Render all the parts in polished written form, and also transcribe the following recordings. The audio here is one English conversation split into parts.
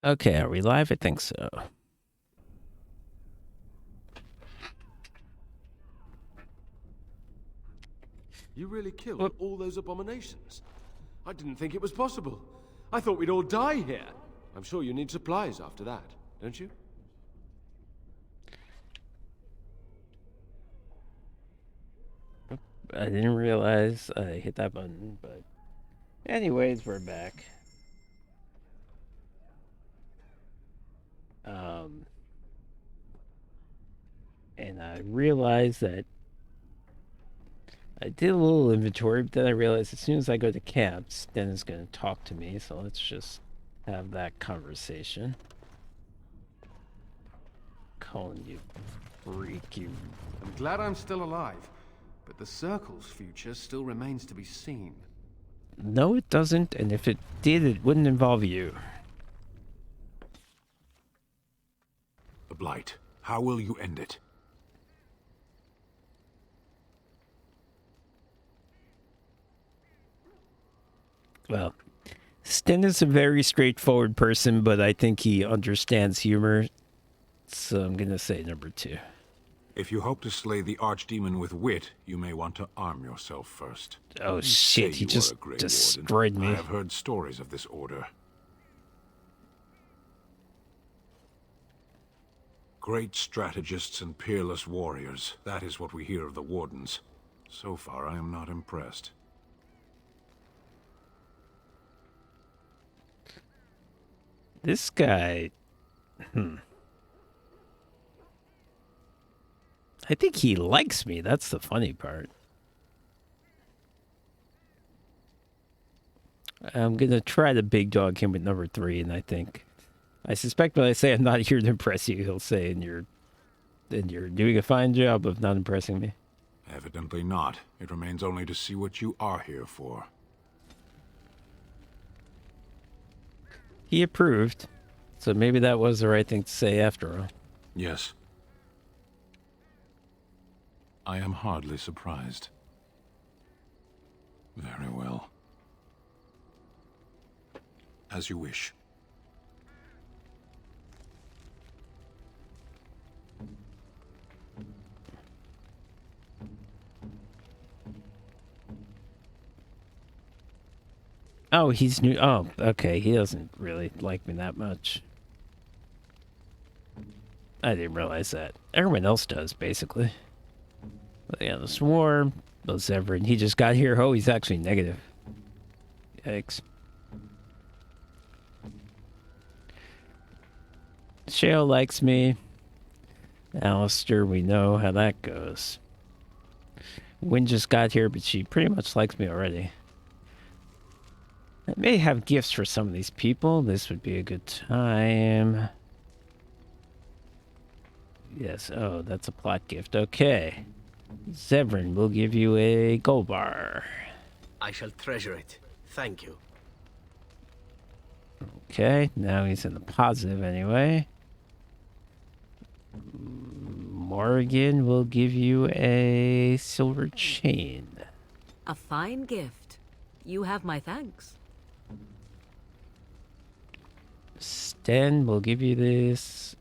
Okay, are we live? I think so. You really killed Whoop. all those abominations? I didn't think it was possible. I thought we'd all die here. I'm sure you need supplies after that, don't you? I didn't realize I hit that button, but anyways, we're back. And I realized that I did a little inventory, but then I realized as soon as I go to camps, Dennis is going to talk to me, so let's just have that conversation. Calling you freak, you. I'm glad I'm still alive, but the Circle's future still remains to be seen. No, it doesn't, and if it did, it wouldn't involve you. The Blight. How will you end it? Well, Sten is a very straightforward person, but I think he understands humor, so I'm going to say number 2. If you hope to slay the Archdemon with wit, you may want to arm yourself first. Oh You shit, say he you just are a Grey destroyed Warden. me. I have heard stories of this order. Great strategists and peerless warriors. That is what we hear of the Wardens. So far, I am not impressed. This guy... I think he likes me. That's the funny part. I'm going to try to big dog him with number 3, and I suspect when I say I'm not here to impress you, he'll say, and you're doing a fine job of not impressing me. Evidently not. It remains only to see what you are here for. He approved, so maybe that was the right thing to say after all. Yes. I am hardly surprised. Very well. As you wish. Oh, he's new. Oh, okay. He doesn't really like me that much. I didn't realize that. Everyone else does, basically. But yeah, the Swarm, the Zevran. He just got here. Oh, he's actually negative. Yikes. Shale likes me. Alistair, we know how that goes. Wynne just got here, but she pretty much likes me already. I may have gifts for some of these people. This would be a good time. Yes, oh, that's a plot gift. Okay. Zevran will give you a gold bar. I shall treasure it. Thank you. Okay, now he's in the positive anyway. Morgan will give you a silver chain. A fine gift. You have my thanks. Sten will give you this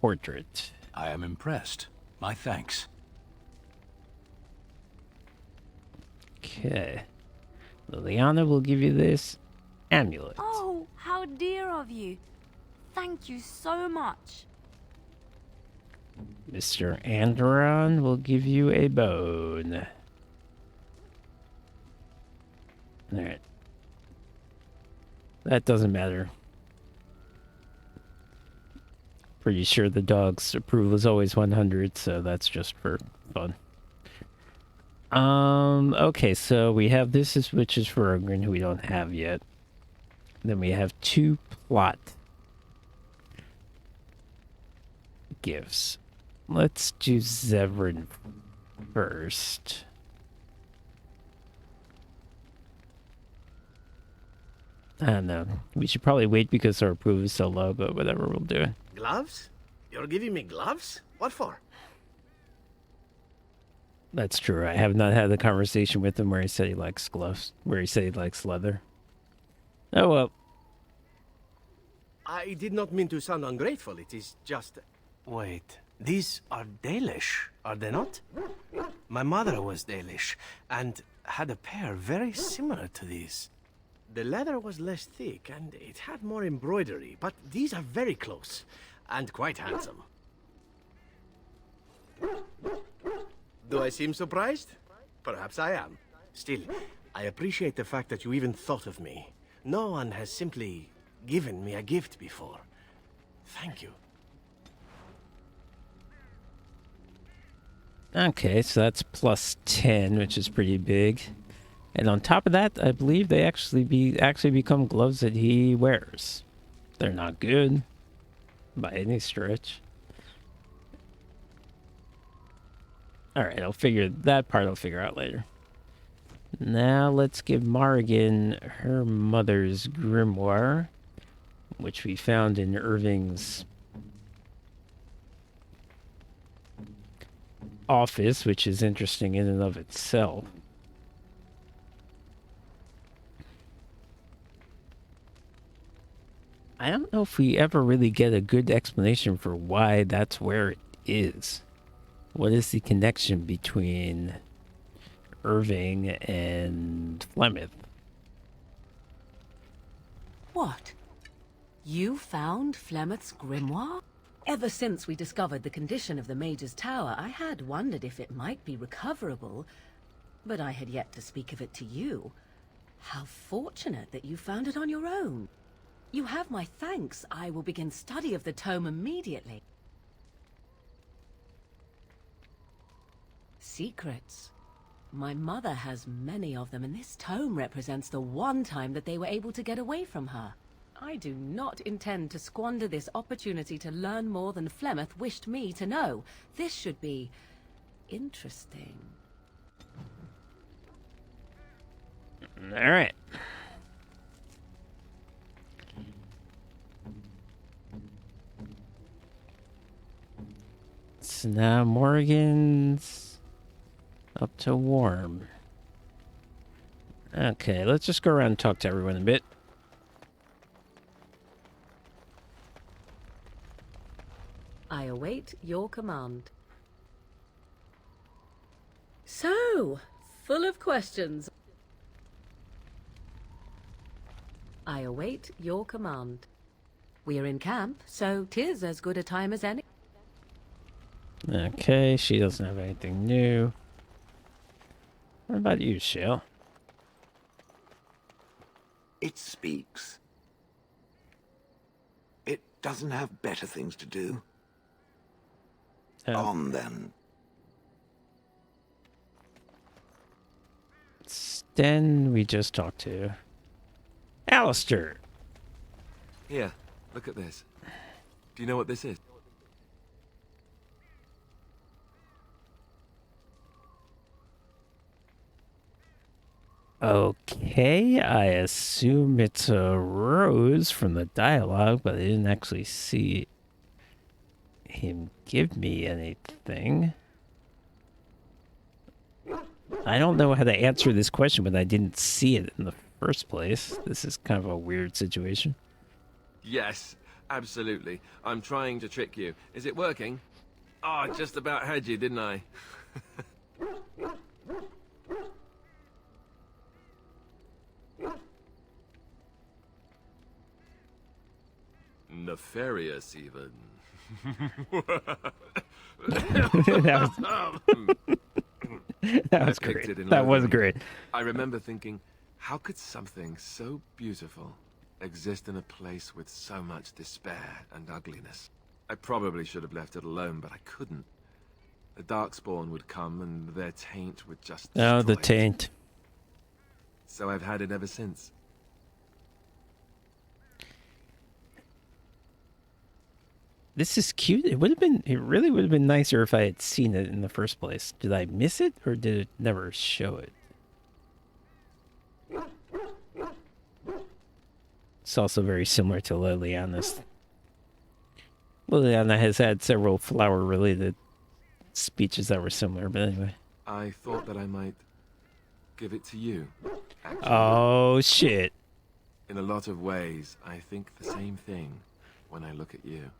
portrait. I am impressed. My thanks. Okay. Liliana will give you this amulet. Oh, how dear of you. Thank you so much. Mr. Andron will give you a bone. Alright. That doesn't matter. Pretty sure the dog's approval is always 100, so that's just for fun. Okay, so we have this, which is for Ogren, who we don't have yet. Then we have 2 plot gifts. Let's do Zevran first. I don't know. We should probably wait because our approval is so low, but whatever, we'll do it. Gloves? You're giving me gloves? What for? That's true. I have not had the conversation with him where he said he likes gloves, where he said he likes leather. Oh well. I did not mean to sound ungrateful. It is just... Wait, these are Dalish, are they not? My mother was Dalish, and had a pair very similar to these. The leather was less thick, and it had more embroidery, but these are very close, and quite handsome. Do I seem surprised? Perhaps I am. Still, I appreciate the fact that you even thought of me. No one has simply given me a gift before. Thank you. Okay, so that's plus 10, which is pretty big. And on top of that, I believe they actually become gloves that he wears. They're not good by any stretch. Alright, I'll figure out later. Now let's give Morrigan her mother's grimoire, which we found in Irving's office, which is interesting in and of itself. I don't know if we ever really get a good explanation for why that's where it is. What is the connection between Irving and Flemeth? What? You found Flemeth's grimoire? Ever since we discovered the condition of the Mage's Tower, I had wondered if it might be recoverable, but I had yet to speak of it to you. How fortunate that you found it on your own. You have my thanks. I will begin study of the tome immediately. Secrets. My mother has many of them, and this tome represents the one time that they were able to get away from her. I do not intend to squander this opportunity to learn more than Flemeth wished me to know. This should be interesting. All right. So now Morgan's up to warm. Okay, let's just go around and talk to everyone a bit. I await your command. So, full of questions. I await your command. We are in camp, so 'tis as good a time as any. Okay, she doesn't have anything new. What about you, Shale? It speaks. It doesn't have better things to do. On then. Sten, we just talked to. Alistair! Here, look at this. Do you know what this is? Okay, I assume it's a rose from the dialogue, but I didn't actually see him give me anything. I don't know how to answer this question when I didn't see it in the first place. This is kind of a weird situation. Yes, absolutely. I'm trying to trick you. Is it working? Oh, I just about had you, didn't I? Nefarious, even. That was great. That was great. I remember thinking, how could something so beautiful exist in a place with so much despair and ugliness? I probably should have left it alone, but I couldn't. The Darkspawn would come and their taint would just destroy Oh, the it. taint. So I've had it ever since. This is cute. It really would have been nicer if I had seen it in the first place. Did I miss it, or did it never show it? It's also very similar to Liliana's. Liliana has had several flower-related speeches that were similar, but anyway. I thought that I might give it to you, actually. Oh, shit. In a lot of ways, I think the same thing. when I look at you.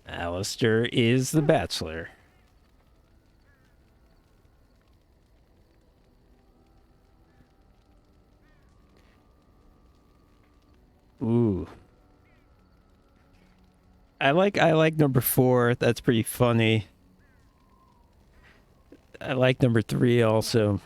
Alistair is the bachelor. Ooh. I like number 4. That's pretty funny. I like number 3 also.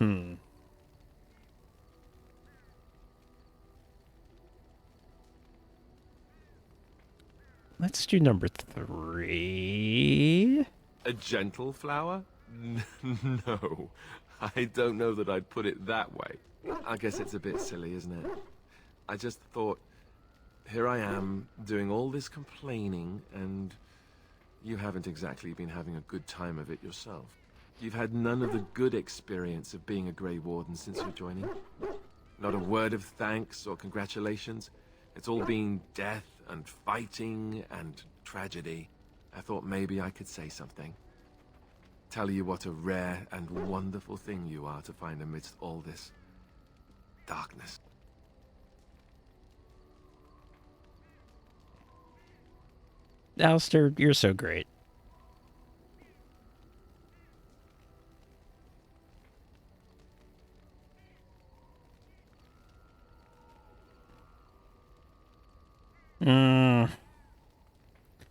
Let's do number 3. A gentle flower? No, I don't know that I'd put it that way. I guess it's a bit silly, isn't it? I just thought, here I am, doing all this complaining, and you haven't exactly been having a good time of it yourself. You've had none of the good experience of being a Grey Warden since your joining. Not a word of thanks or congratulations. It's all been death and fighting and tragedy. I thought maybe I could say something. Tell you what a rare and wonderful thing you are to find amidst all this darkness. Alistair, you're so great.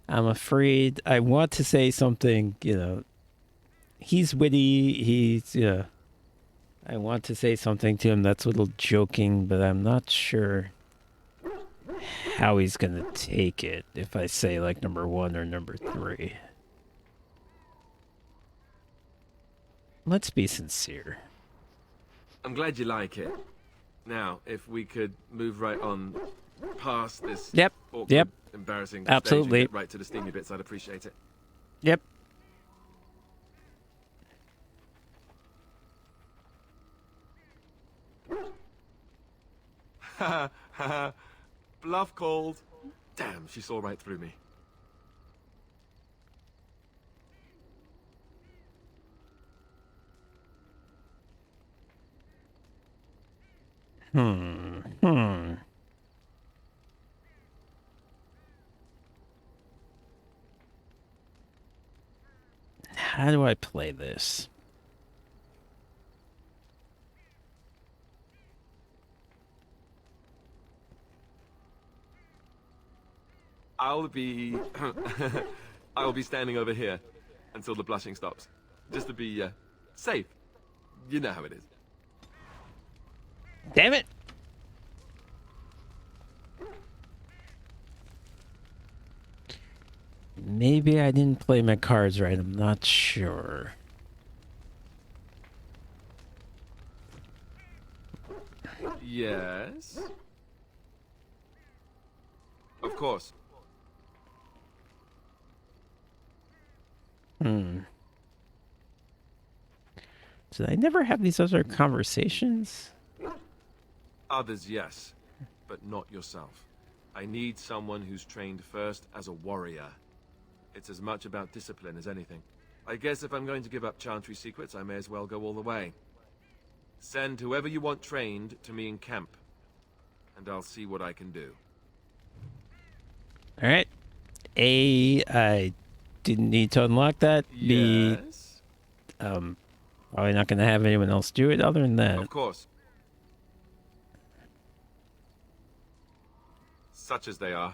I'm afraid I want to say something, he's witty, I want to say something to him that's a little joking, but I'm not sure how he's gonna take it if I say like number 1 or number 3. Let's be sincere. I'm glad you like it. Now, if we could move right on past this awkward, embarrassing stage Absolutely. and get right to the steamy bits, I'd appreciate it. Yep. Ha ha. Bluff called. Damn, she saw right through me. How do I play this? I'll be standing over here until the blushing stops, just to be safe. You know how it is. Damn it! Maybe I didn't play my cards right. I'm not sure. Yes. Of course. Did I never have these other conversations? Others, yes, but not yourself. I need someone who's trained first as a warrior. It's as much about discipline as anything. I guess if I'm going to give up Chantry secrets, I may as well go all the way. Send whoever you want trained to me in camp, and I'll see what I can do. All right. A, I didn't need to unlock that. B, Yes. probably not going to have anyone else do it other than that. Of course. Such as they are.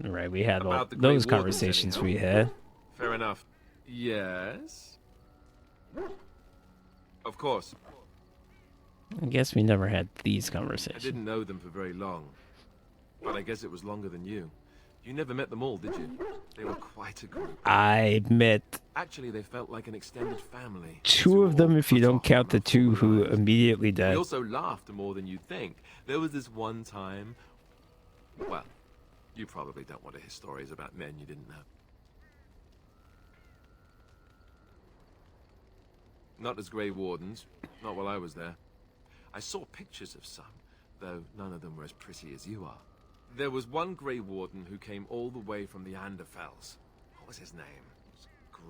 Right, we had all About the Grey those Wardens, conversations anyhow. we had. Fair enough. Yes. Of course. I guess we never had these I conversations. didn't know them for very long. But I guess it was longer than you. You never met them all, did you? They were quite a group. I met Actually, they felt like an extended family. two of them, if you don't count the two who immediately We died. also laughed more than you'd think. There was this one time... Well, you probably don't want to hear stories about men you didn't know. Not as Grey Wardens, not while I was there. I saw pictures of some, though none of them were as pretty as you are. There was one Grey Warden who came all the way from the Anderfells. What was his name?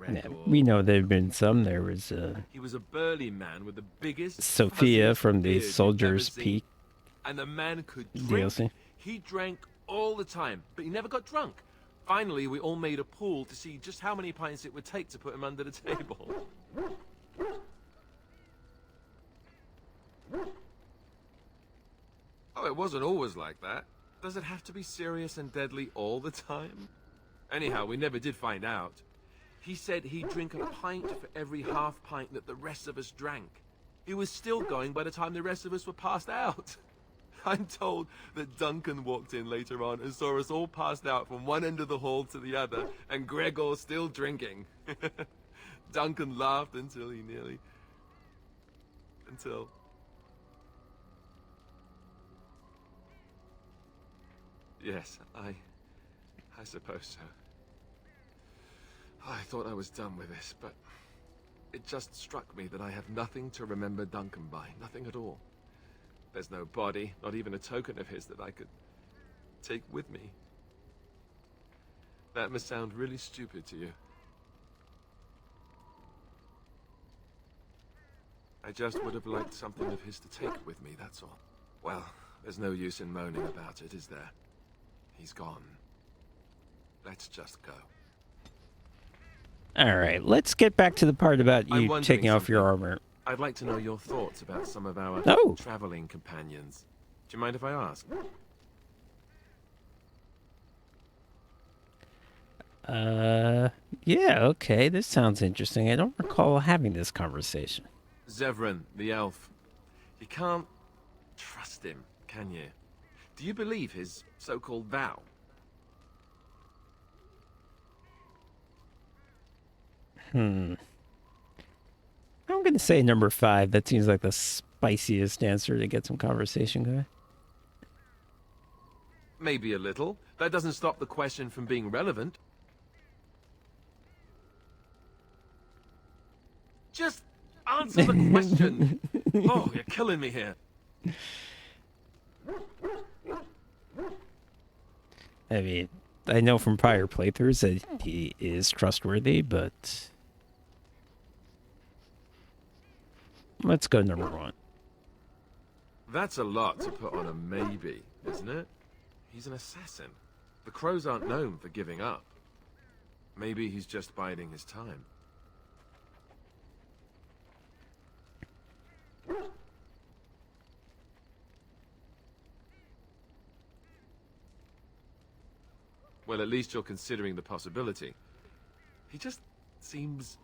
Yeah, Gregor. we know there have been some. There was He was a burly man with the biggest... Sophia fuzziest from the beard you've Soldier's ever seen. Peak. and the man could drink. DLC. He drank all the time, but he never got drunk. Finally, we all made a pool to see just how many pints it would take to put him under the table. Oh, it wasn't always like that. Does it have to be serious and deadly all the time? Anyhow, we never did find out. He said he'd drink a pint for every half pint that the rest of us drank. He was still going by the time the rest of us were passed out. I'm told that Duncan walked in later on and saw us all passed out from one end of the hall to the other, and Gregor still drinking. Duncan laughed until he nearly... Until... Yes, I suppose so. I thought I was done with this, but it just struck me that I have nothing to remember Duncan by. Nothing at all. There's no body, not even a token of his that I could take with me. That must sound really stupid to you. I just would have liked something of his to take with me, that's all. Well, there's no use in moaning about it, is there? He's gone. Let's just go. Alright, let's get back to the part about I'm you wondering taking off your something. armor. I'd like to know your thoughts about some of our Oh. traveling companions. Do you mind if I ask? Yeah, okay, this sounds interesting. I don't recall having this conversation. Zevran, the elf. You can't trust him, can you? Do you believe his so-called vow? I'm gonna say number 5. That seems like the spiciest answer to get some conversation going. Maybe a little. That doesn't stop the question from being relevant. Just answer the question. Oh, you're killing me here. I mean, I know from prior playthroughs that he is trustworthy, but let's go number 1. That's a lot to put on a maybe, isn't it? He's an assassin. The crows aren't known for giving up. Maybe he's just biding his time. Well, at least you're considering the possibility. He just seems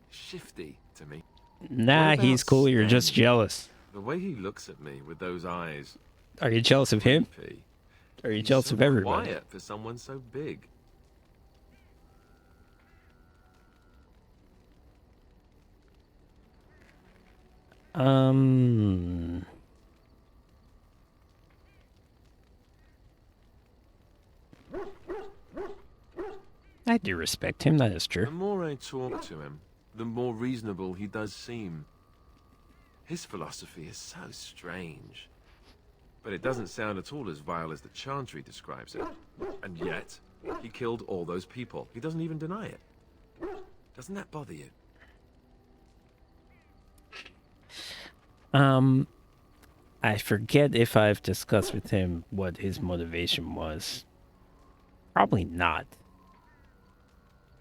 shifty to me. Nah, What he's about cool. You're just Sven? jealous. The way he looks at me with those eyes. Are you jealous of him? Creepy. Or are you He's jealous so of everybody? quiet for someone so big. I do respect him, that is The true. more I talk to him, the more reasonable he does seem. His philosophy is so strange. But it doesn't sound at all as vile as the Chantry describes it. And yet, he killed all those people. He doesn't even deny it. Doesn't that bother you? I forget if I've discussed with him what his motivation was. Probably not.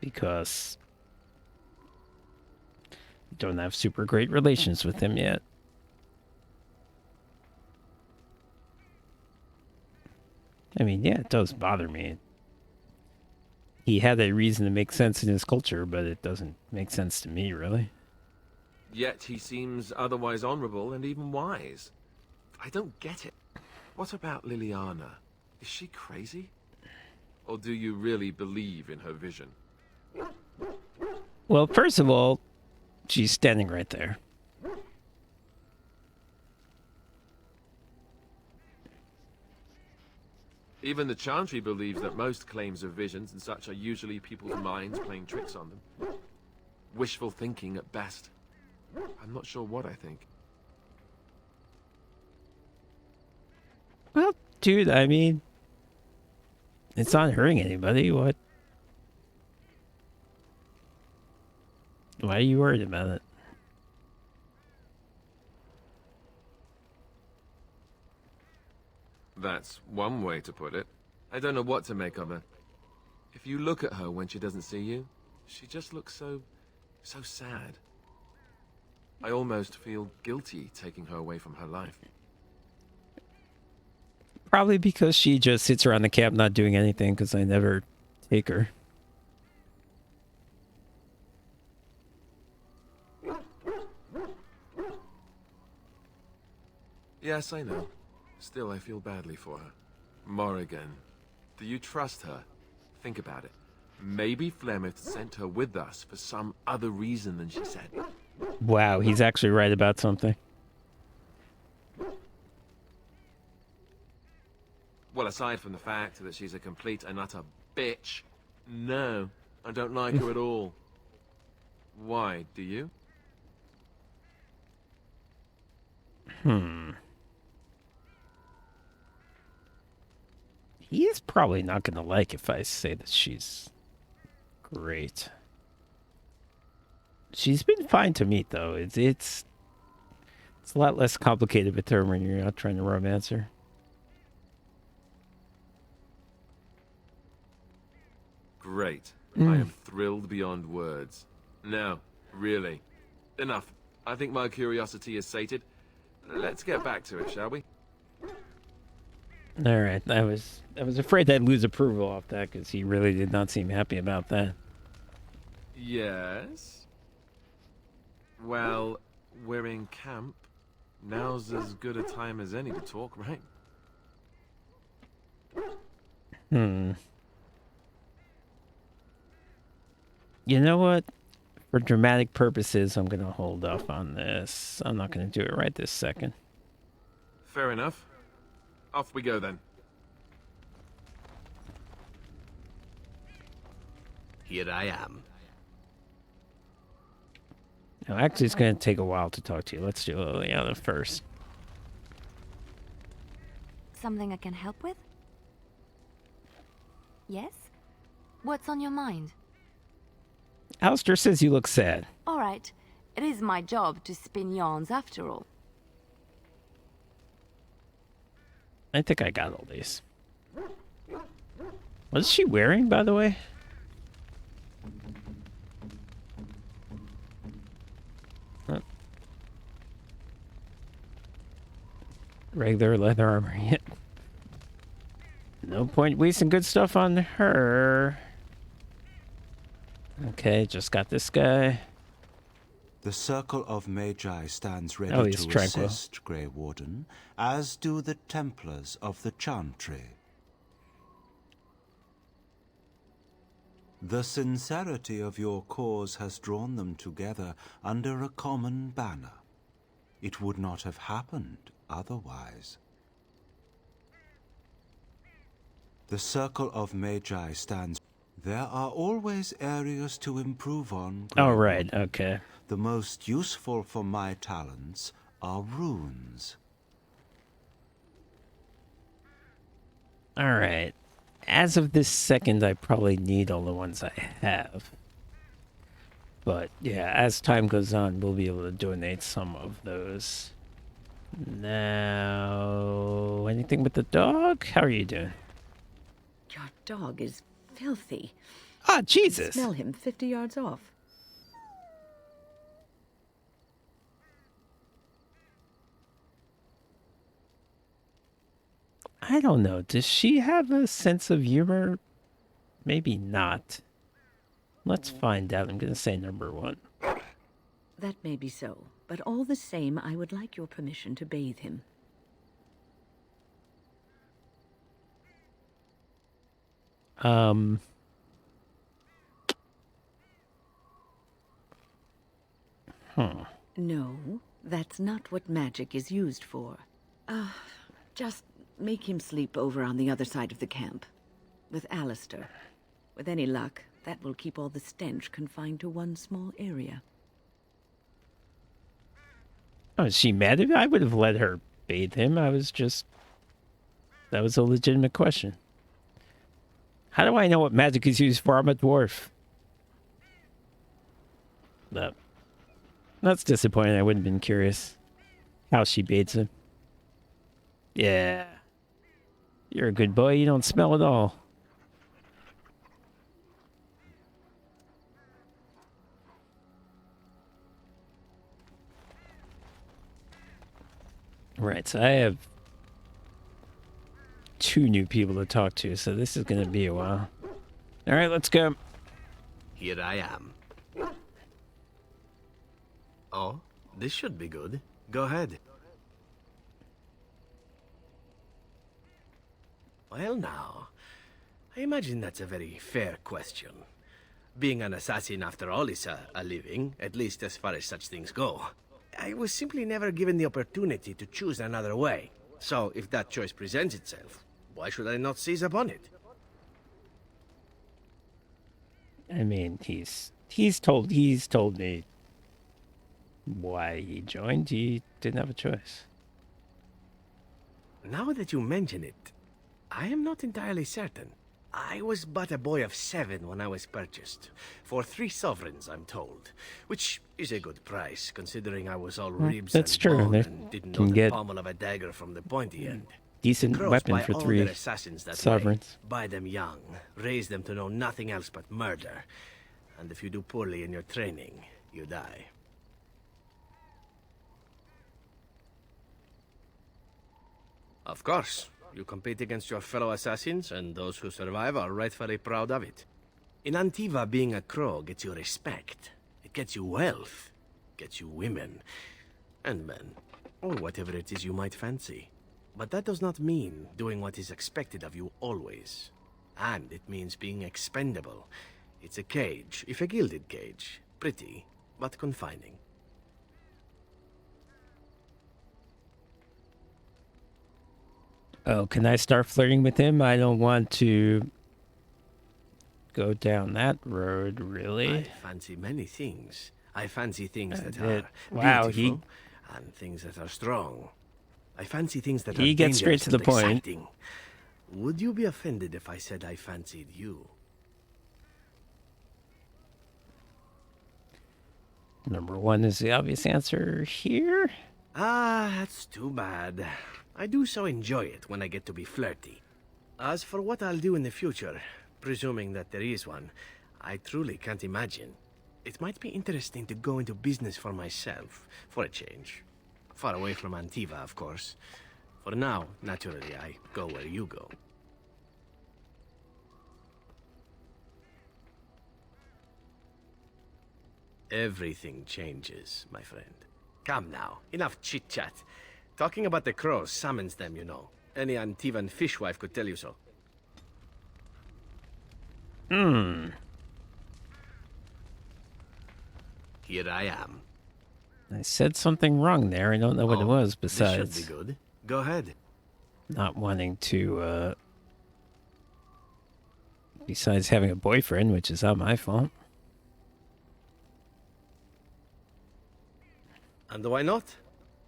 Because I don't have super great relations with him yet. I mean, yeah, it does bother me. He had a reason to make sense in his culture, but it doesn't make sense to me, really. Yet he seems otherwise honorable and even wise. I don't get it. What about Liliana? Is she crazy? Or do you really believe in her vision? Well, first of all, she's standing right there. Even the Chantry believes that most claims of visions and such are usually people's minds playing tricks on them. Wishful thinking at best. I'm not sure what I think. Well, dude, I mean, it's not hurting anybody. What? Why are you worried about it? That's one way to put it. I don't know what to make of her. If you look at her when she doesn't see you, she just looks so sad. I almost feel guilty taking her away from her life. Probably because she just sits around the camp not doing anything, because I never take her. Yes, I know. Still, I feel badly for her. Morrigan, do you trust her? Think about it. Maybe Flemeth sent her with us for some other reason than she said. Wow, he's actually right about something. Well, aside from the fact that she's a complete and utter bitch, no, I don't like her at all. Why, do you? He is probably not going to like if I say that she's great. She's been fine to meet, though. It's a lot less complicated with her when you're not trying to romance her. Great. I am thrilled beyond words. Now, really. Enough. I think my curiosity is sated. Let's get back to it, shall we? All right, I was afraid I'd lose approval off that because he really did not seem happy about that. Yes? Well, we're in camp. Now's as good a time as any to talk, right? You know what? For dramatic purposes, I'm going to hold off on this. I'm not going to do it right this second. Fair enough. Off we go then. Here I am. No, actually, it's going to take a while to talk to you. Let's do Liliana first. Something I can help with? Yes? What's on your mind? Alistair says you look sad. All right. It is my job to spin yarns after all. I think I got all these. What is she wearing, by the way? Regular leather armor. Yeah. No point wasting good stuff on her. Okay, just got this guy. The Circle of Magi stands ready Oh, he's to tranquil. assist, Grey Warden, as do the Templars of the Chantry. The sincerity of your cause has drawn them together under a common banner. It would not have happened otherwise. The Circle of Magi stands. There are always areas to improve on. Grey Oh, right, Warden. okay. The most useful for my talents are runes. All right. As of this second, I probably need all the ones I have. But, yeah, as time goes on, we'll be able to donate some of those. Now, anything with the dog? How are you doing? Your dog is filthy. Ah, Jesus! Smell him 50 yards off. I don't know. Does she have a sense of humor? Maybe not. Let's find out. I'm going to say number one. That may be so, but all the same, I would like your permission to bathe him. No, that's not what magic is used for. Just make him sleep over on the other side of the camp. With Alistair. With any luck, that will keep all the stench confined to one small area. Oh, is she mad at me? I would have let her bathe him. That was a legitimate question. How do I know what magic is used for? I'm a dwarf. No. That's disappointing. I wouldn't have been curious how she bathes him. Yeah. You're a good boy. You don't smell at all. Right, so I have 2 new people to talk to, so this is going to be a while. All right, let's go. Here I am. Oh, this should be good. Go ahead. Well now, I imagine that's a very fair question. Being an assassin after all is a living, at least as far as such things go. I was simply never given the opportunity to choose another way. So if that choice presents itself, why should I not seize upon it? I mean, he's told me why he joined. He didn't have a choice. Now that you mention it, I am not entirely certain. I was but a boy of 7 when I was purchased. For 3 sovereigns, I'm told. Which is a good price, considering I was all ribs that's and true. bone They and didn't know can the get pommel of a dagger from the pointy end. Decent Crows weapon buy for all 3 their assassins that sovereigns. way. Buy them young, raise them to know nothing else but murder. And if you do poorly in your training, you die. Of course, you compete against your fellow assassins, and those who survive are rightfully proud of it. In Antiva, being a crow gets you respect. It gets you wealth, gets you women, and men, or whatever it is you might fancy. But that does not mean doing what is expected of you always. And it means being expendable. It's a cage, if a gilded cage. Pretty, but confining. Oh, can I start flirting with him? I don't want to go down that road, really. I fancy many things. I fancy things that it- are wow, beautiful and things that are strong. I fancy things that are He gets straight dangerous to the and point. exciting. Would you be offended if I said I fancied you? Number 1 is the obvious answer here. Ah, that's too bad. I do so enjoy it when I get to be flirty. As for what I'll do in the future, presuming that there is one, I truly can't imagine. It might be interesting to go into business for myself, for a change. Far away from Antiva, of course. For now, naturally, I go where you go. Everything changes, my friend. Come now, enough chit-chat. Talking about the crows summons them, you know. Any Antivan fishwife could tell you so. Here I am. I said something wrong there. I don't know what it was This should besides be good. Go ahead. not wanting to, besides having a boyfriend, which is not my fault. And why not?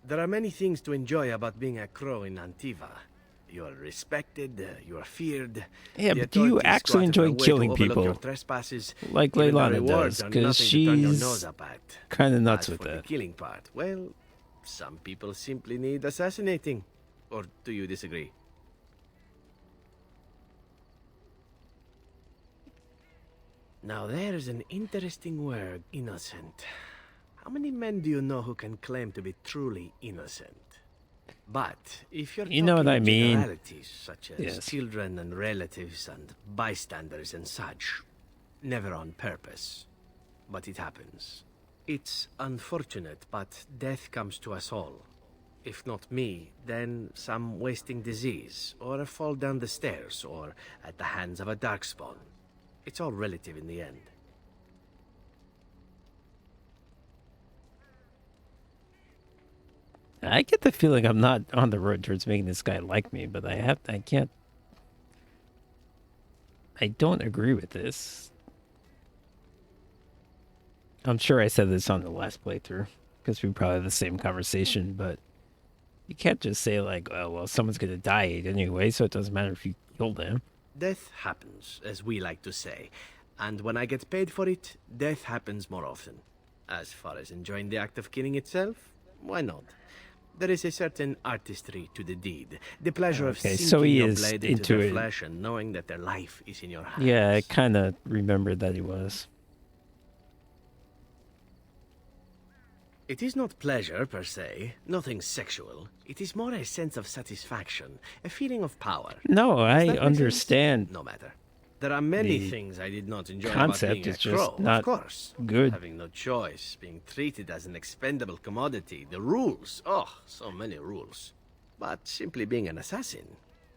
There are many things to enjoy about being a crow in Antiva. You are respected, you are feared. Yeah, the but do you authorities go actually out of their enjoy way to killing overlook people? your trespasses. Like Even the Leilani rewards does, are 'cause nothing to turn your she's nose up at. kind of nuts As with for the that. killing part, well, some people simply need assassinating. Or do you disagree? Now there's an interesting word, innocent. How many men do you know who can claim to be truly innocent? But if you're You know what talking I mean. generalities such as Yes. children and relatives and bystanders and such, never on purpose. But it happens. It's unfortunate, but death comes to us all. If not me, then some wasting disease, or a fall down the stairs, or at the hands of a darkspawn. It's all relative in the end. I get the feeling I'm not on the road towards making this guy like me, but I don't agree with this. I'm sure I said this on the last playthrough, because we probably had the same conversation, but you can't just say like, oh, well, someone's gonna die anyway, so it doesn't matter if you kill them. Death happens, as we like to say. And when I get paid for it, death happens more often. As far as enjoying the act of killing itself, why not? There is a certain artistry to the deed. The pleasure of Okay, sinking so he your is blade into into their it. flesh and knowing that their life is in your hands. Yeah, I kind of remembered that he was. It is not pleasure, per se. Nothing sexual. It is more a sense of satisfaction. A feeling of power. No, Does I that make sense? understand. No matter. There are many The things I did not enjoy concept about being is a just crow, not of course. good. Having no choice, being treated as an expendable commodity, the rules. Oh, so many rules. But simply being an assassin,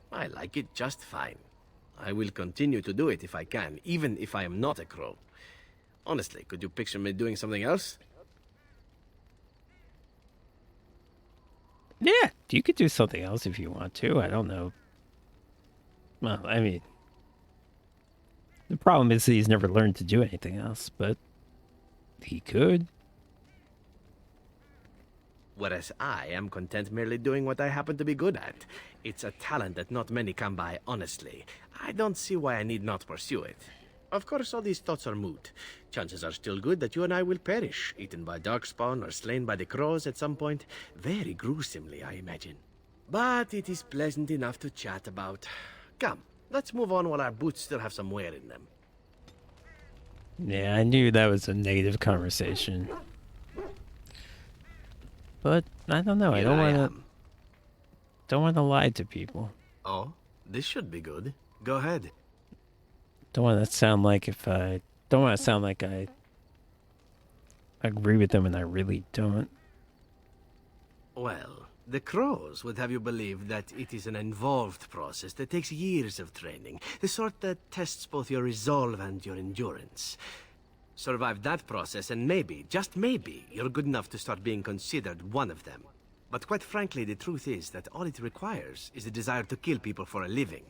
I like it just fine. I will continue to do it if I can, even if I am not a crow. Honestly, could you picture me doing something else? Yeah, you could do something else if you want to. I don't know. Well, I mean, the problem is that he's never learned to do anything else, but he could. Whereas I am content merely doing what I happen to be good at. It's a talent that not many come by honestly. I don't see why I need not pursue it. Of course, all these thoughts are moot. Chances are still good that you and I will perish, eaten by darkspawn or slain by the crows at some point. Very gruesomely, I imagine. But it is pleasant enough to chat about. Come, let's move on while our boots still have some wear in them. Yeah, I knew that was a negative conversation. But I don't know. I don't want to lie to people. Oh, this should be good. Go ahead. Don't want to sound like I agree with them and I really don't. Well, the crows would have you believe that it is an involved process that takes years of training, the sort that tests both your resolve and your endurance. Survive that process and maybe, just maybe, you're good enough to start being considered one of them. But quite frankly, the truth is that all it requires is a desire to kill people for a living.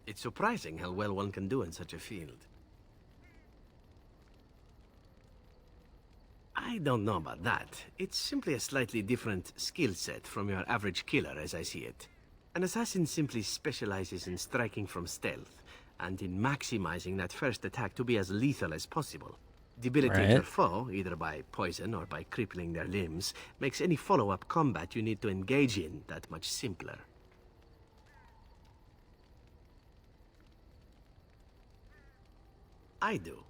It's surprising how well one can do in such a field. I don't know about that. It's simply a slightly different skill set from your average killer as I see it. An assassin simply specializes in striking from stealth, and in maximizing that first attack to be as lethal as possible. Debilitate your foe, either by poison or by crippling their limbs, makes any follow-up combat you need to engage in that much simpler. I do.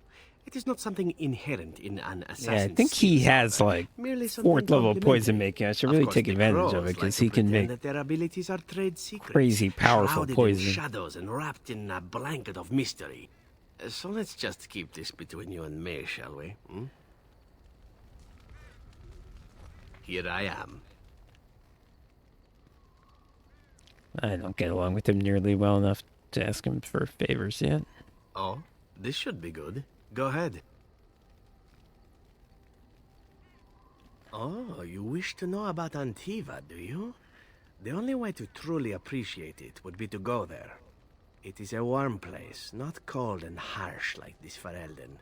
It is not something inherent in an assassin. Yeah, I think he has like 4th level poison making. I should really take advantage of it because he can make that their abilities are trade secrets, crazy powerful shrouded in poison. shadows and wrapped in a blanket of mystery. So let's just keep this between you and me, shall we? Hmm? Here I am. I don't get along with him nearly well enough to ask him for favors yet. Oh, this should be good. Go ahead. Oh, you wish to know about Antiva, do you? The only way to truly appreciate it would be to go there. It is a warm place, not cold and harsh like this Ferelden.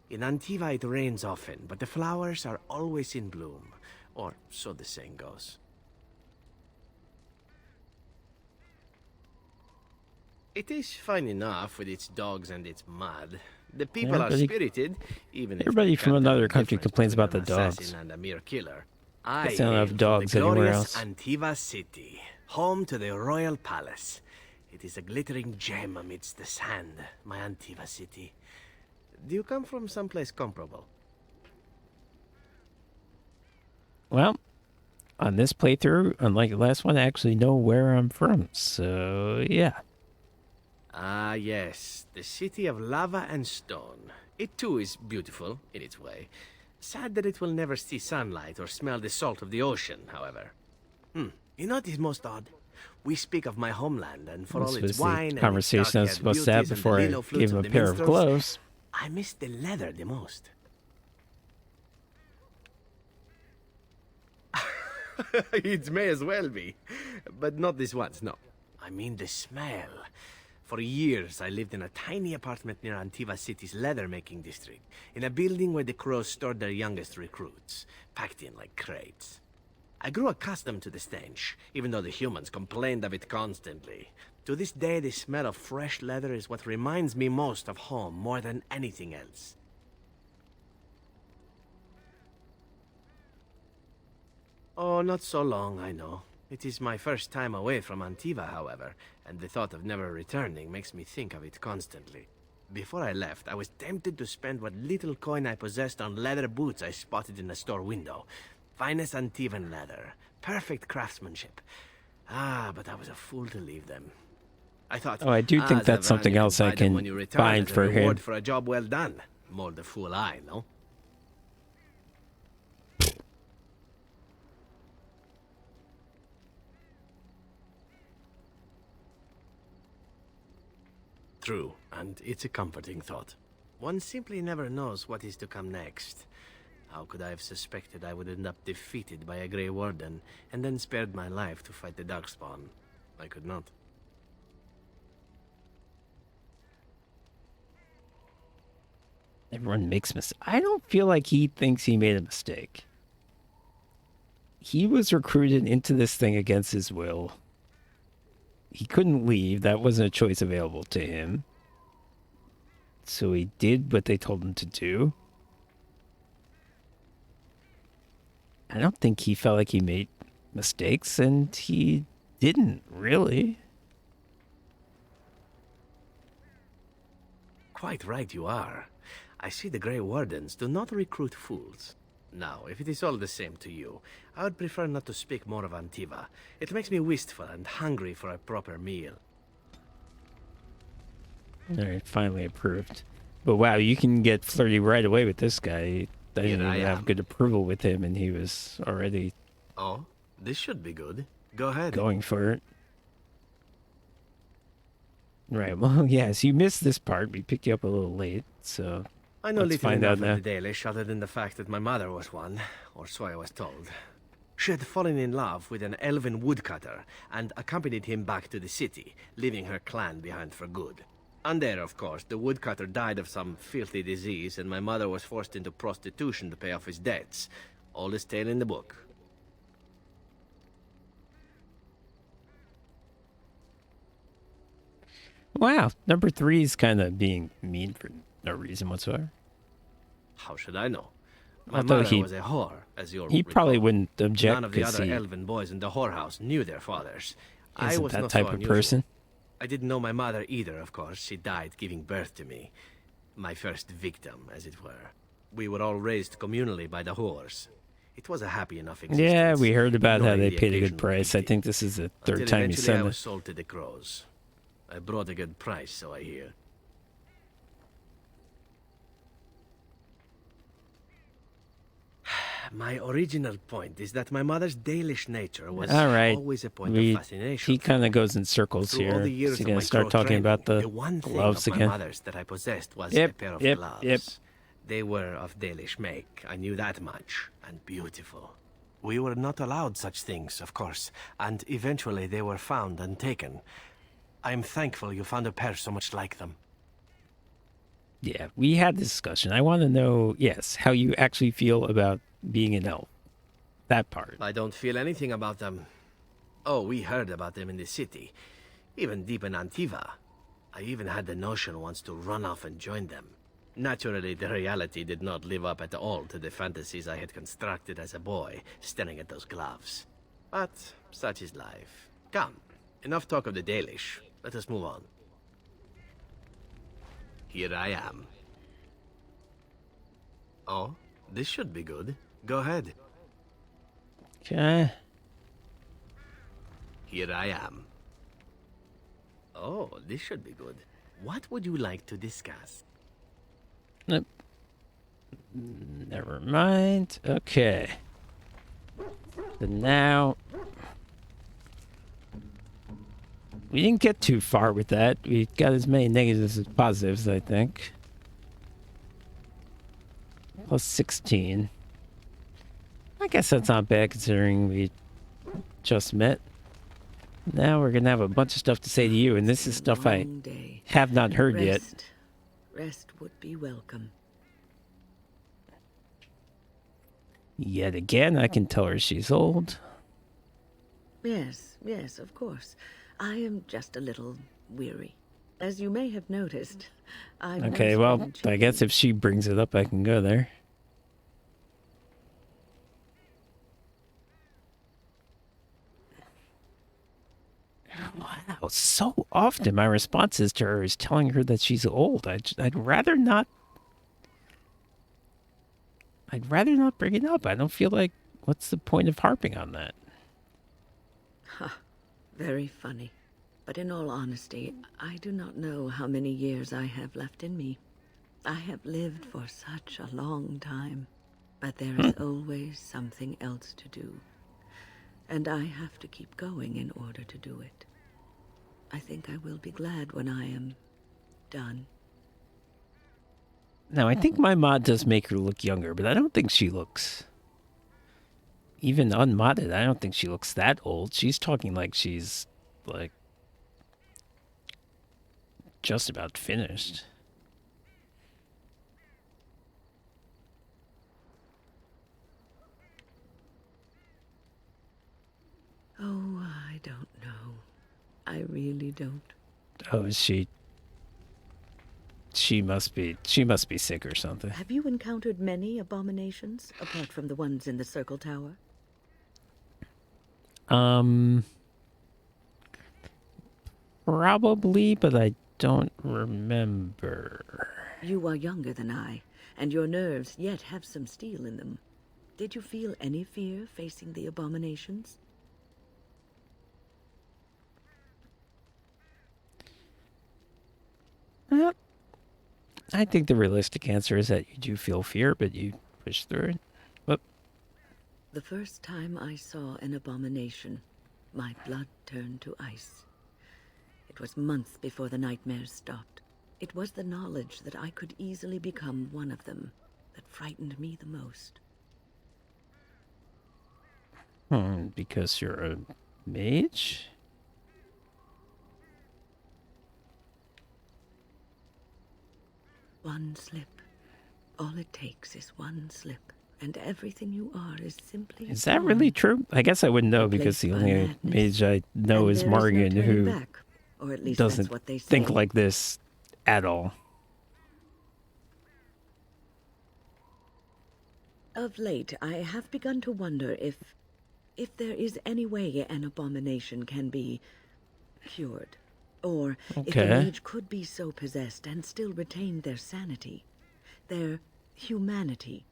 In Antiva it rains often, but the flowers are always in bloom. Or so the saying goes. It is fine enough with its dogs and its mud. The people are spirited, even if everybody from another country complains about the dogs. Assassin and a mere killer. They don't have dogs anywhere else. Antiva City, home to the royal palace. It is a glittering gem amidst the sand, my Antiva City. Do you come from someplace comparable? Well, on this playthrough, unlike the last one, I actually know where I'm from, so yeah. Ah, yes, the city of lava and stone. It too is beautiful, in its way. Sad that it will never see sunlight or smell the salt of the ocean, however. You know what is most odd? We speak of my homeland, and for all its wine and conversation I was supposed to have before I gave him a pair of gloves. I miss the leather the most. It may as well be, but not this once, no. I mean the smell. For years, I lived in a tiny apartment near Antiva City's leather-making district, in a building where the crows stored their youngest recruits, packed in like crates. I grew accustomed to the stench, even though the humans complained of it constantly. To this day, the smell of fresh leather is what reminds me most of home more than anything else. Oh, not so long, I know. It is my first time away from Antiva, however, and the thought of never returning makes me think of it constantly. Before I left, I was tempted to spend what little coin I possessed on leather boots I spotted in a store window. Finest Antivan leather. Perfect craftsmanship. Ah, but I was a fool to leave them. I thought, Oh, I do think that's something else I can find for him. For a job well done. More the fool I, no? True, and it's a comforting thought. One simply never knows what is to come next. How could I have suspected I would end up defeated by a Grey Warden, and then spared my life to fight the Darkspawn? I could not. Everyone makes mistakes. I don't feel like he thinks he made a mistake. He was recruited into this thing against his will. He couldn't leave. That wasn't a choice available to him. So he did what they told him to do. I don't think he felt like he made mistakes, and he didn't, really. Quite right you are. I see the Grey Wardens do not recruit fools. Now, if it is all the same to you, I would prefer not to speak more of Antiva. It makes me wistful and hungry for a proper meal. Alright, finally approved. But wow, you can get flirty right away with this guy. I didn't even have good approval with him, and he was already... Oh, this should be good. Go ahead. Going for it. Right, well, yes, you missed this part. We picked you up a little late, so... I know let's little find enough out now. of the Dalish other than the fact that my mother was one, or so I was told. She had fallen in love with an elven woodcutter and accompanied him back to the city, leaving her clan behind for good. And there, of course, the woodcutter died of some filthy disease, and my mother was forced into prostitution to pay off his debts. Oldest tale in the book. Wow, number 3 is kind of being mean for no reason whatsoever. How should I know? I My thought mother he- was a whore, as you'll He probably recall. wouldn't object None of the because other he elven boys in the whorehouse knew their fathers. I isn't was that not type so of unusual. person. I didn't know my mother either, of course. She died giving birth to me. My first victim, as it were. We were all raised communally by the whores. It was a happy enough existence. Yeah, we heard about how ignoring they the paid a good occasional price. I beating. think this is the third Until time you eventually I said was it. sold to the crows. I brought a good price, so I hear. My original point is that my mother's Dalish nature was All right, always a point of fascination. he kind of goes in circles Through all here. the years Is he of going my to start crow talking training, about the one thing gloves of again? my mother's that I possessed was Yep, a pair of yep, gloves. yep. They were of Dalish make, I knew that much, and beautiful. We were not allowed such things, of course, and eventually they were found and taken. I am thankful you found a pair so much like them. Yeah, we had this discussion. I want to know, yes, how you actually feel about being an elf. That part. I don't feel anything about them. Oh, we heard about them in the city, even deep in Antiva. I even had the notion once to run off and join them. Naturally, the reality did not live up at all to the fantasies I had constructed as a boy, staring at those gloves. But such is life. Come, enough talk of the Dalish. Let us move on. Here I am. Oh, this should be good. Go ahead. Okay. Here I am. Oh, this should be good. What would you like to discuss? Nope. Never mind. Okay. So now... we didn't get too far with that. We got as many negatives as positives, I think. Plus 16. I guess that's not bad considering we just met. Now we're gonna have a bunch of stuff to say to you, and this is stuff I Long day. have not heard yet. Rest would be welcome. Yet again, I can tell her she's old. Yes, yes, of course. I am just a little weary. As you may have noticed, I'm Okay, well, I guess if she brings it up, I can go there. Wow, so often my responses to her is telling her that she's old. I'd rather not. I'd rather not bring it up. I don't feel like. What's the point of harping on that? Very funny. But in all honesty, I do not know how many years I have left in me. I have lived for such a long time, but there is always something else to do. And I have to keep going in order to do it. I think I will be glad when I am done. Now, I think my mod does make her look younger, but I don't think she looks... Even unmodded, I don't think she looks that old. She's talking like she's, like, just about finished. Oh, I don't know. I really don't. Oh, is she... She must be sick or something. Have you encountered many abominations, apart from the ones in the Circle Tower? Probably, but I don't remember. You are younger than I, and your nerves yet have some steel in them. Did you feel any fear facing the abominations? Well, I think the realistic answer is that you do feel fear, but you push through it. Whoop. The first time I saw an abomination, my blood turned to ice. It was months before the nightmares stopped. It was the knowledge that I could easily become one of them that frightened me the most. Because you're a mage? One slip. All it takes is one slip, and everything you are is simply... Is that really true? I guess I wouldn't know because the only mage I know is Morgan, who back, or at least doesn't that's what they say. think like this at all. Of late, I have begun to wonder if there is any way an abomination can be cured. Or if a mage could be so possessed and still retain their sanity, their humanity.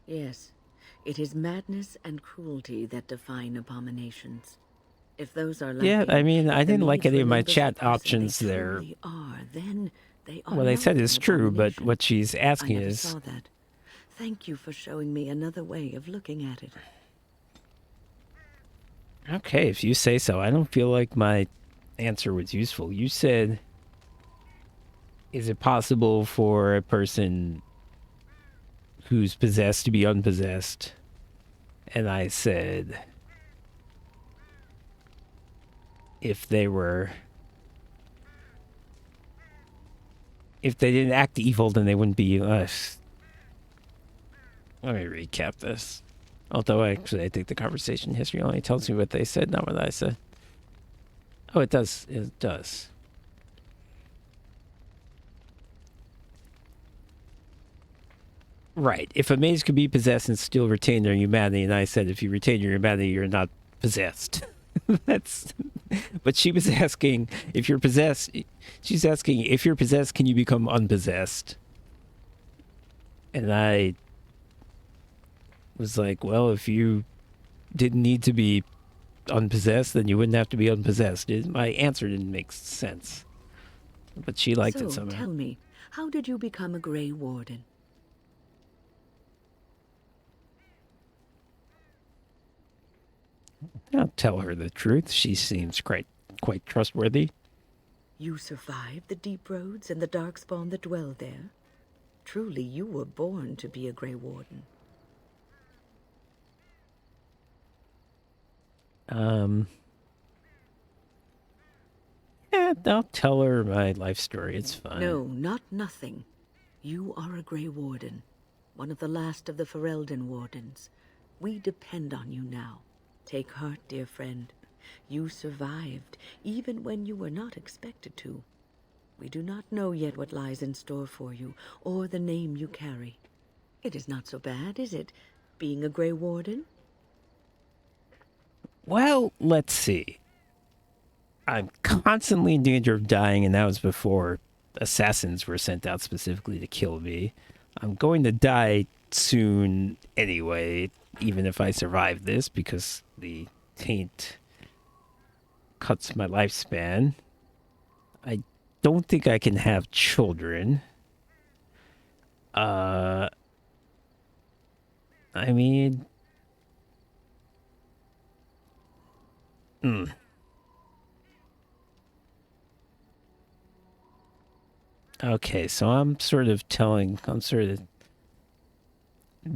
Yes, it is madness and cruelty that define abominations. If those are lacking, Yeah, I mean, I didn't like any of my remembers chat the person options they there. truly are, then they are What I said not is an true, but abomination. what she's asking I never is... saw that. Thank you for showing me another way of looking at it. Okay, if you say so. I don't feel like my answer was useful. You said, is it possible for a person who's possessed to be unpossessed? And I said, if they didn't act evil, then they wouldn't be us. Let me recap this. Although, actually, I think the conversation history only tells me what they said, not what I said. Oh, it does. It does. Right. If a mage could be possessed and still retain their humanity, and I said if you retain your humanity, you're not possessed. That's... But she was asking if you're possessed... She's asking if you're possessed, can you become unpossessed? And I was like, well, if you didn't need to be unpossessed, then you wouldn't have to be unpossessed. My answer didn't make sense. But she liked it somehow. Tell me, how did you become a Grey Warden? I'll tell her the truth. She seems quite trustworthy. You survived the deep roads and the darkspawn that dwell there. Truly, you were born to be a Grey Warden. Yeah, I'll tell her my life story. It's fine. No, not nothing. You are a Grey Warden, one of the last of the Ferelden Wardens. We depend on you now. Take heart, dear friend. You survived, even when you were not expected to. We do not know yet what lies in store for you, or the name you carry. It is not so bad, is it, being a Grey Warden? Well, let's see. I'm constantly in danger of dying, and that was before assassins were sent out specifically to kill me. I'm going to die soon anyway, even if I survive this, because the taint cuts my lifespan. I don't think I can have children. I mean... Okay, so I'm sort of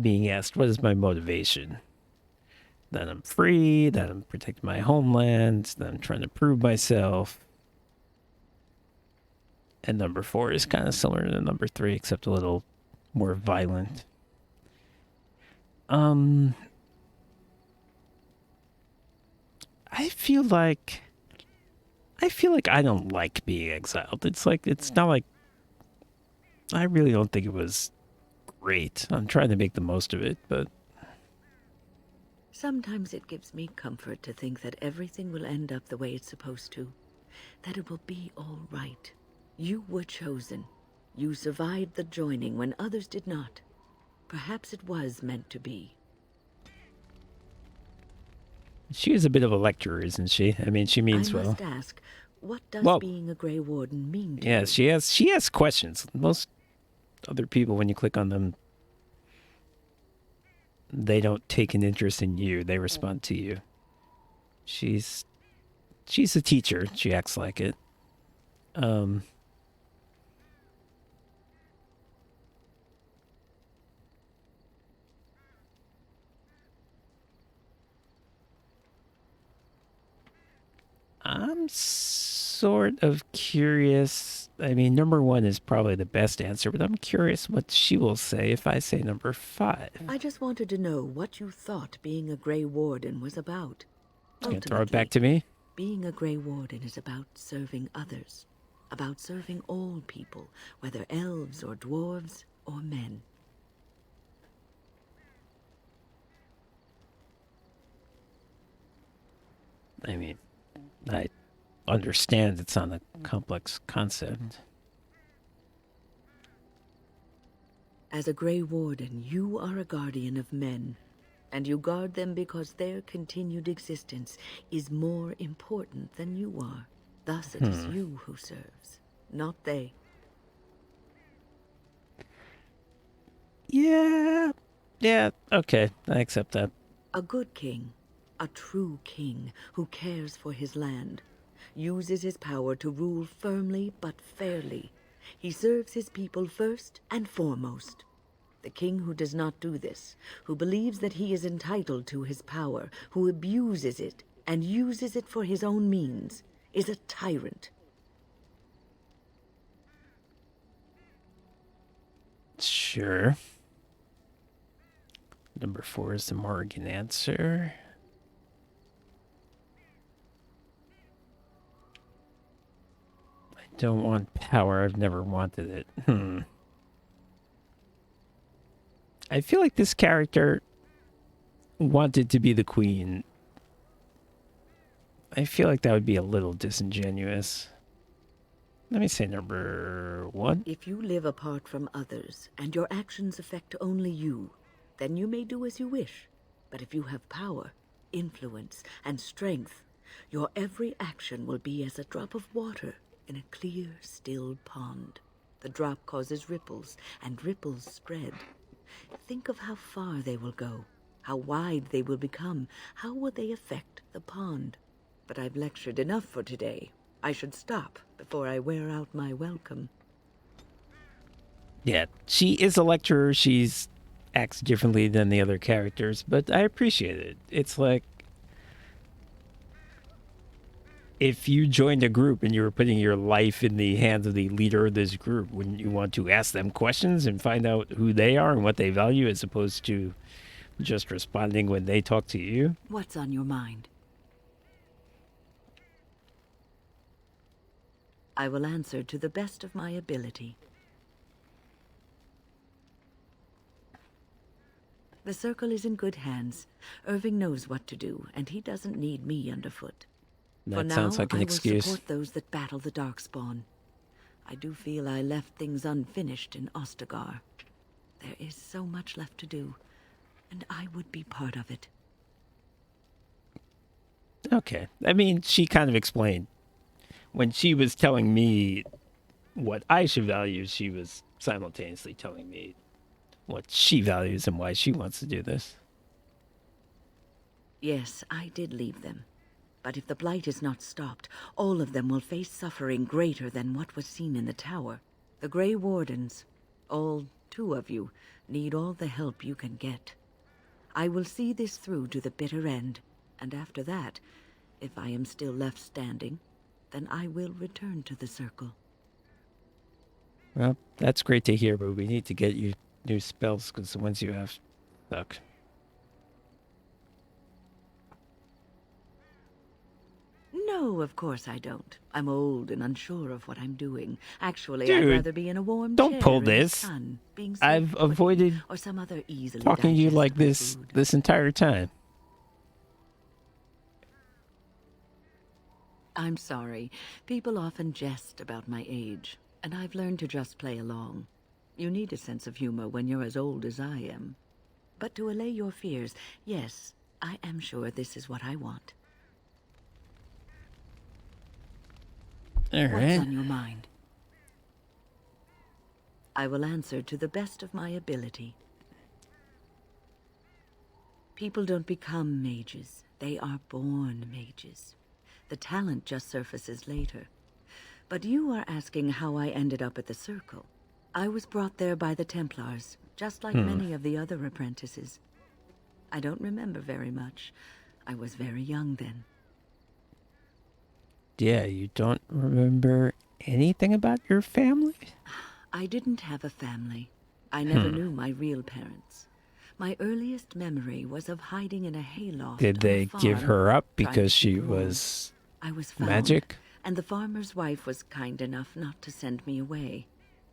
being asked, what is my motivation? That I'm free, that I'm protecting my homeland, that I'm trying to prove myself. And number 4 is kind of similar to number 3, except a little more violent. I feel like I don't like being exiled. It's not like, I really don't think it was great. I'm trying to make the most of it, but... Sometimes it gives me comfort to think that everything will end up the way it's supposed to. That it will be all right. You were chosen. You survived the joining when others did not. Perhaps it was meant to be. She is a bit of a lecturer, isn't she? I mean, she means well. I must ask, what does being a Grey Warden mean to you? Yeah, she has questions. Most other people, when you click on them, they don't take an interest in you. They respond to you. She's a teacher. She acts like it. I'm sort of curious. I mean, number 1 is probably the best answer, but I'm curious what she will say if I say number 5. I just wanted to know what you thought being a Grey Warden was about. Okay, throw it back to me. Being a Grey Warden is about serving others, about serving all people, whether elves or dwarves or men. I mean, I understand it's not a complex concept. As a Grey Warden, you are a guardian of men, and you guard them because their continued existence is more important than you are. Thus, it is you who serves, not they. Yeah, okay, I accept that. A good king, a true king who cares for his land, uses his power to rule firmly but fairly. He serves his people first and foremost. The king who does not do this, who believes that he is entitled to his power, who abuses it and uses it for his own means, is a tyrant. Sure. Number 4 is the Morgan answer. I don't want power. I've never wanted it. I feel like this character wanted to be the queen. I feel like that would be a little disingenuous. Let me say number 1. If you live apart from others, and your actions affect only you, then you may do as you wish. But if you have power, influence, and strength, your every action will be as a drop of water in a clear, still pond. The drop causes ripples, and ripples spread. Think of how far they will go, how wide they will become, how will they affect the pond. But I've lectured enough for today. I should stop before I wear out my welcome. Yeah, she is a lecturer. She's acts differently than the other characters, but I appreciate it. It's like if you joined a group and you were putting your life in the hands of the leader of this group, wouldn't you want to ask them questions and find out who they are and what they value as opposed to just responding when they talk to you? What's on your mind? I will answer to the best of my ability. The circle is in good hands. Irving knows what to do, and he doesn't need me underfoot. For That now, sounds like an I will excuse. support those that battle the Darkspawn. I do feel I left things unfinished in Ostagar. There is so much left to do, and I would be part of it. Okay. I mean, she kind of explained. When she was telling me what I should value, she was simultaneously telling me what she values and why she wants to do this. Yes, I did leave them. But if the Blight is not stopped, all of them will face suffering greater than what was seen in the tower. The Grey Wardens, all 2 of you, need all the help you can get. I will see this through to the bitter end, and after that, if I am still left standing, then I will return to the circle. Well, that's great to hear, but we need to get you new spells because the ones you have suck. No, of course I don't. I'm old and unsure of what I'm doing. Actually, Dude, I'd rather be in a warm don't chair pull in the this. sun, being I've served pudding avoided or some other easily talking to you like digestible this food. entire time. I'm sorry. People often jest about my age, and I've learned to just play along. You need a sense of humor when you're as old as I am. But to allay your fears, yes, I am sure this is what I want. All What's right. on your mind? I will answer to the best of my ability. People don't become mages. They are born mages. The talent just surfaces later. But you are asking how I ended up at the Circle. I was brought there by the Templars, just like many of the other apprentices. I don't remember very much. I was very young then. Yeah, you don't remember anything about your family? I didn't have a family. I never knew my real parents. My earliest memory was of hiding in a hayloft. Did on a they give farm, her up trying to because she keep warm. was I was found, magic? and the farmer's wife was kind enough not to send me away.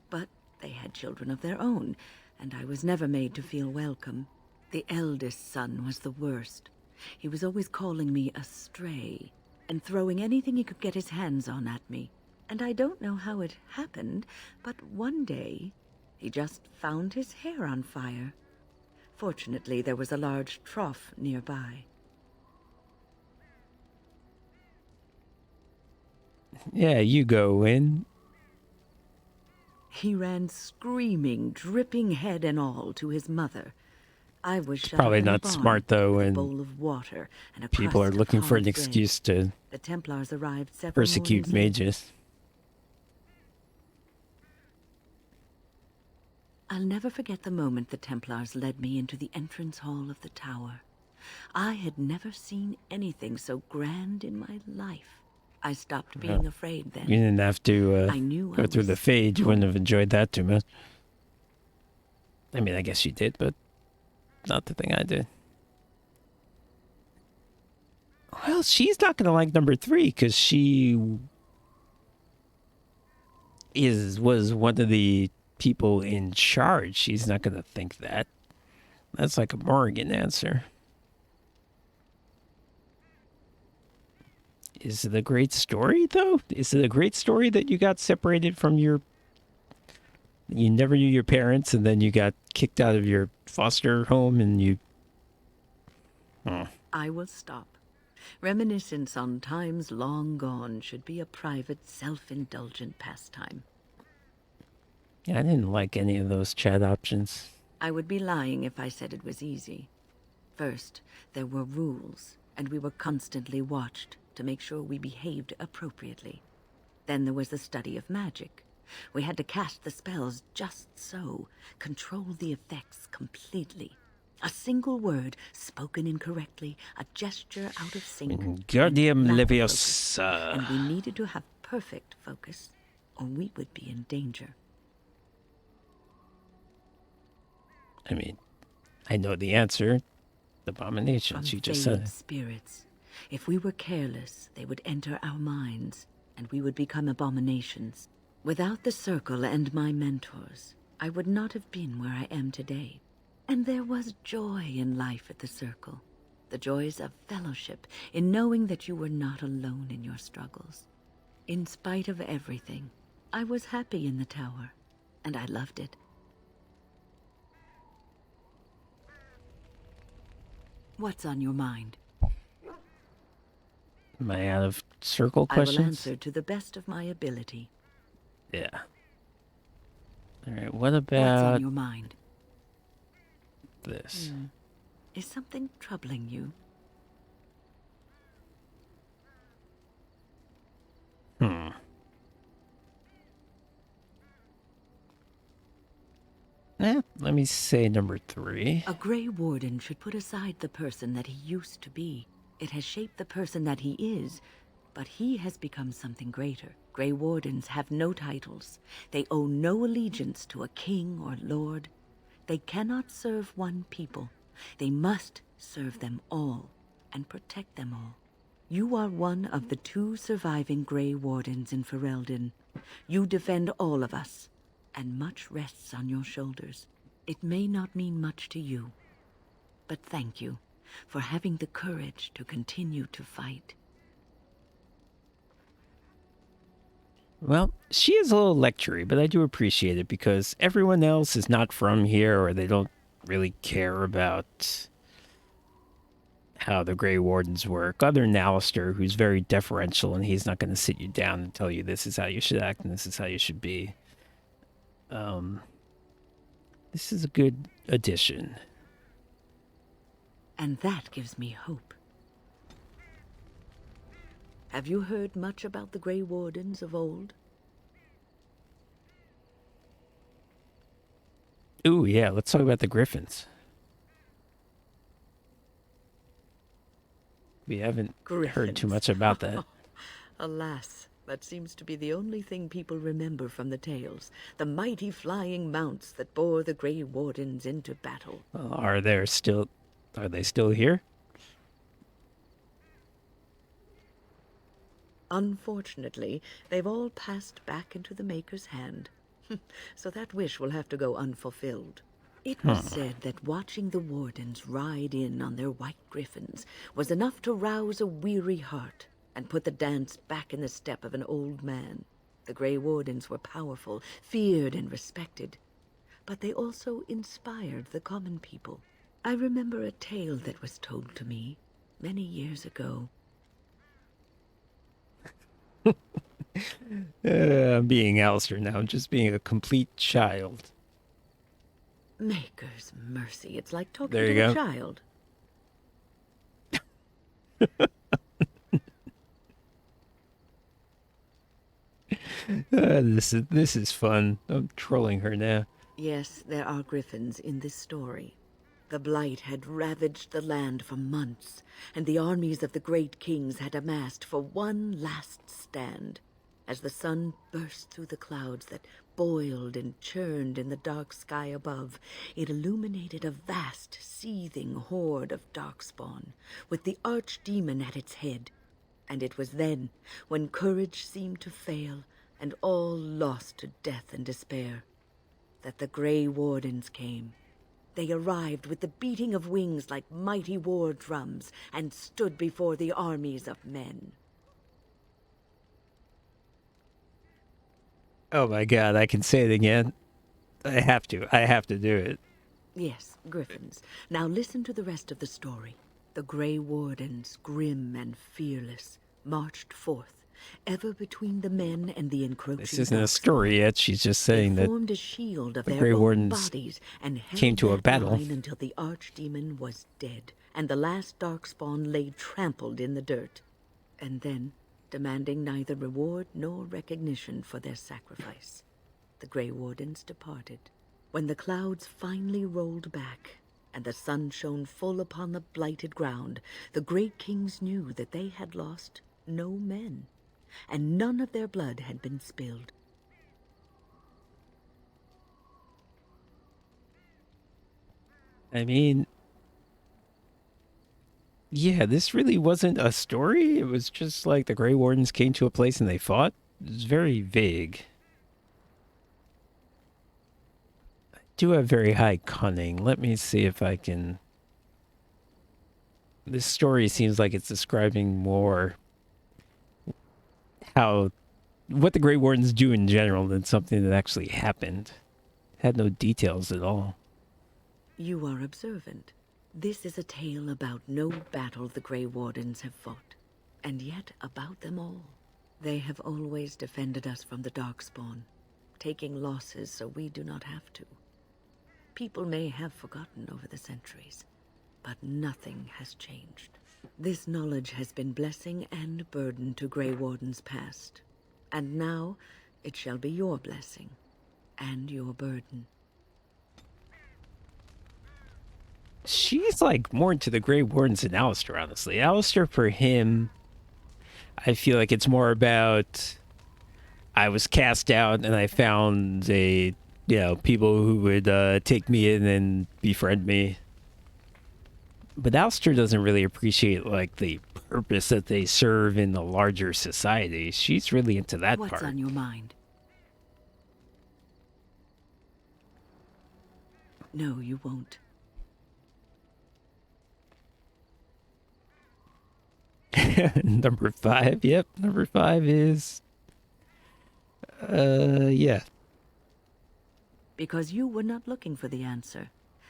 But they had children of their own, and I was never made to feel welcome. The eldest son was the worst. He was always calling me a stray, and throwing anything he could get his hands on at me. And I don't know how it happened, but one day, he just found his hair on fire. Fortunately, there was a large trough nearby. Yeah, you go, Wynne. He ran screaming, dripping head and all, to his mother. I was shut Probably up in a not barn smart, though, with a when bowl of water and a people are crust of looking for an hard bread. excuse to The Templars arrived several persecute mornings later. mages. I'll never forget the moment the Templars led me into the entrance hall of the tower. I had never seen anything so grand in my life. I stopped being afraid then. You didn't have to I knew go I through the was fade. You home. wouldn't have enjoyed that too much. I mean, I guess you did, but not the thing I did. Well, she's not going to like number 3 because she was one of the people in charge. She's not going to think that. That's like a Morrigan answer. Is it a great story, though? Is it a great story that you got separated from your... You never knew your parents, and then you got kicked out of your foster home, and you... I will stop. Reminiscence on times long gone should be a private, self-indulgent pastime. Yeah, I didn't like any of those chat options. I would be lying if I said it was easy. First, there were rules, and we were constantly watched to make sure we behaved appropriately. Then there was the study of magic. We had to cast the spells just so, control the effects completely. A single word spoken incorrectly, a gesture out of sync. Wingardium and lack of focus. Leviosa. And we needed to have perfect focus, or we would be in danger. I mean, I know the answer. Abominations, you just said Unfaded it. spirits. If we were careless, they would enter our minds. and we would become abominations. Without the Circle and my mentors, I would not have been where I am today. And there was joy in life at the Circle. The joys of fellowship, in knowing that you were not alone in your struggles. In spite of everything, I was happy in the tower, and I loved it. What's on your mind? Am I out of circle I will questions? answer to the best of my ability. Yeah. Alright, what What's about on your mind? this? Is something troubling you? Let me say number 3. A Grey Warden should put aside the person that he used to be. It has shaped the person that he is, but he has become something greater. Grey Wardens have no titles. They owe no allegiance to a king or lord. They cannot serve one people. They must serve them all and protect them all. You are one of the 2 surviving Grey Wardens in Ferelden. You defend all of us, and much rests on your shoulders. It may not mean much to you, but thank you for having the courage to continue to fight. Well, she is a little lectury, but I do appreciate it because everyone else is not from here or they don't really care about how the Grey Wardens work. Other than Alistair, who's very deferential and he's not going to sit you down and tell you this is how you should act and this is how you should be. This is a good addition. And that gives me hope. Have you heard much about the Grey Wardens of old? Ooh, yeah, let's talk about the Griffins. We haven't heard too much about that. Alas, that seems to be the only thing people remember from the tales. The mighty flying mounts that bore the Grey Wardens into battle. Well, are they still here? Unfortunately, they've all passed back into the Maker's hand. So that wish will have to go unfulfilled. It was said that watching the Wardens ride in on their white griffins was enough to rouse a weary heart and put the dance back in the step of an old man. The Grey Wardens were powerful, feared and respected, but they also inspired the common people. I remember a tale that was told to me many years ago. I'm being Alistair now. I'm just being a complete child. Maker's mercy, it's like talking There you to a go. child. This is fun. I'm trolling her now. Yes, there are griffins in this story. The Blight had ravaged the land for months, and the armies of the great kings had amassed for one last stand. As the sun burst through the clouds that boiled and churned in the dark sky above, it illuminated a vast, seething horde of darkspawn, with the archdemon at its head. And it was then, when courage seemed to fail, and all lost to death and despair, that the Grey Wardens came. They arrived with the beating of wings like mighty war drums, and stood before the armies of men. Oh my god, I can say it again. I have to do it. Yes, griffins. Now listen to the rest of the story. The Grey Wardens, grim and fearless, marched forth, ever between the men and the encroaching. This isn't a darkspawn. story yet. She's just saying They that formed a shield of the their Grey own Wardens bodies and held came to a that battle. line until the archdemon was dead, and the last darkspawn lay trampled in the dirt. And then, demanding neither reward nor recognition for their sacrifice, the Grey Wardens departed. When the clouds finally rolled back, and the sun shone full upon the blighted ground, the great kings knew that they had lost no men, and none of their blood had been spilled. I mean, Yeah, this really wasn't a story. It was just like the Grey Wardens came to a place and they fought. It was very vague. I do have very high cunning. Let me see if I can... This story seems like it's describing more what the Grey Wardens do in general than something that actually happened. Had no details at all. You are observant. This is a tale about no battle the Grey Wardens have fought, and yet about them all. They have always defended us from the Darkspawn, taking losses so we do not have to. People may have forgotten over the centuries, but nothing has changed. This knowledge has been blessing and burden to Grey Wardens past, and now it shall be your blessing and your burden. She's like more into the Grey Wardens than Alistair, honestly. Alistair, for him, I feel like it's more about I was cast out and I found people who would take me in and befriend me. But Alistair doesn't really appreciate like the purpose that they serve in the larger society. She's really into that part. What's on your mind? No, you won't. Number 5, yep. Number 5 is... yeah. Because you were not looking for the answer,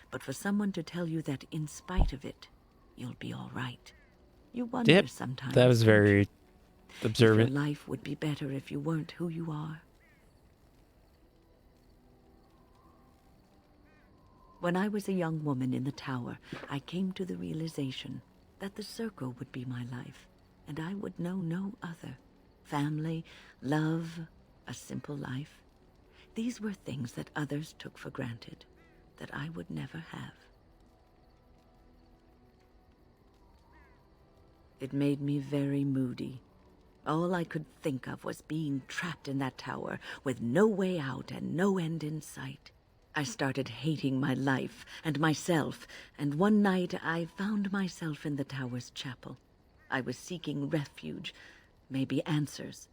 but for someone to tell you that in spite of it, you'll be all right. You wonder sometimes. That was very observant. If your life would be better if you weren't who you are. When I was a young woman in the tower, I came to the realization that the circle would be my life, and I would know no other. Family, love, a simple life. These were things that others took for granted, that I would never have. It made me very moody. All I could think of was being trapped in that tower with no way out and no end in sight. I started hating my life and myself, and one night I found myself in the tower's chapel. I was seeking refuge, maybe answers.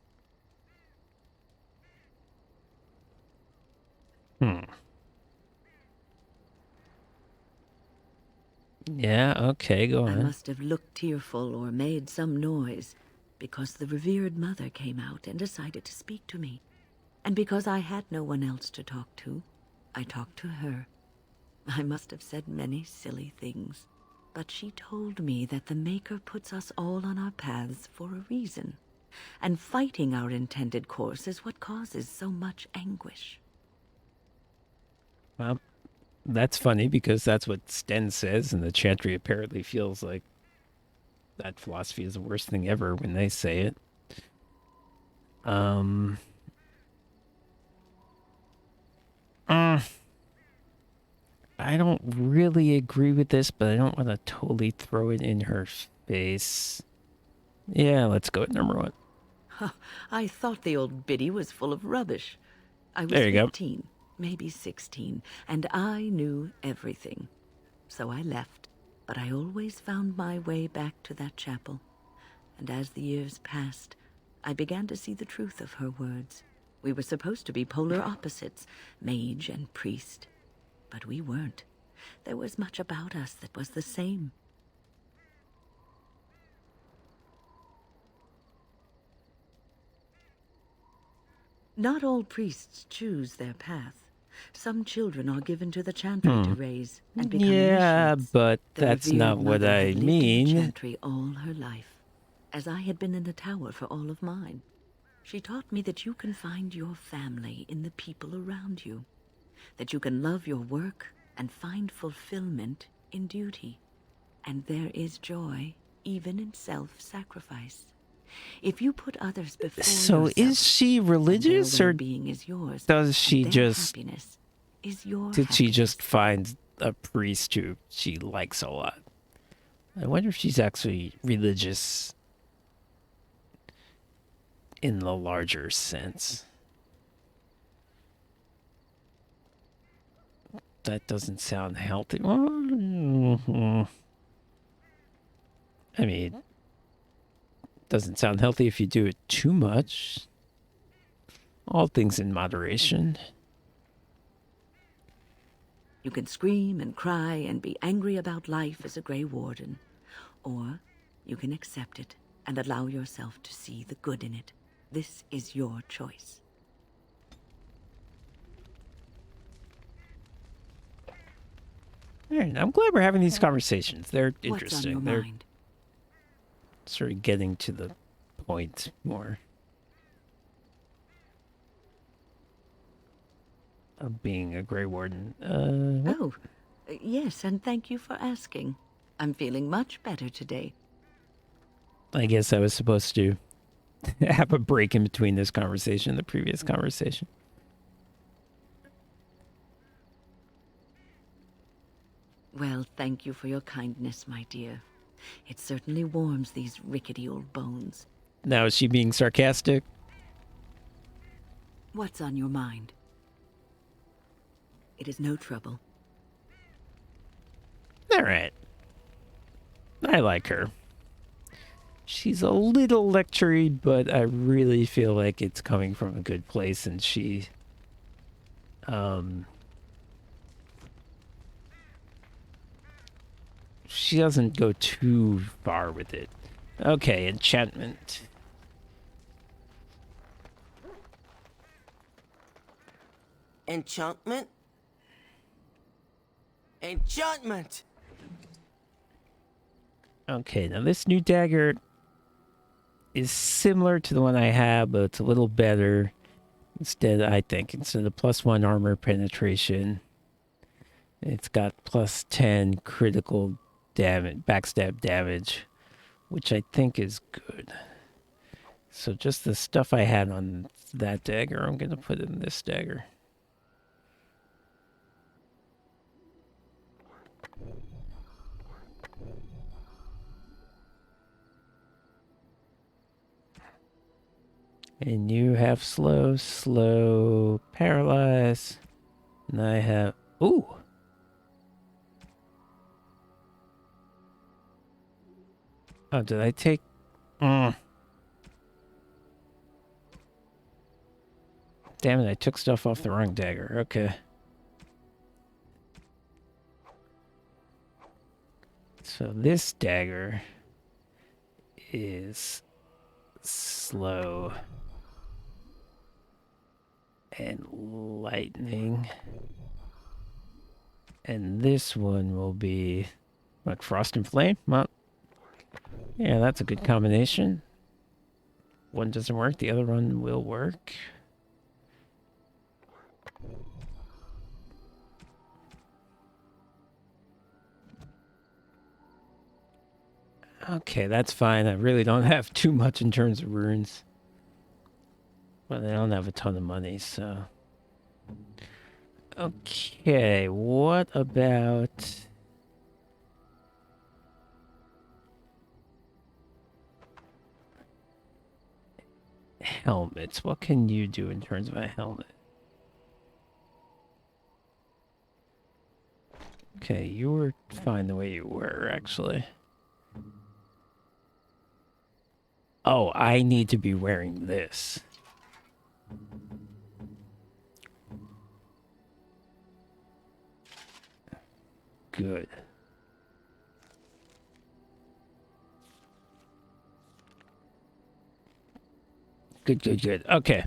Yeah, okay, go on. I must have looked tearful or made some noise, because the revered mother came out and decided to speak to me. And because I had no one else to talk to, I talked to her. I must have said many silly things, but she told me that the Maker puts us all on our paths for a reason, and fighting our intended course is what causes so much anguish. Well, that's funny because that's what Sten says, and the Chantry apparently feels like that philosophy is the worst thing ever when they say it. I don't really agree with this, but I don't want to totally throw it in her face. Yeah, let's go with number 1. I thought the old biddy was full of rubbish. I was There you go. 15, maybe 16, and I knew everything. So I left, but I always found my way back to that chapel. And as the years passed, I began to see the truth of her words. We were supposed to be polar opposites, mage and priest. But we weren't. There was much about us that was the same. Not all priests choose their path. Some children are given to the Chantry to raise and become initiates. But The that's revered not what mother I had lived in the mean. Chantry all her life, as I had been in the tower for all of mine. She taught me that you can find your family in the people around you, that you can love your work and find fulfillment in duty, and there is joy even in self-sacrifice. If you put others before So yourself, is she religious, their or well-being is yours, does she and their just... happiness is your Did she happiness. just find a priest who she likes a lot? I wonder if she's actually religious in the larger sense. That doesn't sound healthy. I mean, doesn't sound healthy if you do it too much. All things in moderation. You can scream and cry and be angry about life as a Grey Warden. Or you can accept it and allow yourself to see the good in it. This is your choice. Alright, I'm glad we're having these conversations. They're What's on interesting. your They're mind? sort of getting to the point more of being a Grey Warden. Oh, yes, and thank you for asking. I'm feeling much better today. I guess I was supposed to have a break in between this conversation and the previous conversation. Well, thank you for your kindness, my dear. It certainly warms these rickety old bones. Now, is she being sarcastic? What's on your mind? It is no trouble. Alright. I like her. She's a little lectury, but I really feel like it's coming from a good place, and she doesn't go too far with it. Okay, enchantment. Enchantment? Enchantment! Okay, now this new dagger is similar to the one I have, but it's a little better. Instead of +1 armor penetration, it's got +10 critical damage, backstab damage, which I think is good. So just the stuff I had on that dagger, I'm going to put in this dagger. And you have slow, paralyze. And I have... Ooh! Oh, did I take... Damn it, I took stuff off the wrong dagger. Okay. So this dagger is slow and lightning. And this one will be like frost and flame. Well, yeah, that's a good combination. One doesn't work, the other one will work. Okay, that's fine. I really don't have too much in terms of runes. But I don't have a ton of money, so... Okay, what about... helmets? What can you do in terms of a helmet? Okay, you were fine the way you were, actually. Oh, I need to be wearing this. Good. Good. Okay.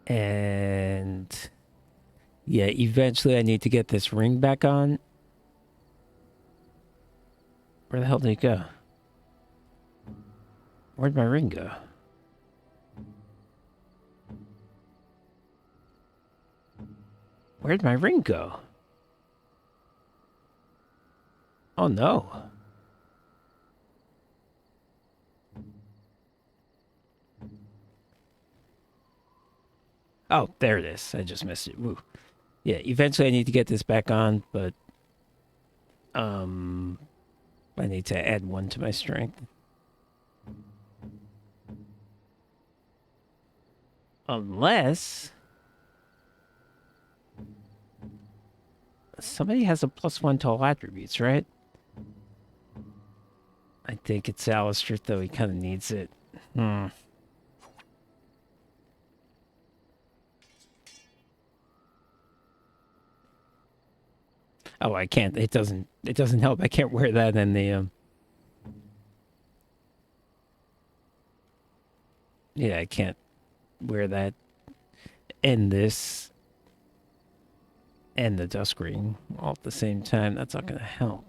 And... yeah, eventually I need to get this ring back on. Where the hell did it go? Where'd my ring go? Where'd my ring go? Oh no. Oh, there it is. I just missed it. Woo. Yeah, eventually I need to get this back on, but I need to add 1 to my strength. Unless Somebody has a +1 to all attributes, right? I think it's Alistair, though he kind of needs it. Oh, I can't. It doesn't help. I can't wear that in the Yeah, I can't wear that in this and the dusk ring all at the same time. That's not gonna help.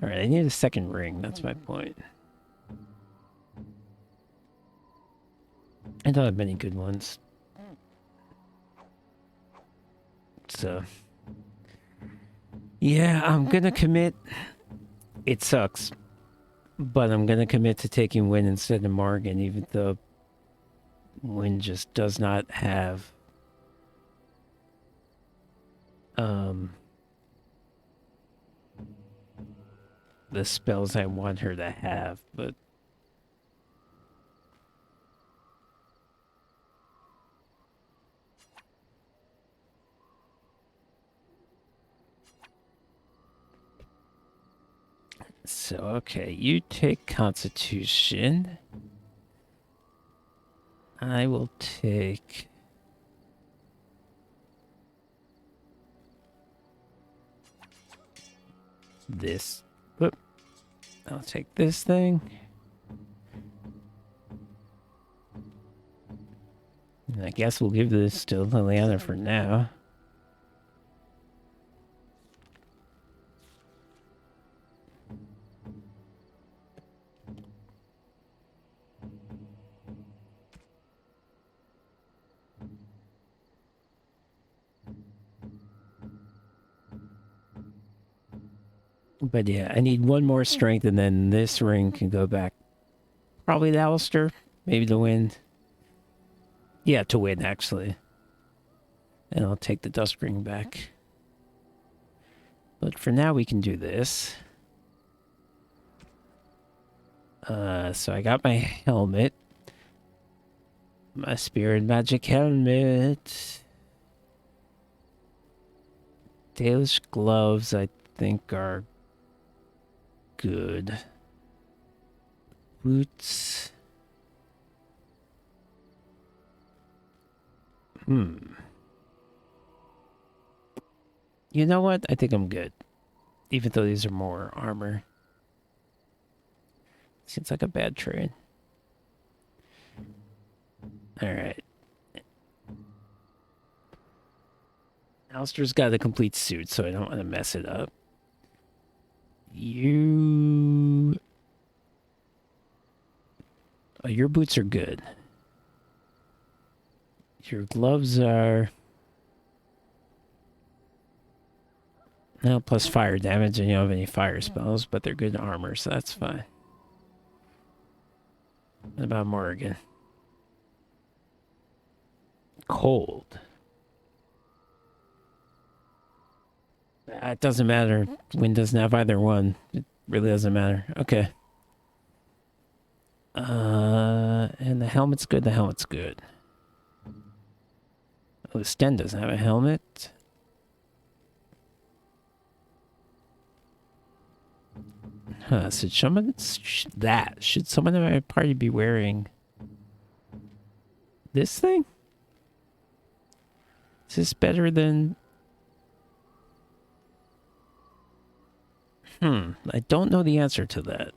Alright, I need a second ring, that's my point. I don't have many good ones. So yeah, I'm gonna commit. It sucks. But I'm gonna commit to taking Wynne instead of Morgan, even though Wynne just does not have the spells I want her to have, but so okay, you take Constitution. I will take this. Whoop. I'll take this thing. And I guess we'll give this to Liliana for now. But yeah, I need one more strength, and then this ring can go back. Probably to Alistair, maybe to Wynne. Yeah, to Wynne, actually. And I'll take the dusk ring back. But for now, we can do this. So I got my helmet. My spirit magic helmet. Dalish gloves, I think, are good. Boots. You know what? I think I'm good. Even though these are more armor. Seems like a bad trade. Alright. Alistair's got a complete suit, so I don't want to mess it up. You... Oh, your boots are good. Your gloves are... No, plus fire damage, and you don't have any fire spells, but they're good armor, so that's fine. What about Morgan? Cold. It doesn't matter. Wynne doesn't have either one. It really doesn't matter. Okay. And the helmet's good. The helmet's good. Oh, Sten doesn't have a helmet. Huh, so someone... Should someone in my party be wearing... this thing? Is this better than... I don't know the answer to that.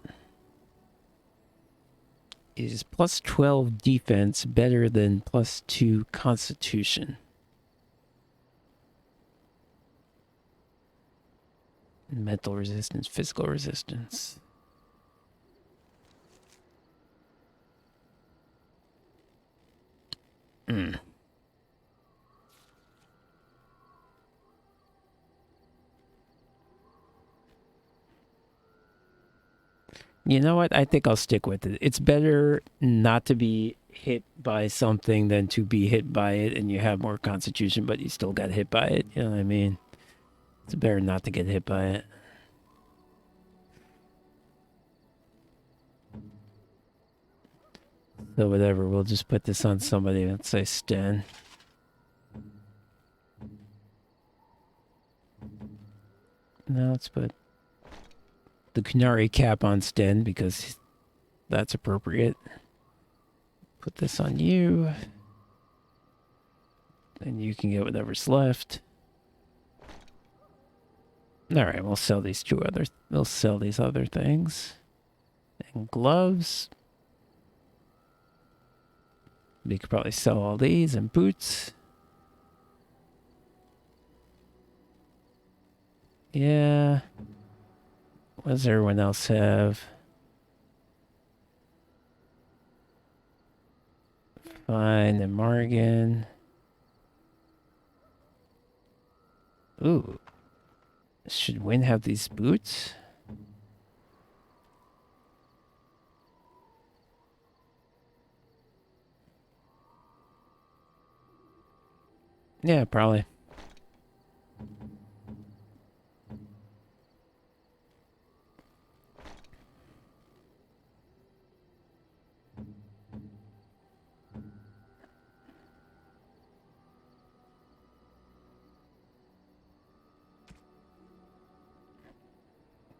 Is plus 12 defense better than plus 2 constitution? Mental resistance, physical resistance. You know what? I think I'll stick with it. It's better not to be hit by something than to be hit by it and you have more constitution, but you still got hit by it. You know what I mean? It's better not to get hit by it. So whatever, we'll just put this on somebody. Let's say Sten. let's put the Kunari cap on Sten because that's appropriate. Put this on you. And you can get whatever's left. Alright, we'll sell these we'll sell these other things. And gloves. We could probably sell all these and boots. Yeah. What does everyone else have? Fine, and Morgan. Ooh. Should Wynne have these boots? Yeah, probably.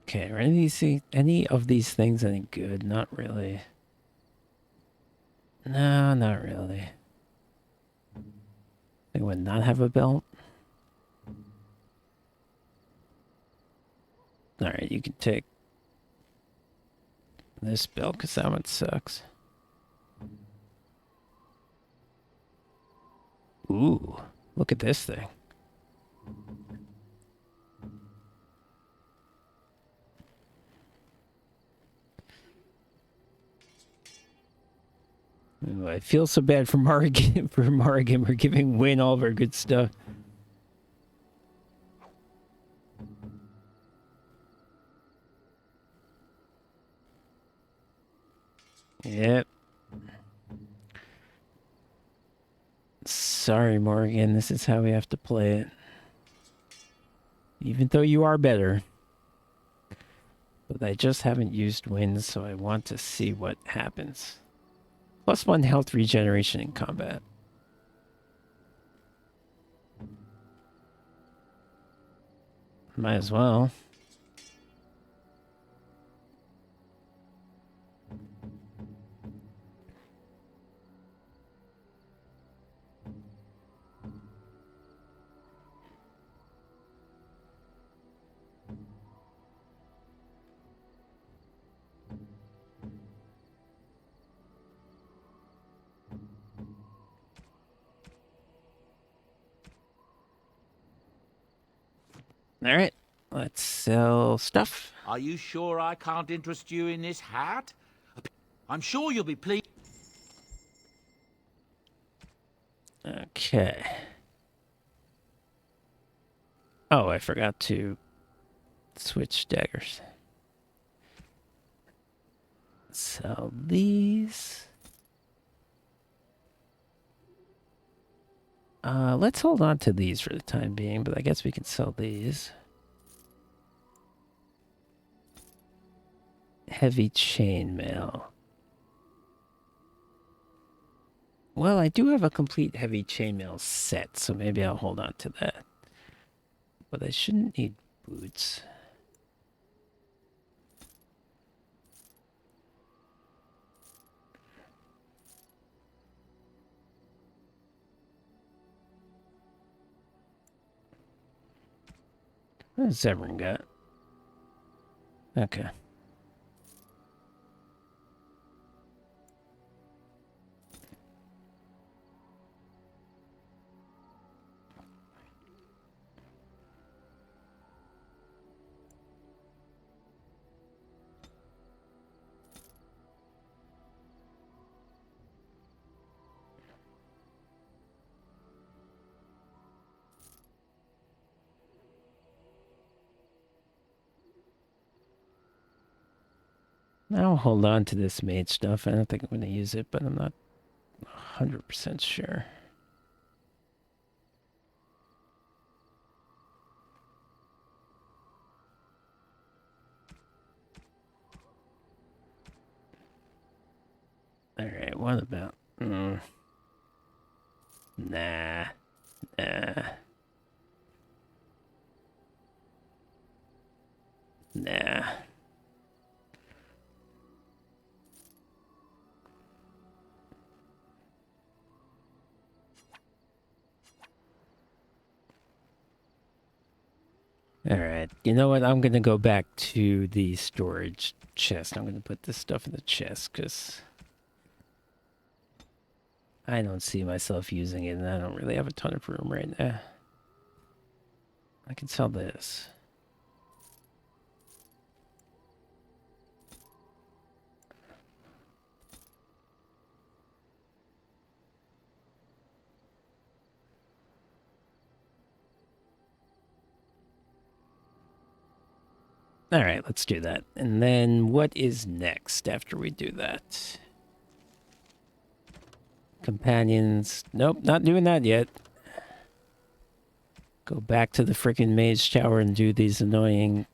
Okay, are any of these things any good? Not really. No, not really. They would not have a belt. Alright, you can take this belt because that one sucks. Ooh, look at this thing. Ooh, I feel so bad for Morgan. We're giving Wynne all of our good stuff. Yep. Sorry, Morgan. This is how we have to play it. Even though you are better. But I just haven't used Wynne, so I want to see what happens. +1 health regeneration in combat. Might as well. All right, let's sell stuff. Are you sure I can't interest you in this hat? I'm sure you'll be pleased. Okay. Oh, I forgot to switch daggers. Sell these. Let's hold on to these for the time being, but I guess we can sell these. Heavy chainmail. Well, I do have a complete heavy chainmail set, so maybe I'll hold on to that. But I shouldn't need boots. What has everyone got? Okay. I'll hold on to this mage stuff. I don't think I'm going to use it, but I'm not 100% sure. Alright, what about... Nah. Nah. Nah. Alright, you know what? I'm gonna go back to the storage chest. I'm gonna put this stuff in the chest, because I don't see myself using it, and I don't really have a ton of room right now. I can sell this. All right, let's do that. And then what is next after we do that? Companions. Nope, not doing that yet. Go back to the freaking mage tower and do these annoying...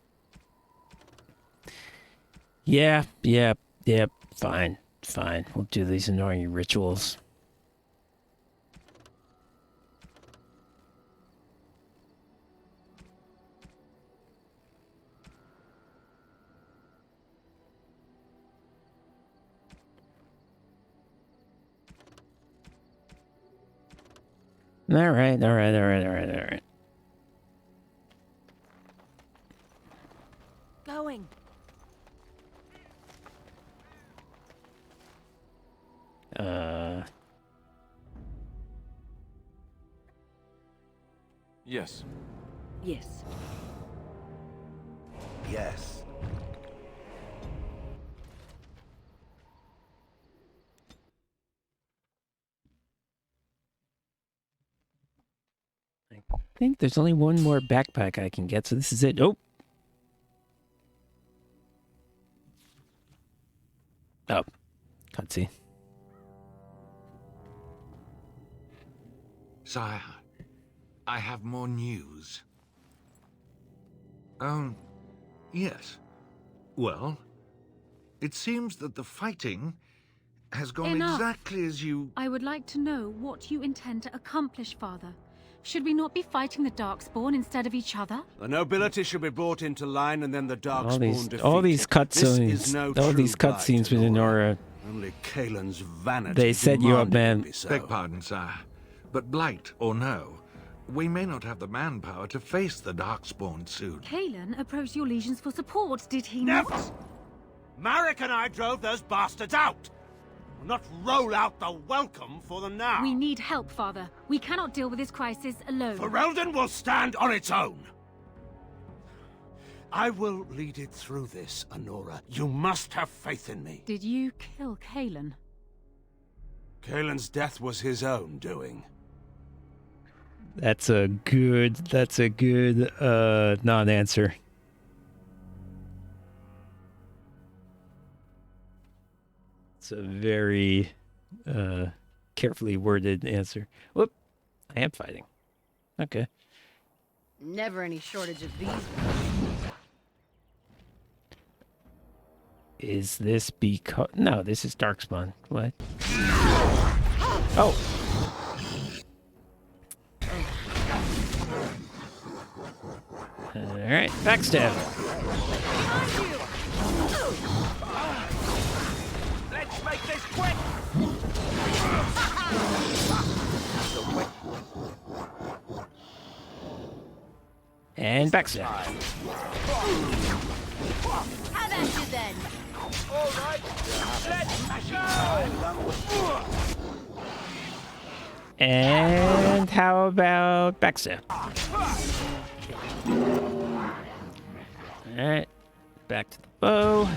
Yeah, fine. We'll do these annoying rituals. All right. Going. Yes. Yes. Yes. I think there's only one more backpack I can get, so this is it. Oh, cutscene. Sire, I have more news. Yes. Well, it seems that the fighting has gone Enough. exactly as you... I would like to know what you intend to accomplish, Father. Should we not be fighting the Darkspawn instead of each other? The nobility should be brought into line, and then the Darkspawn defeated. All these cutscenes with Nora. Only Kaelin's vanity. They set you up, man. Beg pardon, sire. But blight or no, we may not have the manpower to face the Darkspawn soon. Kaelin approached your legions for support, did he Never! not? Marek and I drove those bastards out! We'll not roll out the welcome for them now! We need help, Father. We cannot deal with this crisis alone. Ferelden will stand on its own! I will lead it through this, Anora. You must have faith in me. Did you kill Kaelin? Kaelin's death was his own doing. That's a good non-answer. It's a very carefully worded answer. Whoop, I am fighting. Okay. Never any shortage of these. Is this because... No, this is Darkspawn. What? Oh! Alright, backstab. Let's make this quick! And backstab. How about you then? All right, let's go! And how about backstab? Alright, back to the bow.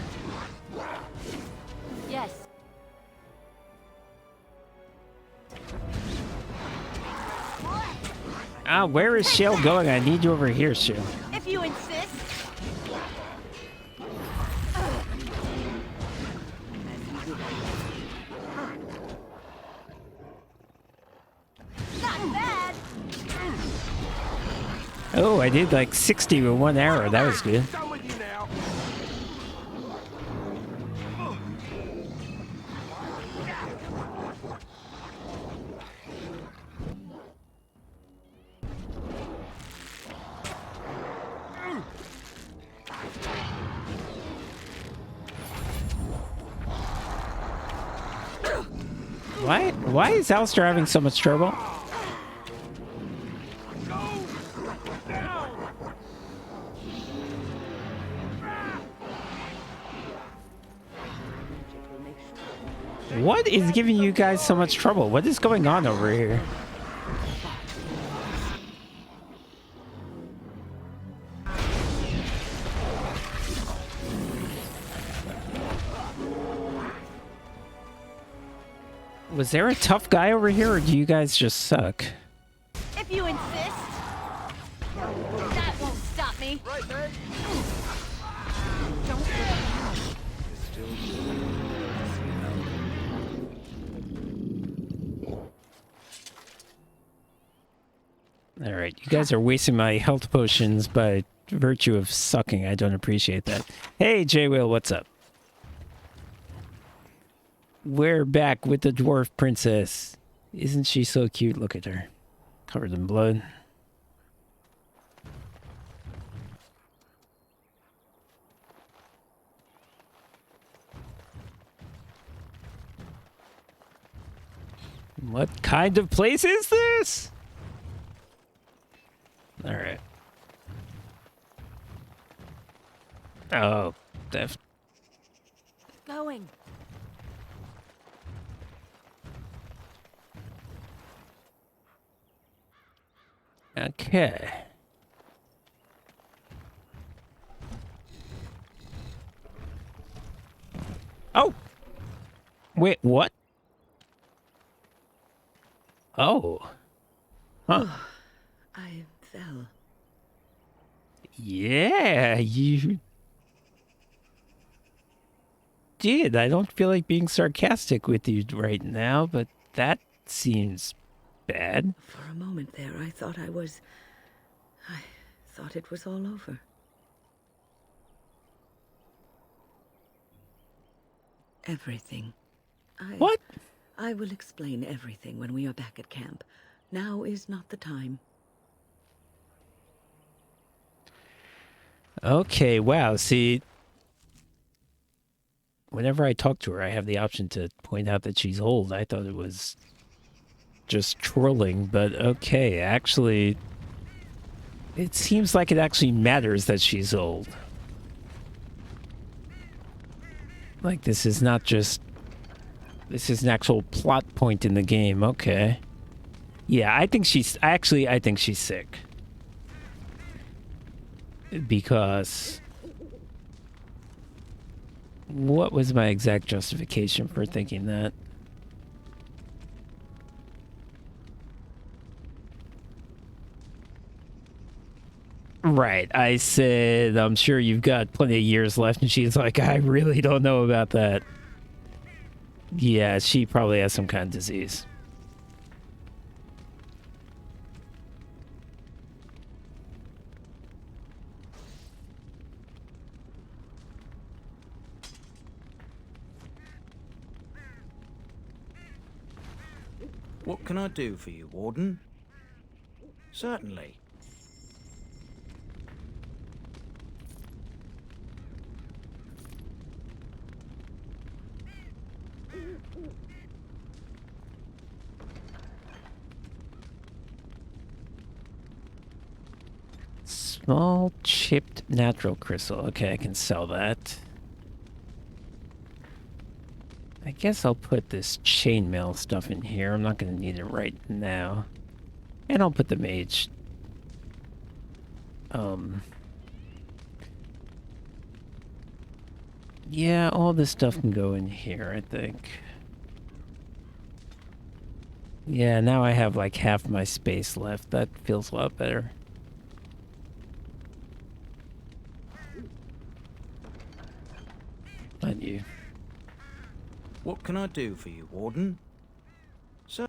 Yes. Ah, where is Shell going? I need you over here, Shell. If you insist. Not bad. Oh, I did like 60 with one arrow. That was good. Done with you now. Why is Alistair having so much trouble? What is giving you guys so much trouble? What is going on over here? Was there a tough guy over here, or do you guys just suck? If you insist. That won't stop me. Right, man. Don't Alright, you guys are wasting my health potions by virtue of sucking. I don't appreciate that. Hey, J-Will, what's up? We're back with the dwarf princess. Isn't she so cute? Look at her. Covered in blood. What kind of place is this? Alright. Oh, going. Okay. Oh! Wait, what? Oh. Huh. I fell. Yeah, you did. I don't feel like being sarcastic with you right now, but that seems bad. For a moment there, I thought I thought it was all over. Everything. What? I will explain everything when we are back at camp. Now is not the time. Okay, wow. See, whenever I talk to her, I have the option to point out that she's old. I thought it was just trolling, but okay, actually, it seems like it actually matters that she's old. Like, this is not just... This is an actual plot point in the game. Okay. Yeah, I think she's... Actually, I think she's sick. Because... What was my exact justification for thinking that? Right, I said, I'm sure you've got plenty of years left, and she's like, I really don't know about that. Yeah, she probably has some kind of disease. What can I do for you, Warden? Certainly. Small chipped natural crystal. Okay, I can sell that. I guess I'll put this chainmail stuff in here. I'm not going to need it right now. And I'll put the mage. Yeah, all this stuff can go in here, I think. Yeah, now I have like half my space left. That feels a lot better. Not you. What can I do for you, Warden? Sir.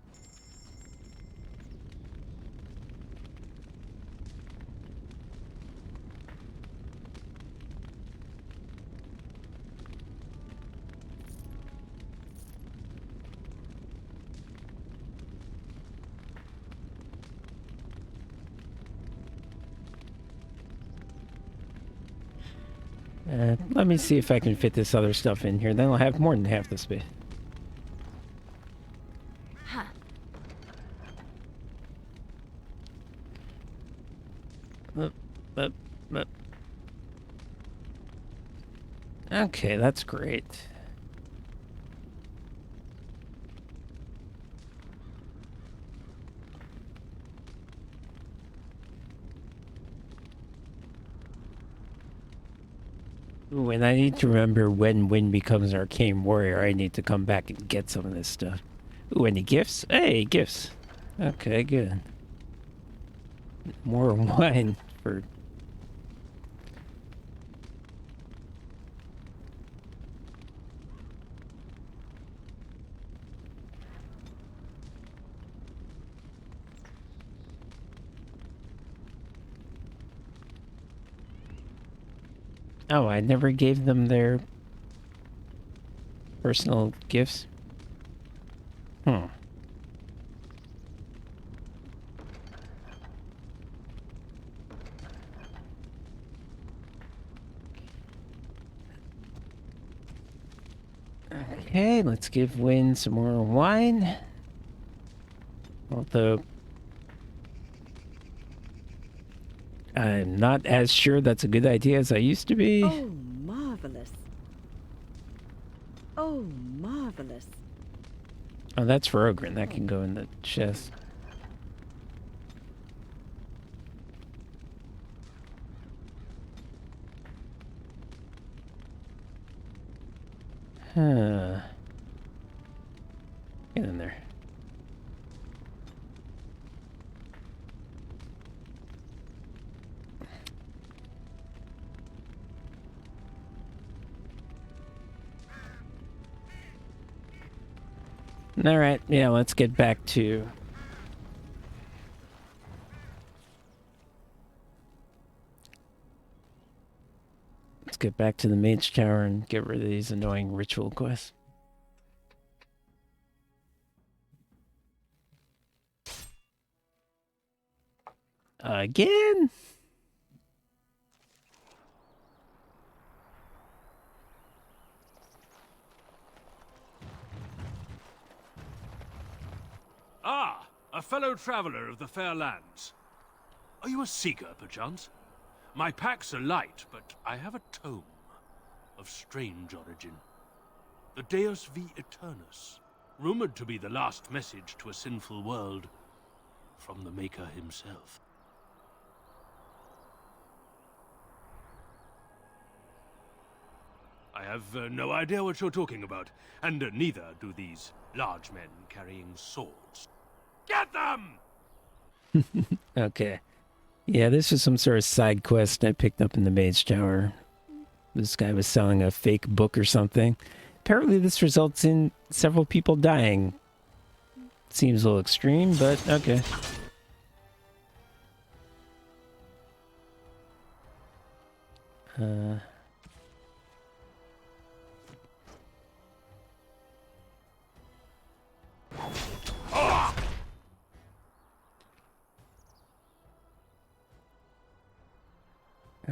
Let me see if I can fit this other stuff in here. Then I'll have more than half the space. Up. Okay, that's great. Ooh, and I need to remember when Wynne becomes an arcane warrior, I need to come back and get some of this stuff. Ooh, any gifts? Hey, gifts. Okay, good. More wine for... Oh, I never gave them their personal gifts? Hmm. Okay, let's give Wynne some more wine. Although... I'm not as sure that's a good idea as I used to be. Oh, marvelous. Oh, marvelous. Oh, that's for Ogren. That can go in the chest. Huh. Get in there. Alright, yeah, let's get back to... Let's get back to the Mage Tower and get rid of these annoying ritual quests. Again? Ah, a fellow traveler of the fair lands. Are you a seeker, perchance? My packs are light, but I have a tome of strange origin. The Deus V Eternus, rumored to be the last message to a sinful world from the Maker himself. I have no idea what you're talking about, and neither do these large men carrying swords. Get them! Okay. Yeah, this is some sort of side quest I picked up in the Mage Tower. This guy was selling a fake book or something. Apparently this results in several people dying. Seems a little extreme, but okay.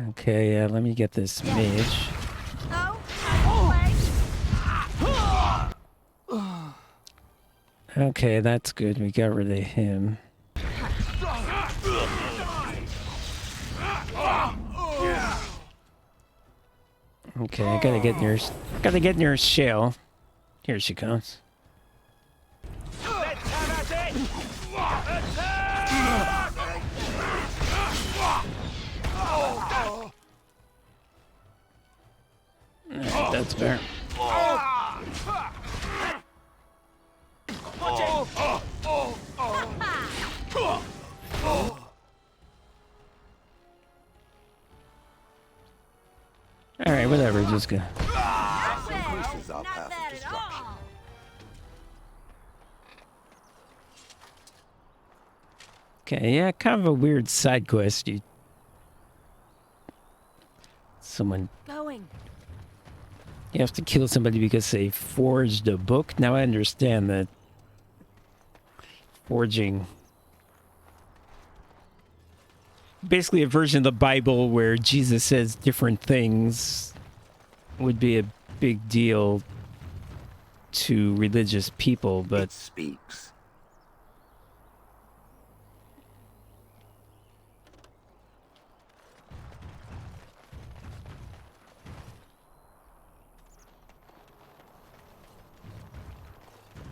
Okay, yeah, let me get this mage. Okay, that's good. We got rid of him. Okay, I gotta get near Shale. Here she comes. Alright, that's fair. Alright, whatever, just go. Okay, yeah, kind of a weird side quest. You have to kill somebody because they forged a book. Now I understand that forging... Basically a version of the Bible where Jesus says different things would be a big deal to religious people, but... It speaks.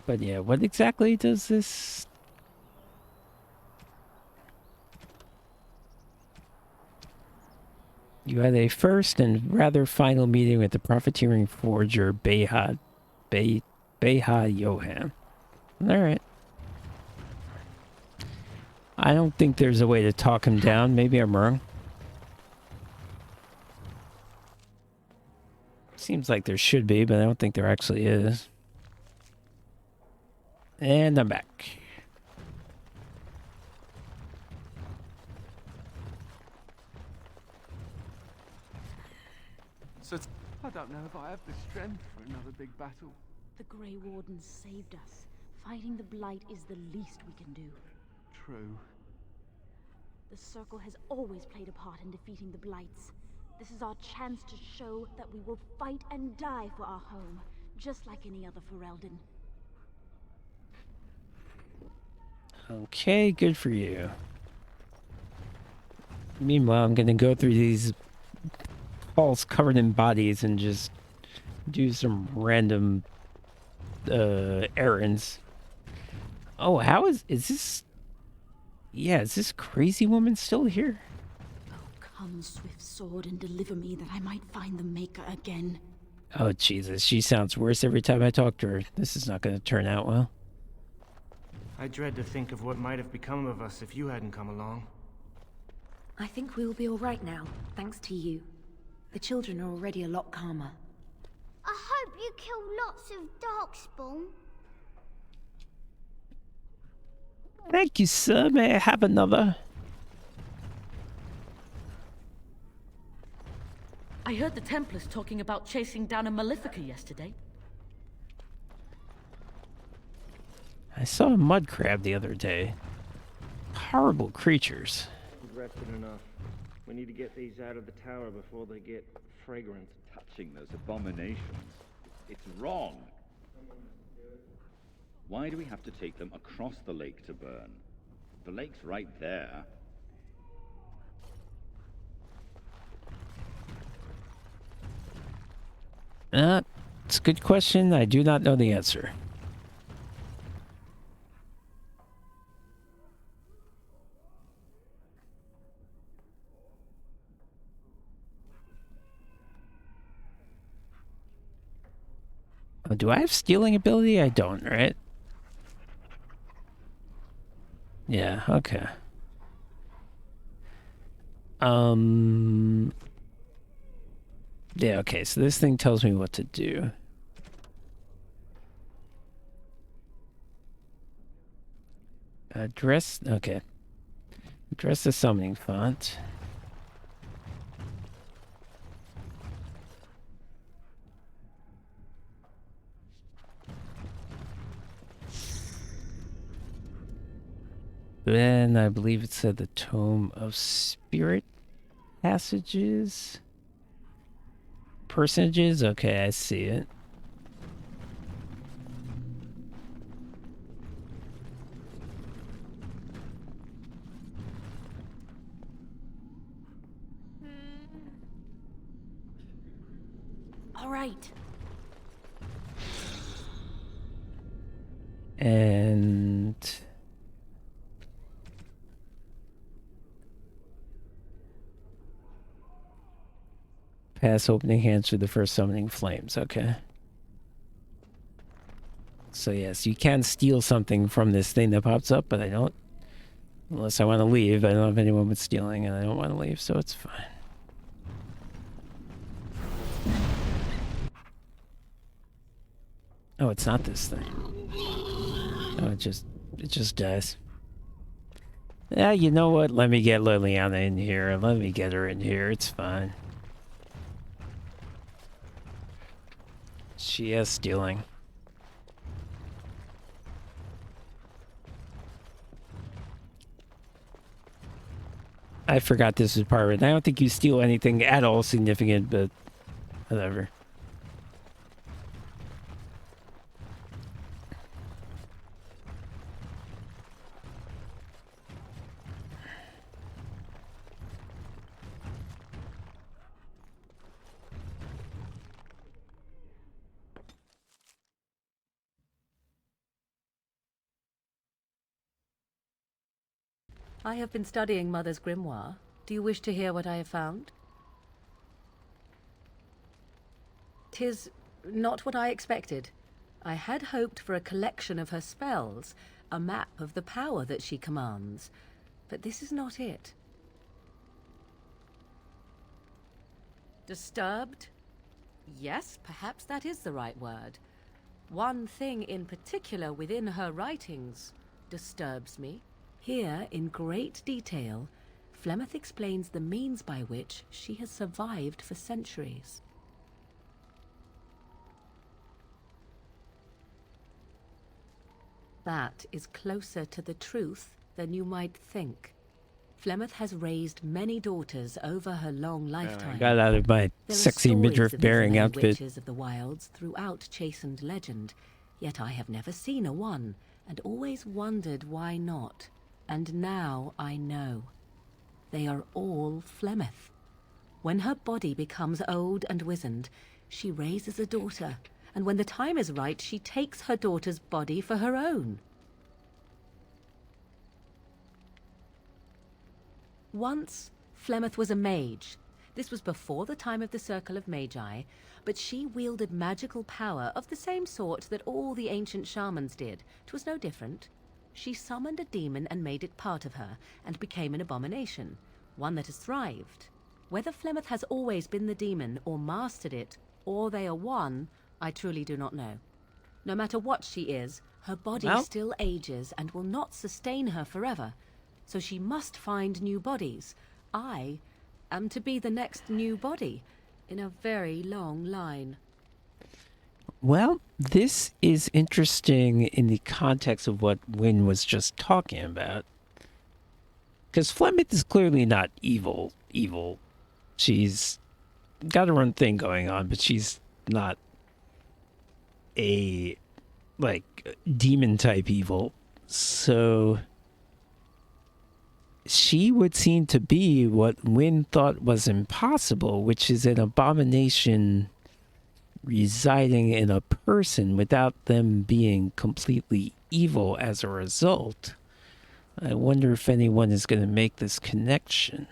But yeah, what exactly does this... You had a first and rather final meeting with the profiteering forger Beha Johan. Alright. I don't think there's a way to talk him down. Maybe I'm wrong. Seems like there should be, but I don't think there actually is. And I'm back. So I don't know if I have the strength for another big battle. The Grey Wardens saved us. Fighting the Blight is the least we can do. True. The Circle has always played a part in defeating the Blights. This is our chance to show that we will fight and die for our home, just like any other Ferelden. Okay, good for you. Meanwhile, I'm gonna go through these halls covered in bodies and just do some random errands. Oh, how is this? Yeah, is this crazy woman still here? Come, Swift Sword, and deliver me that I might find the Maker again. Oh, Jesus, she sounds worse every time I talk to her. This is not gonna turn out well. I dread to think of what might have become of us if you hadn't come along. I think we'll be all right now, thanks to you. The children are already a lot calmer. I hope you kill lots of Darkspawn. Thank you, sir. May I have another? I heard the Templars talking about chasing down a Malefica yesterday. I saw a mud crab the other day. Horrible creatures. We've rested enough. We need to get these out of the tower before they get fragrant. Touching those abominations. It's wrong. Why do we have to take them across the lake to burn? The lake's right there. It's a good question. I do not know the answer. Oh, do I have stealing ability? I don't, right? Yeah, okay. Yeah, okay, so this thing tells me what to do. Address, okay. Address the summoning font. Then I believe it said the Tome of Spirit Passages? Personages? Okay, I see it. All right. And pass opening hands through the first summoning flames. Okay. So yes, you can steal something from this thing that pops up, but I don't. Unless I want to leave. I don't have anyone with stealing, and I don't want to leave, so it's fine. Oh, it's not this thing. Oh, it just dies. Yeah, you know what? Let me get Liliana in here. Let me get her in here. It's fine. She is stealing. I forgot this was part of it. I don't think you steal anything at all significant, but whatever. I have been studying Mother's grimoire. Do you wish to hear what I have found? 'Tis not what I expected. I had hoped for a collection of her spells, a map of the power that she commands, but this is not it. Disturbed? Yes, perhaps that is the right word. One thing in particular within her writings disturbs me. Here, in great detail, Flemeth explains the means by which she has survived for centuries. That is closer to the truth than you might think. Flemeth has raised many daughters over her long lifetime. Got out of my sexy midriff bearing outfit. Witches of the wilds throughout chastened legend, yet I have never seen a one, and always wondered why not. And now I know. They are all Flemeth. When her body becomes old and wizened, she raises a daughter, and when the time is right, she takes her daughter's body for her own. Once, Flemeth was a mage. This was before the time of the Circle of Magi, but she wielded magical power of the same sort that all the ancient shamans did. 'Twas no different. She summoned a demon and made it part of her, and became an abomination, one that has thrived. Whether Flemeth has always been the demon, or mastered it, or they are one, I truly do not know. No matter what she is, her body still ages and will not sustain her forever. So she must find new bodies. I am to be the next new body in a very long line. Well, this is interesting in the context of what Wynne was just talking about. Because Flemeth is clearly not evil. She's got her own thing going on, but she's not a, demon-type evil. So she would seem to be what Wynne thought was impossible, which is an abomination residing in a person without them being completely evil as a result. I wonder if anyone is going to make this connection.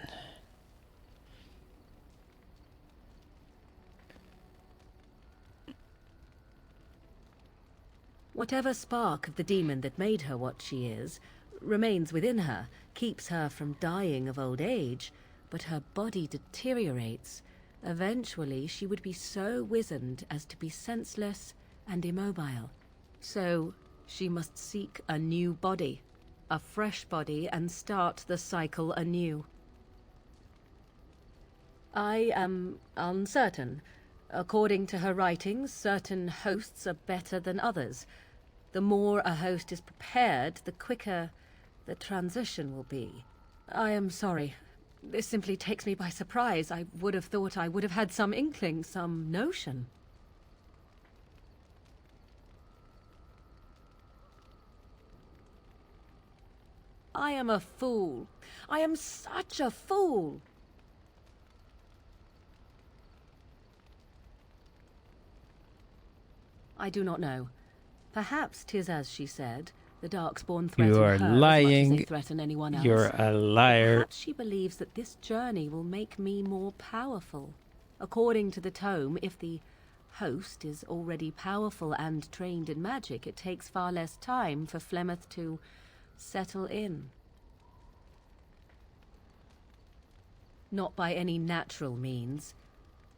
Whatever spark of the demon that made her what she is remains within her, keeps her from dying of old age, but her body deteriorates. Eventually, she would be so wizened as to be senseless and immobile. So, she must seek a new body, a fresh body, and start the cycle anew. I am uncertain. According to her writings, certain hosts are better than others. The more a host is prepared, the quicker the transition will be. I am sorry. This simply takes me by surprise. I would have thought I would have had some inkling, some notion. I am a fool. I am such a fool. I do not know. Perhaps 'tis as she said. The Darkspawn threaten You are her lying. as much as they threaten anyone else. You're a liar. Perhaps she believes that this journey will make me more powerful. According to the tome, if the host is already powerful and trained in magic, it takes far less time for Flemeth to settle in. Not by any natural means.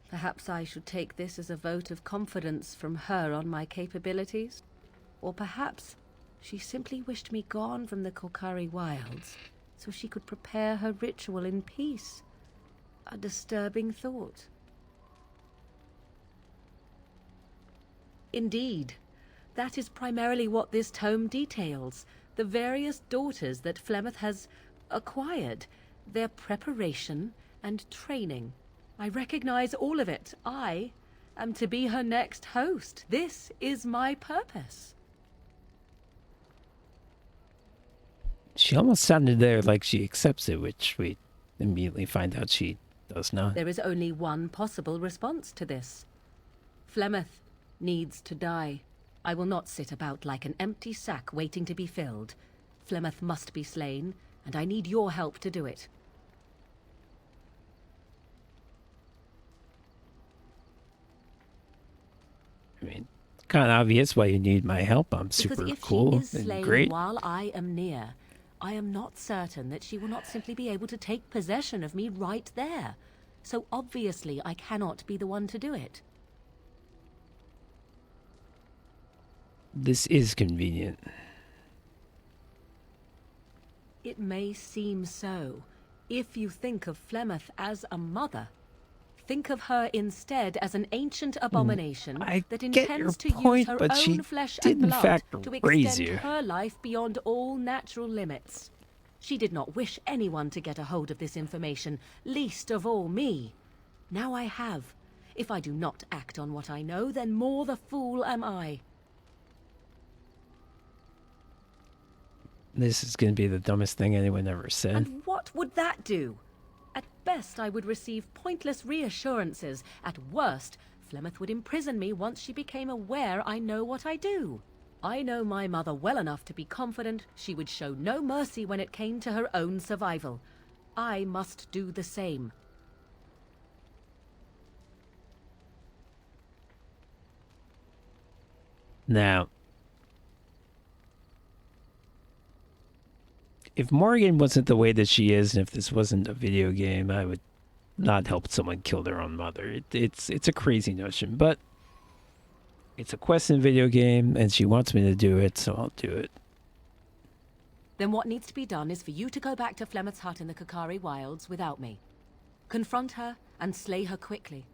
Perhaps I should take this as a vote of confidence from her on my capabilities. Or perhaps she simply wished me gone from the Korcari wilds so she could prepare her ritual in peace. A disturbing thought. Indeed, that is primarily what this tome details. The various daughters that Flemeth has acquired, their preparation and training. I recognize all of it. I am to be her next host. This is my purpose. She almost sounded there like she accepts it, which we immediately find out she does not. There is only one possible response to this. Flemeth needs to die. I will not sit about like an empty sack waiting to be filled. Flemeth must be slain, and I need your help to do it. I mean, kind of obvious why you need my help. I'm Because super if cool she is and slain great. while I am near, I am not certain that she will not simply be able to take possession of me right there. So obviously I cannot be the one to do it. This is convenient. It may seem so. If you think of Flemeth as a mother, think of her instead as an ancient abomination that intends to use her own flesh and blood to extend her life beyond all natural limits. She did not wish anyone to get a hold of this information, least of all me. Now I have. If I do not act on what I know, then more the fool am I. This is going to be the dumbest thing anyone ever said. And what would that do? At best, I would receive pointless reassurances. At worst, Flemeth would imprison me once she became aware I know what I do. I know my mother well enough to be confident she would show no mercy when it came to her own survival. I must do the same. Now, if Morgan wasn't the way that she is, and if this wasn't a video game, I would not help someone kill their own mother. It's a crazy notion, but it's a quest in a video game, and she wants me to do it, so I'll do it. Then what needs to be done is for you to go back to Flemeth's hut in the Kakari Wilds without me. Confront her and slay her quickly.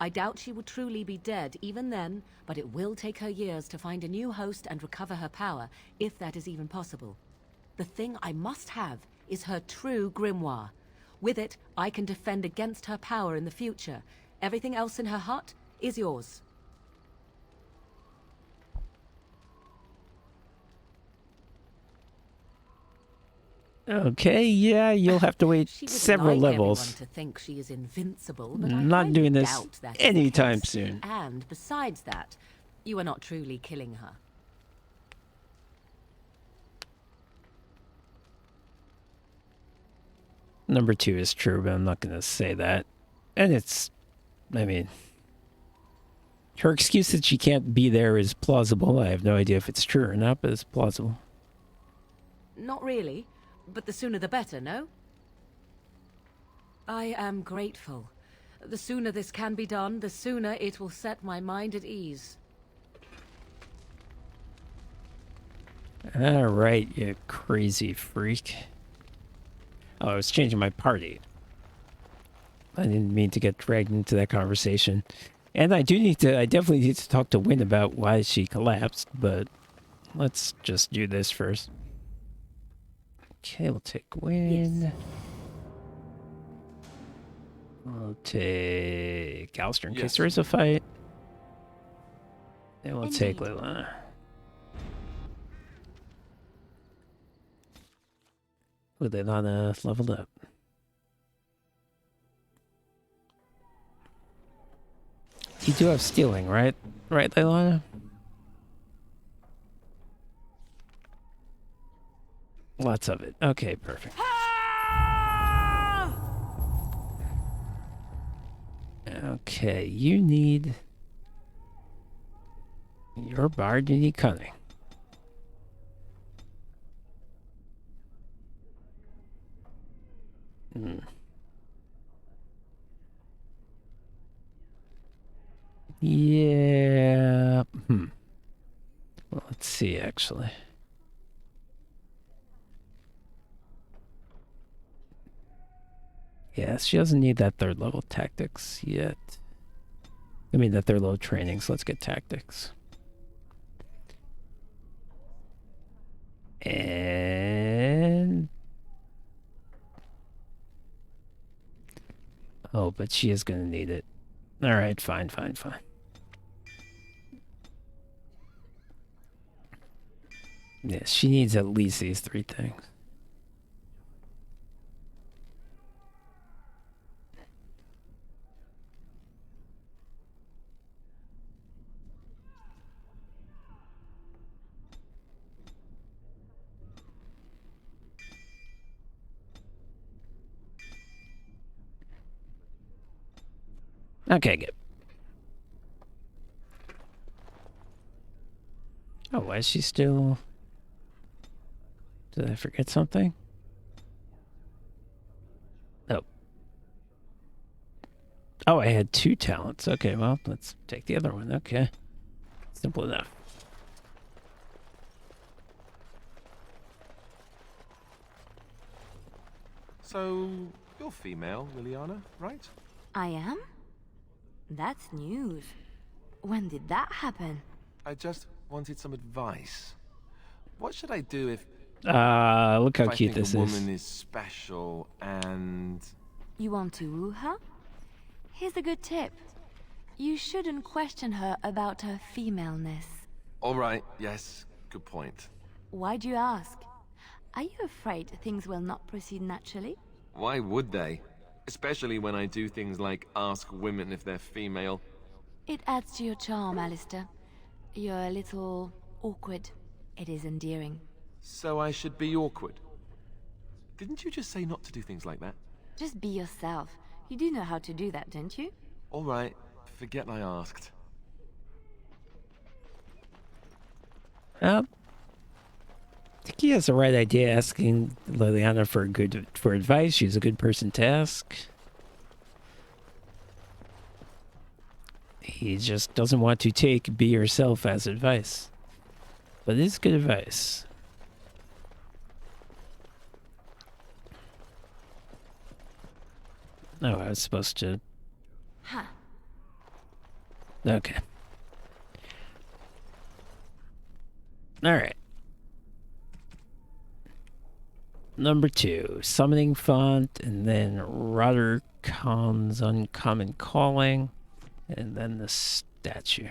I doubt she will truly be dead even then, but it will take her years to find a new host and recover her power, if that is even possible. The thing I must have is her true grimoire. With it, I can defend against her power in the future. Everything else in her hut is yours. Okay, yeah, you'll have to wait several levels. Everyone to think she is invincible, but I'm not doing this doubt that is the anytime case. soon. And besides that, you are not truly killing her. Number 2 is true, but I'm not going to say that. And I mean, her excuse that she can't be there is plausible. I have no idea if it's true or not, but it's plausible. Not really, but the sooner the better, no? I am grateful. The sooner this can be done, the sooner it will set my mind at ease. All right, you crazy freak. Oh, I was changing my party. I didn't mean to get dragged into that conversation. And I definitely need to talk to Wynne about why she collapsed, but let's just do this first. Okay, we'll take Wynne. Yes. We'll take Alistair in case there is a fight. And we'll take Leilani. With Leilani leveled up. You do have stealing, right? Right, Leilani? Lots of it. Okay, perfect. Okay, you need... You're bard, you need cunning. Yeah. Well, let's see, actually. Yes, she doesn't need that 3rd level tactics yet. I mean, that 3rd level training, so let's get tactics. And... Oh, but she is going to need it. Alright, fine. Yes, she needs at least these 3 things. Okay, good. Oh, why is she still... Did I forget something? Oh. Oh, I had 2 talents. Okay, well, let's take the other one. Okay. Simple enough. So, you're female, Liliana, right? I am? That's news. When did that happen? I just wanted some advice. What should I do if... Look how if I cute think this a is. woman is special and... You want to woo her? Here's a good tip. You shouldn't question her about her femaleness. All right, yes, good point. Why'd you ask? Are you afraid things will not proceed naturally? Why would they? Especially when I do things like ask women if they're female. It adds to your charm, Alistair. You're a little awkward. It is endearing. So I should be awkward. Didn't you just say not to do things like that? Just be yourself. You do know how to do that, don't you? All right, forget I asked. I think he has the right idea asking Liliana for advice. She's a good person to ask. He just doesn't want to take be yourself as advice. But it is good advice. Oh, I was supposed to... Huh. Okay. Alright. Number 2, Summoning Font, and then Roddercon's Uncommon Calling, and then the statue.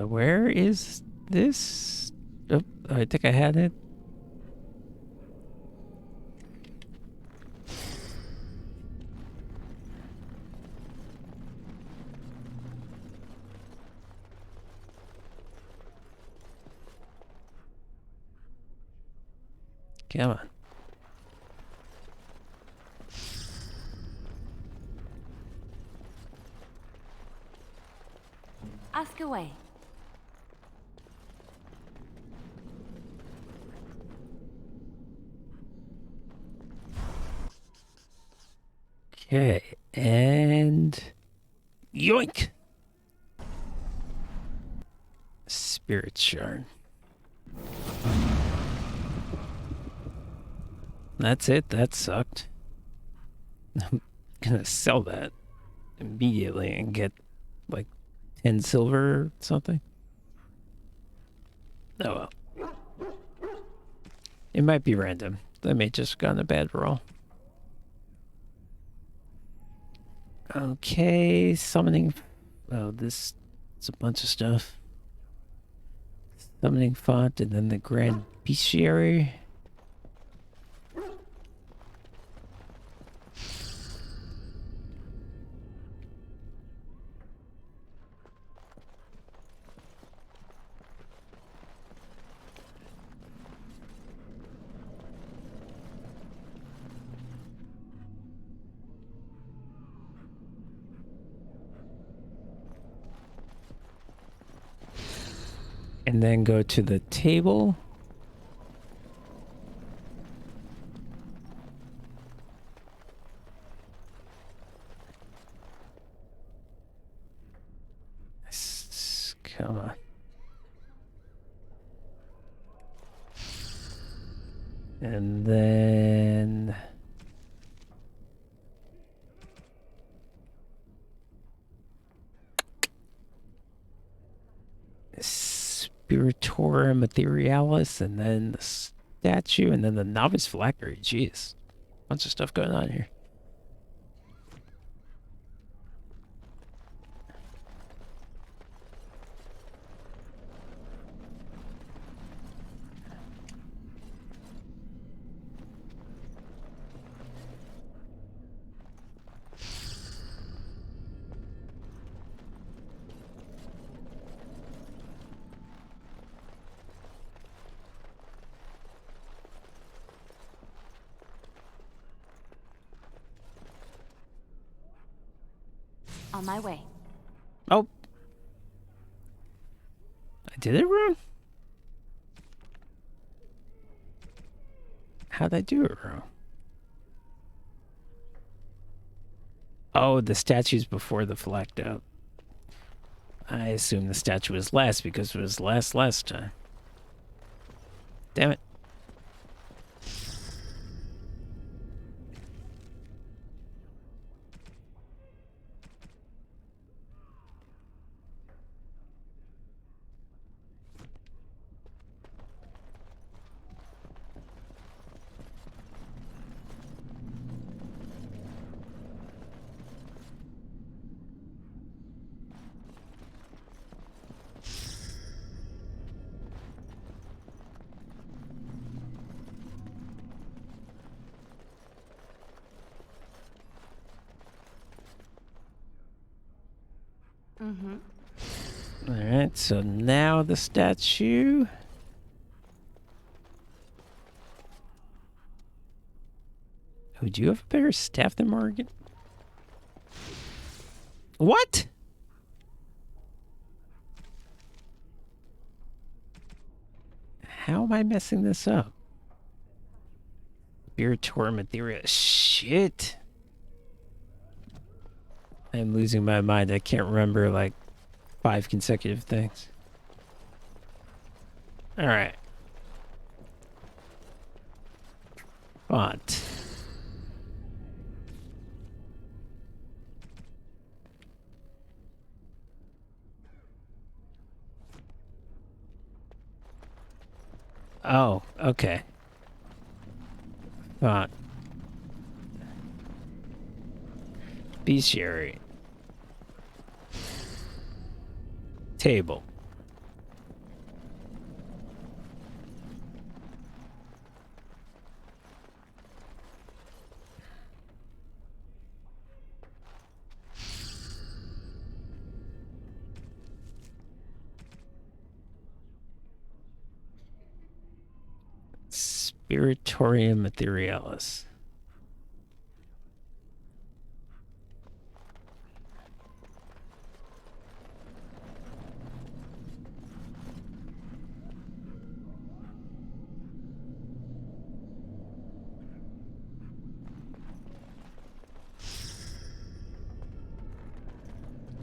Where is this? Oh, I think I had it. Come on. Ask away. Okay, and yoink! Spirit shard. That's it. That sucked. I'm gonna sell that immediately and get like 10 silver or something. Oh well. It might be random. I may just gotten a bad roll. Okay, summoning. Oh, this is a bunch of stuff. Summoning font and then the Grand Bestiary. And then go to the table. Come on. And then... Spiritora Materialis, and then the statue, and then the Novice Phylactery. Jeez. Bunch of stuff going on here. On my way. Oh. I did it wrong? How'd I do it wrong? Oh, the statue's before the Phylacto. I assume the statue was last because it was last time. Damn it. Mm-hmm. Alright, so now the statue. Oh, do you have a better staff than Morgan? What? How am I messing this up? Spiritor Materia. Shit. I'm losing my mind. I can't remember like 5 consecutive things. Alright. Font. Oh, okay. Font. Bestiary. Table. Spiritoria Materialis.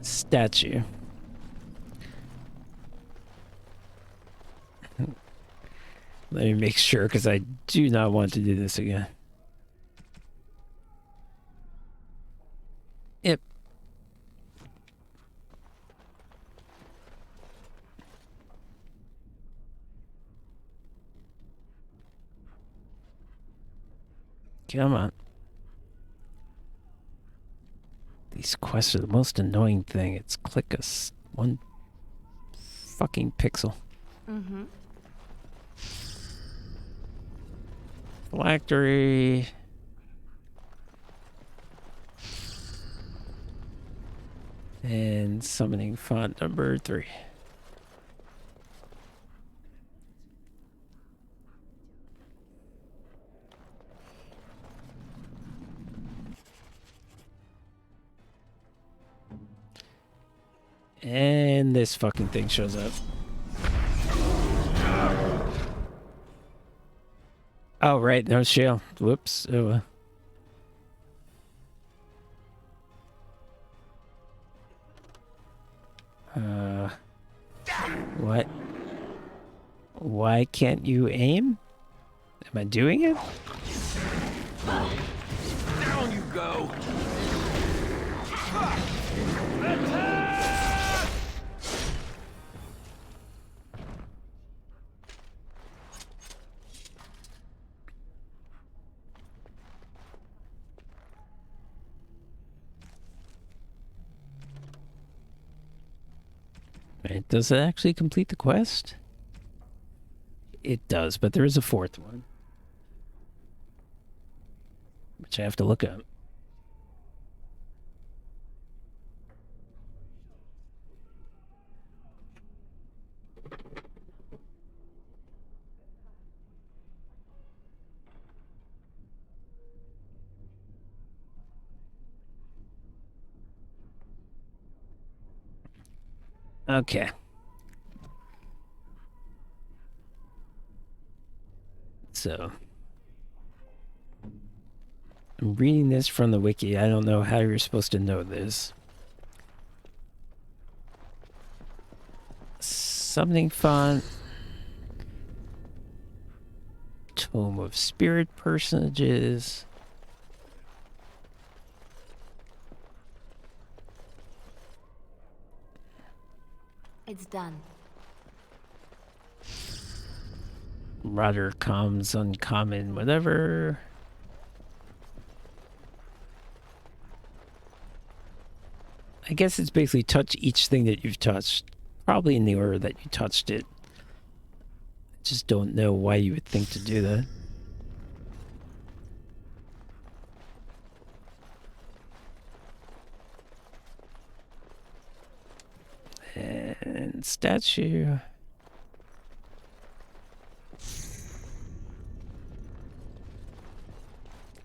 Statue. Let me make sure, because I do not want to do this again. Yep. Come on. These quests are the most annoying thing. It's click us one fucking pixel. Mm-hmm. Phylactery. And summoning font number 3. And this fucking thing shows up. Oh, right, no shield. Whoops. Oh, what? Why can't you aim? Am I doing it? Down you go! Right, does it actually complete the quest? It does, but there is a 4th one. Which I have to look up. Okay. So, I'm reading this from the wiki. I don't know how you're supposed to know this. Something font. Tome of Spirit Personages. It's done. Rotter comms uncommon, whatever. I guess it's basically touch each thing that you've touched. Probably in the order that you touched it. Just don't know why you would think to do that. And statue.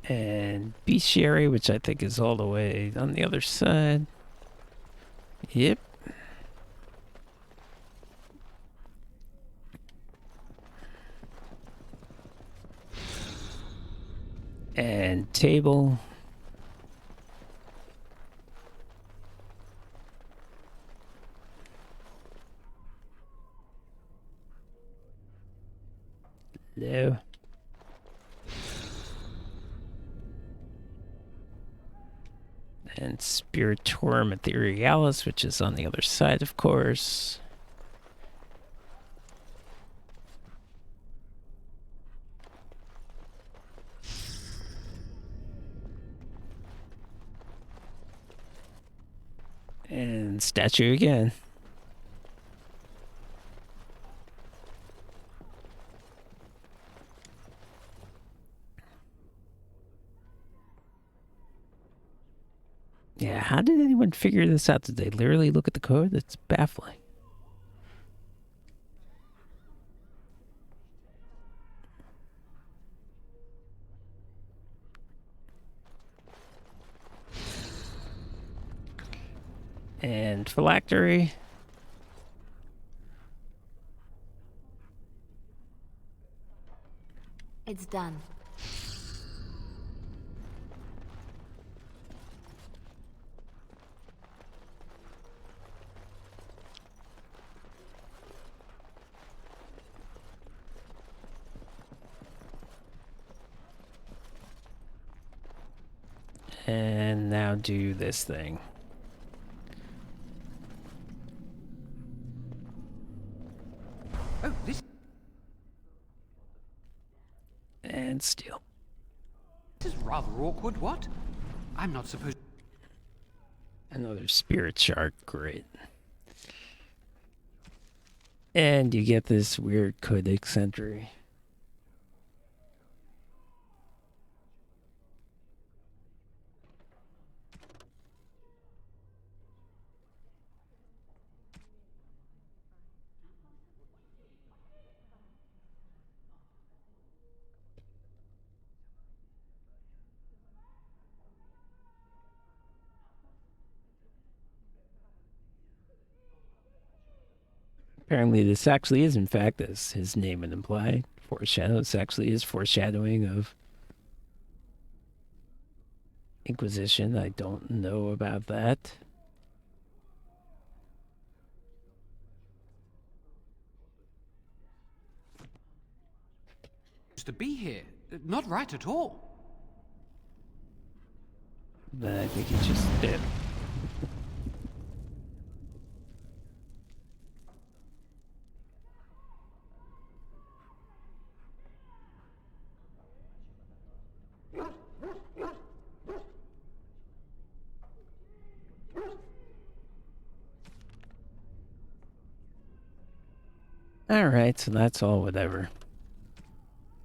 And bestiary, which I think is all the way on the other side. Yep. And table. No. And Spiritorum Etherealis, which is on the other side, of course. And statue again. Yeah, how did anyone figure this out? Did they literally look at the code? That's baffling. And phylactery. It's done. And now do this thing. Oh, this And steal. is rather awkward, what? I'm not supposed... Another spirit shard, great. And you get this weird codex entry. Apparently this actually is, in fact, as his name would imply, foreshadow. This actually is foreshadowing of Inquisition. I don't know about that. to be here. Not right at all. But I think he just did. Alright, so that's all whatever.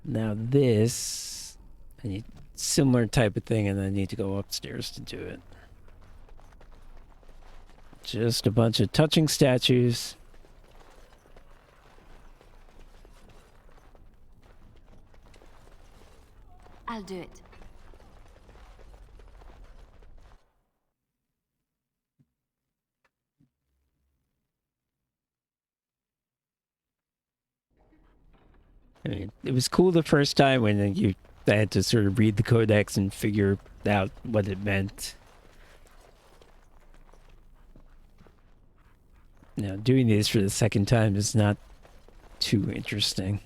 Now this, I need similar type of thing, and I need to go upstairs to do it. Just a bunch of touching statues. I'll do it. I mean, it was cool the first time when I had to sort of read the codex and figure out what it meant. Now, doing this for the second time is not too interesting.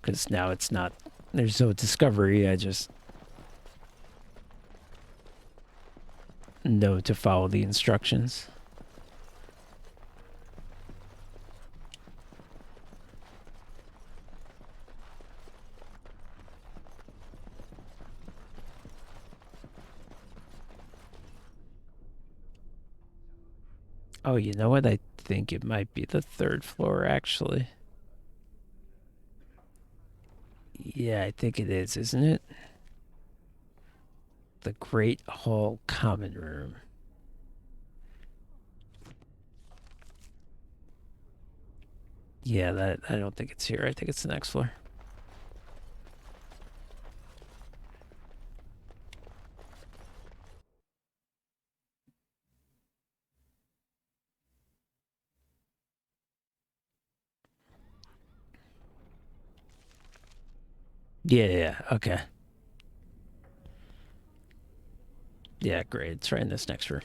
Because now it's not... There's no discovery, I just know to follow the instructions. Oh, you know what? I think it might be the third floor, actually. Yeah, I think it is, isn't it? The Great Hall Common Room. Yeah, I don't think it's here. I think it's the next floor. Yeah, okay. Yeah, great. It's right in this next room.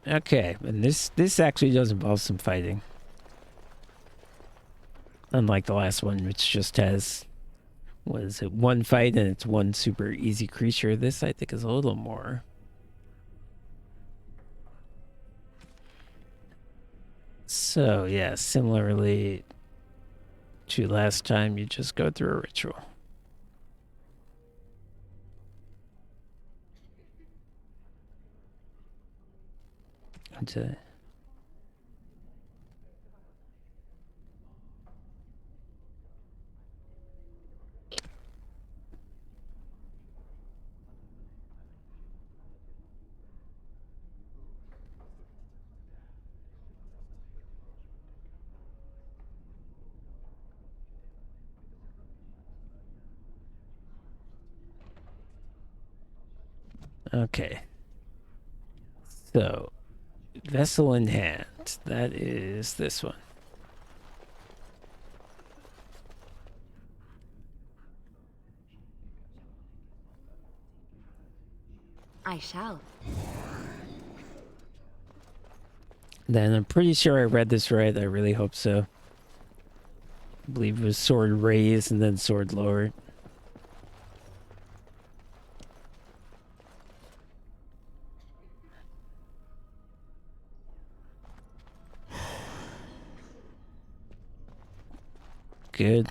Okay, and this actually does involve some fighting. Unlike the last one, which just has, what is it, one fight and it's one super easy creature. This, I think, is a little more. So, yeah, similarly to last time, you just go through a ritual. Okay. So, vessel in hand. That is this one. I shall. Then I'm pretty sure I read this right. I really hope so. I believe it was sword raised and then sword lowered. Good.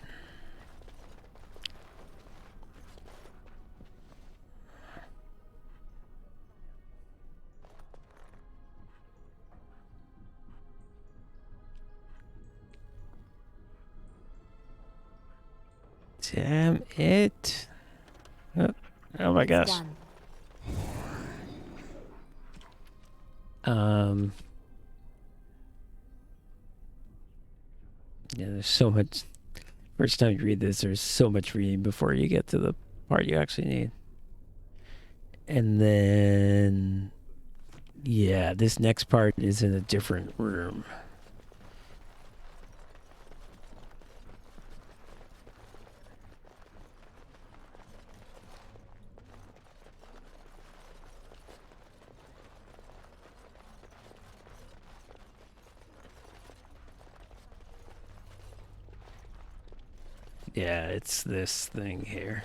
Damn it. Oh my gosh. Done. Yeah, there's so much. First time you read this, there's so much reading before you get to the part you actually need. And then, yeah, this next part is in a different room. Yeah, it's this thing here.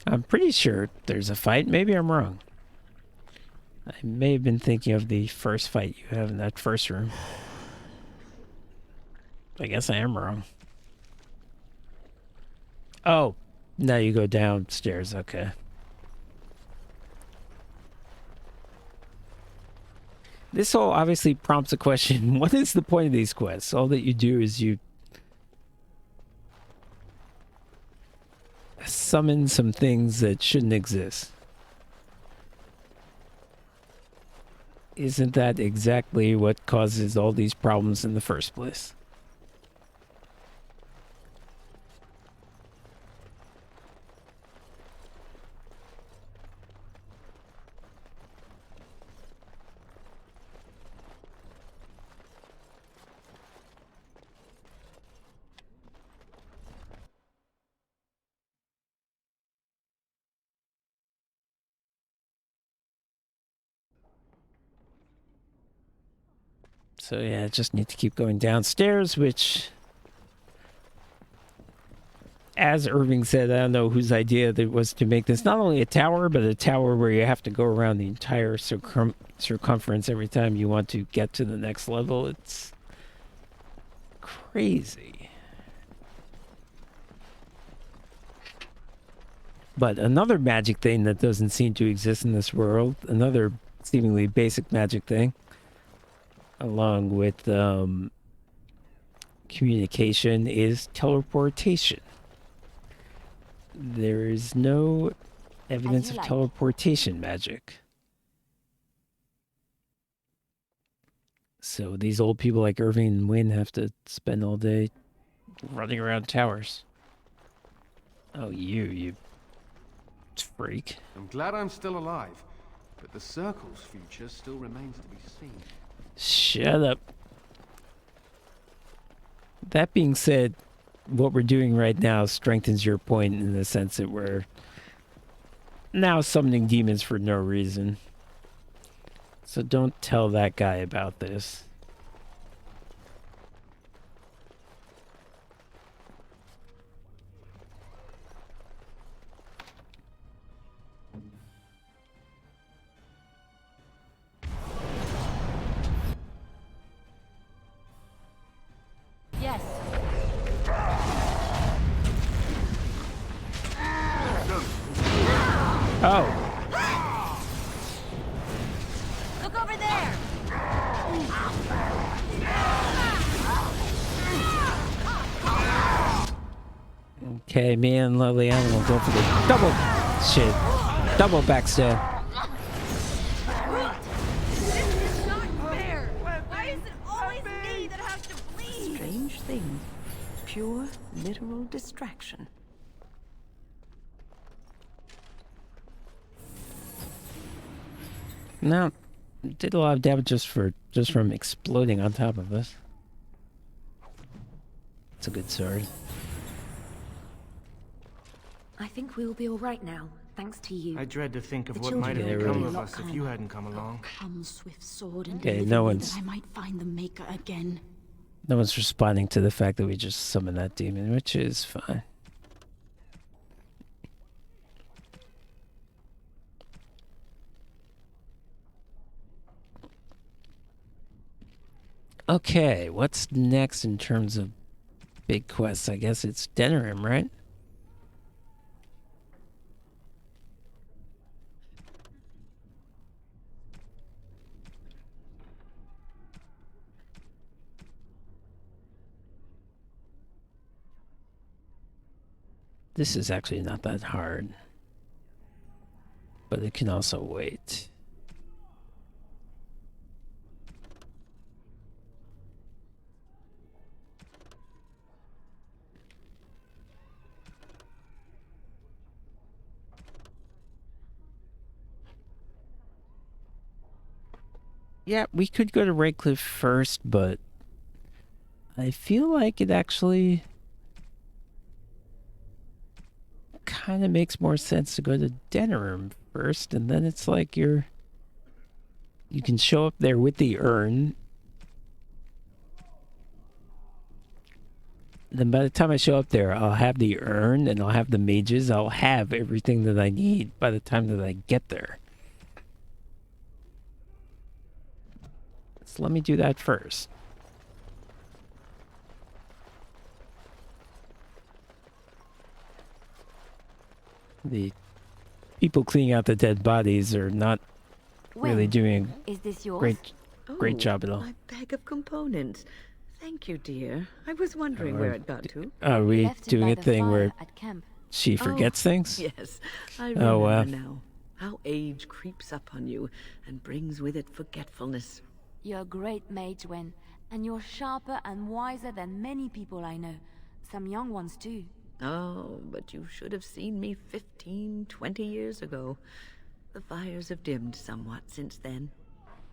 I'm pretty sure there's a fight. Maybe I'm wrong. I may have been thinking of the first fight you have in that first room. I guess I am wrong. Oh, now you go downstairs. Okay. This all obviously prompts a question. What is the point of these quests? All that you do is you summon some things that shouldn't exist. Isn't that exactly what causes all these problems in the first place? So yeah, I just need to keep going downstairs, which, as Irving said, I don't know whose idea it was to make this not only a tower, but a tower where you have to go around the entire circumference every time you want to get to the next level. It's crazy. But another magic thing that doesn't seem to exist in this world, another seemingly basic magic thing, along with communication, is teleportation. There is no evidence of teleportation magic. So these old people like Irving and Wynne have to spend all day running around towers. Oh, you freak. I'm glad I'm still alive, but the Circle's future still remains to be seen. Shut up. That being said, what we're doing right now strengthens your point in the sense that we're now summoning demons for no reason. So don't tell that guy about this. Yes. Oh. Look over there. Okay, me and lovely animal go for the double shit. Double backstab. This is not fair. Why is it always me that has to bleed? Strange thing. Pure, literal distraction. No, did a lot of damage just from exploding on top of us. It's a good sword. I think we'll be all right now, thanks to you. I dread to think of The what children might have Yeah, become really. of us if you hadn't come along. Come, swift sword, and Okay, deliver no me one's- that I might find the Maker again. No one's responding to the fact that we just summoned that demon, which is fine. Okay, what's next in terms of big quests? I guess it's Denerim, right? This is actually not that hard. But it can also wait. Yeah, we could go to Redcliffe first, but I feel like it actually kind of makes more sense to go to Denerim first, and then it's like you can show up there with the urn. Then by the time I show up there, I'll have the urn and I'll have the mages. I'll have everything that I need by the time that I get there. So let me do that first. The people cleaning out the dead bodies are not really Wynne, doing is this yours? great job at all. My bag of components. Thank you, dear. I was wondering Oh, where it got to. Are we doing a thing where she forgets things? Yes, I Oh, remember now. How age creeps up on you and brings with it forgetfulness. You're a great mage, Wynne, and you're sharper and wiser than many people I know. Some young ones, too. Oh, but you should have seen me 15, 20 years ago. The fires have dimmed somewhat since then.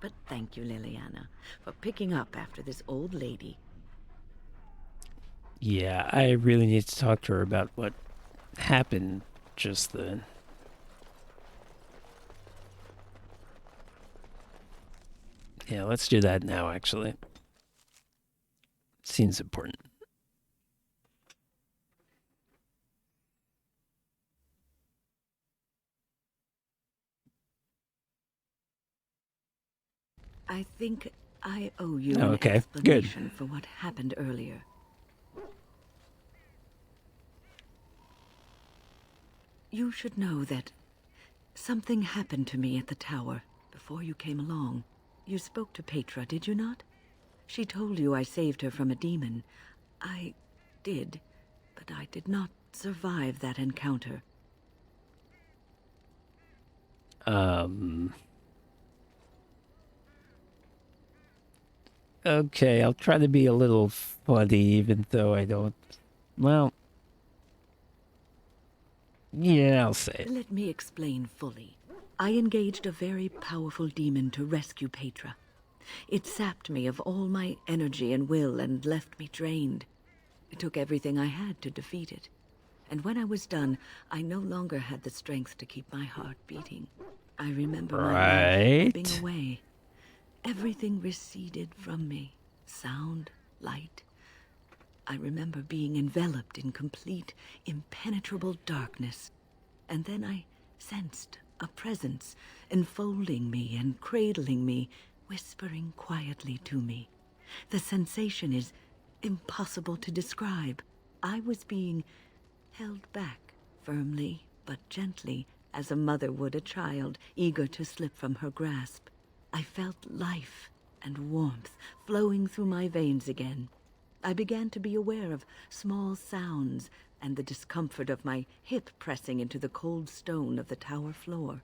But thank you, Liliana, for picking up after this old lady. Yeah, I really need to talk to her about what happened just then. Yeah, let's do that now, actually. Seems important. I think I owe you Okay, an explanation for what happened earlier. You should know that something happened to me at the tower before you came along. You spoke to Petra, did you not? She told you I saved her from a demon. I did, but I did not survive that encounter. Okay, I'll try to be a little funny, even though I don't... Well... Yeah, I'll say it. Let me explain fully. I engaged a very powerful demon to rescue Petra. It sapped me of all my energy and will and left me drained. It took everything I had to defeat it. And when I was done, I no longer had the strength to keep my heart beating. I remember my life ebbing away. Everything receded from me. Sound, light. I remember being enveloped in complete, impenetrable darkness. And then I sensed a presence enfolding me and cradling me, whispering quietly to me. The sensation is impossible to describe. I was being held back, firmly but gently, as a mother would a child, eager to slip from her grasp. I felt life and warmth flowing through my veins again. I began to be aware of small sounds and the discomfort of my hip pressing into the cold stone of the tower floor.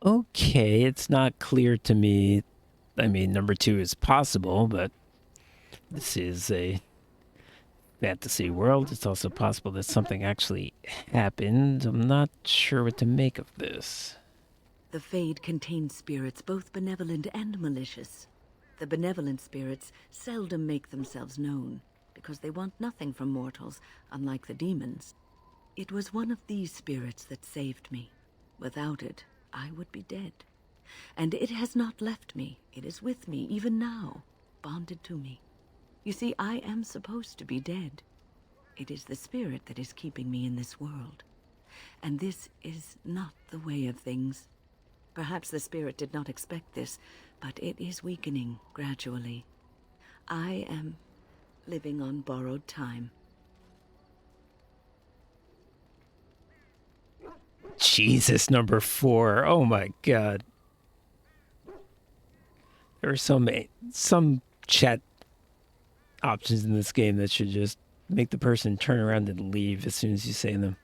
Okay, it's not clear to me. I mean, number 2 is possible, but this is a fantasy world. It's also possible that something actually happened. I'm not sure what to make of this. The Fade contains spirits both benevolent and malicious. The benevolent spirits seldom make themselves known, because they want nothing from mortals, unlike the demons. It was one of these spirits that saved me. Without it, I would be dead. And it has not left me. It is with me, even now, bonded to me. You see, I am supposed to be dead. It is the spirit that is keeping me in this world. And this is not the way of things. Perhaps the spirit did not expect this, but it is weakening gradually. I am living on borrowed time. Jesus, number 4. Oh my god. There are some chat options in this game that should just make the person turn around and leave as soon as you say them.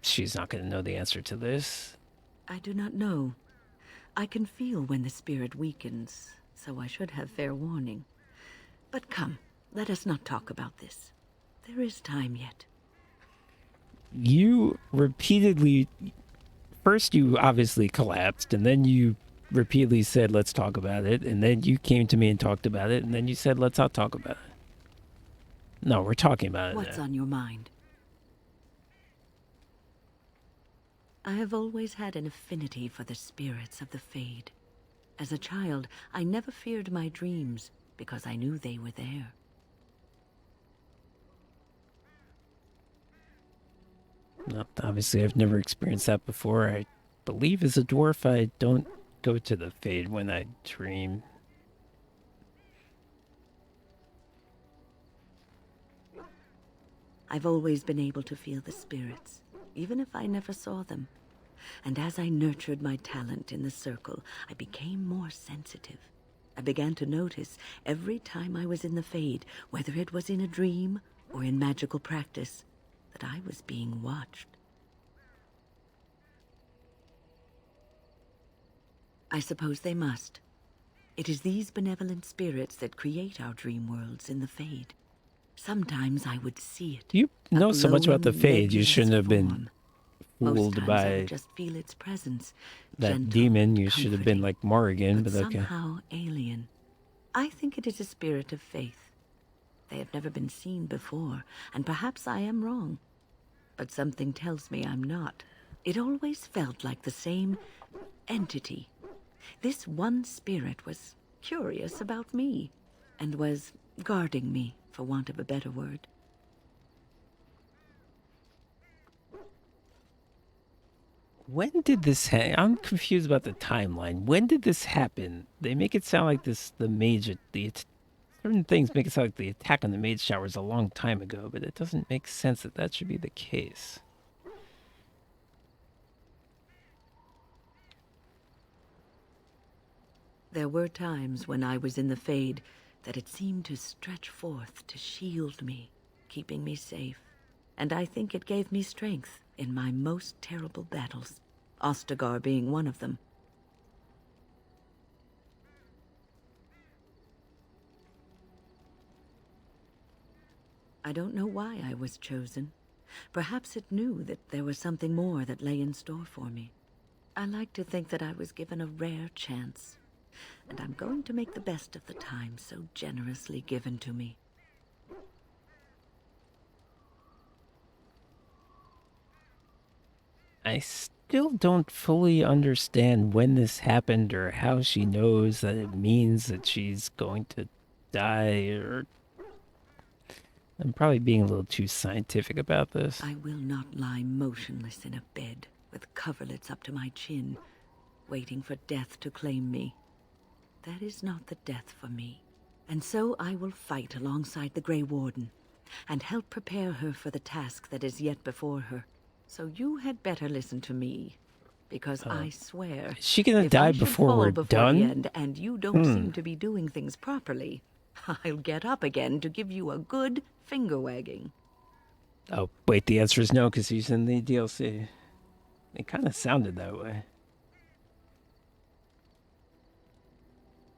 She's not going to know the answer to this. I do not know. I can feel when the spirit weakens, so I should have fair warning. But come, let us not talk about this. There is time yet. You repeatedly... First you obviously collapsed, and then you repeatedly said, let's talk about it, and then you came to me and talked about it, and then you said, let's not talk about it. No, we're talking about it What's now. on your mind? I have always had an affinity for the spirits of the Fade. As a child, I never feared my dreams, because I knew they were there. No, obviously, I've never experienced that before. I believe as a dwarf, I don't go to the Fade when I dream. I've always been able to feel the spirits, even if I never saw them. And as I nurtured my talent in the circle, I became more sensitive. I began to notice every time I was in the Fade, whether it was in a dream or in magical practice, that I was being watched. I suppose they must. It is these benevolent spirits that create our dream worlds in the Fade. Sometimes I would see it. You know so much about the Fade, you shouldn't have been fooled I by would just feel its presence. that Gentle, demon. You should have been like Morrigan, but but okay. somehow alien. I think it is a spirit of faith. They have never been seen before, and perhaps I am wrong. But something tells me I'm not. It always felt like the same entity. This one spirit was curious about me, and was guarding me, for want of a better word. When did this I'm confused about the timeline. When did this happen? They make it sound like certain things make it sound like the attack on the Mage Tower was a long time ago, but it doesn't make sense that that should be the case. There were times when I was in the Fade that it seemed to stretch forth to shield me, keeping me safe. And I think it gave me strength in my most terrible battles, Ostagar being one of them. I don't know why I was chosen. Perhaps it knew that there was something more that lay in store for me. I like to think that I was given a rare chance, and I'm going to make the best of the time so generously given to me. I still don't fully understand when this happened or how she knows that it means that she's going to die, or... I'm probably being a little too scientific about this. I will not lie motionless in a bed with coverlets up to my chin, waiting for death to claim me. That is not the death for me. And so I will fight alongside the Grey Warden, and help prepare her for the task that is yet before her. So you had better listen to me, because I swear... Is she gonna die before we're done? The end, and you don't seem to be doing things properly, I'll get up again to give you a good finger-wagging. Oh, wait, the answer is no, because he's in the DLC. It kind of sounded that way.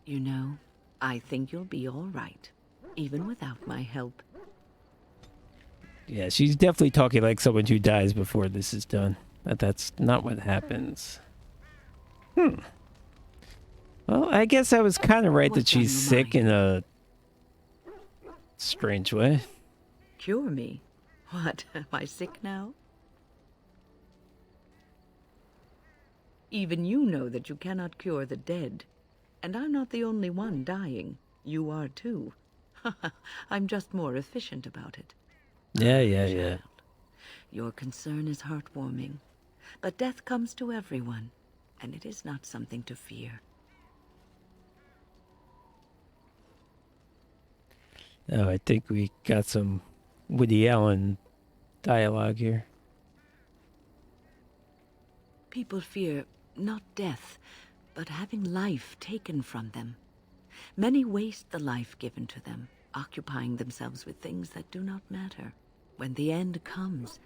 You know, I think you'll be all right, even without my help. Yeah, she's definitely talking like someone who dies before this is done. That's not what happens. Well, I guess I was kind of right that she's sick in a strange way. Cure me? What, am I sick now? Even you know that you cannot cure the dead. And I'm not the only one dying. You are too. I'm just more efficient about it. Yeah. Your concern is heartwarming. But death comes to everyone, and it is not something to fear. Oh, I think we got some Woody Allen dialogue here. People fear not death, but having life taken from them. Many waste the life given to them, occupying themselves with things that do not matter. When the end comes,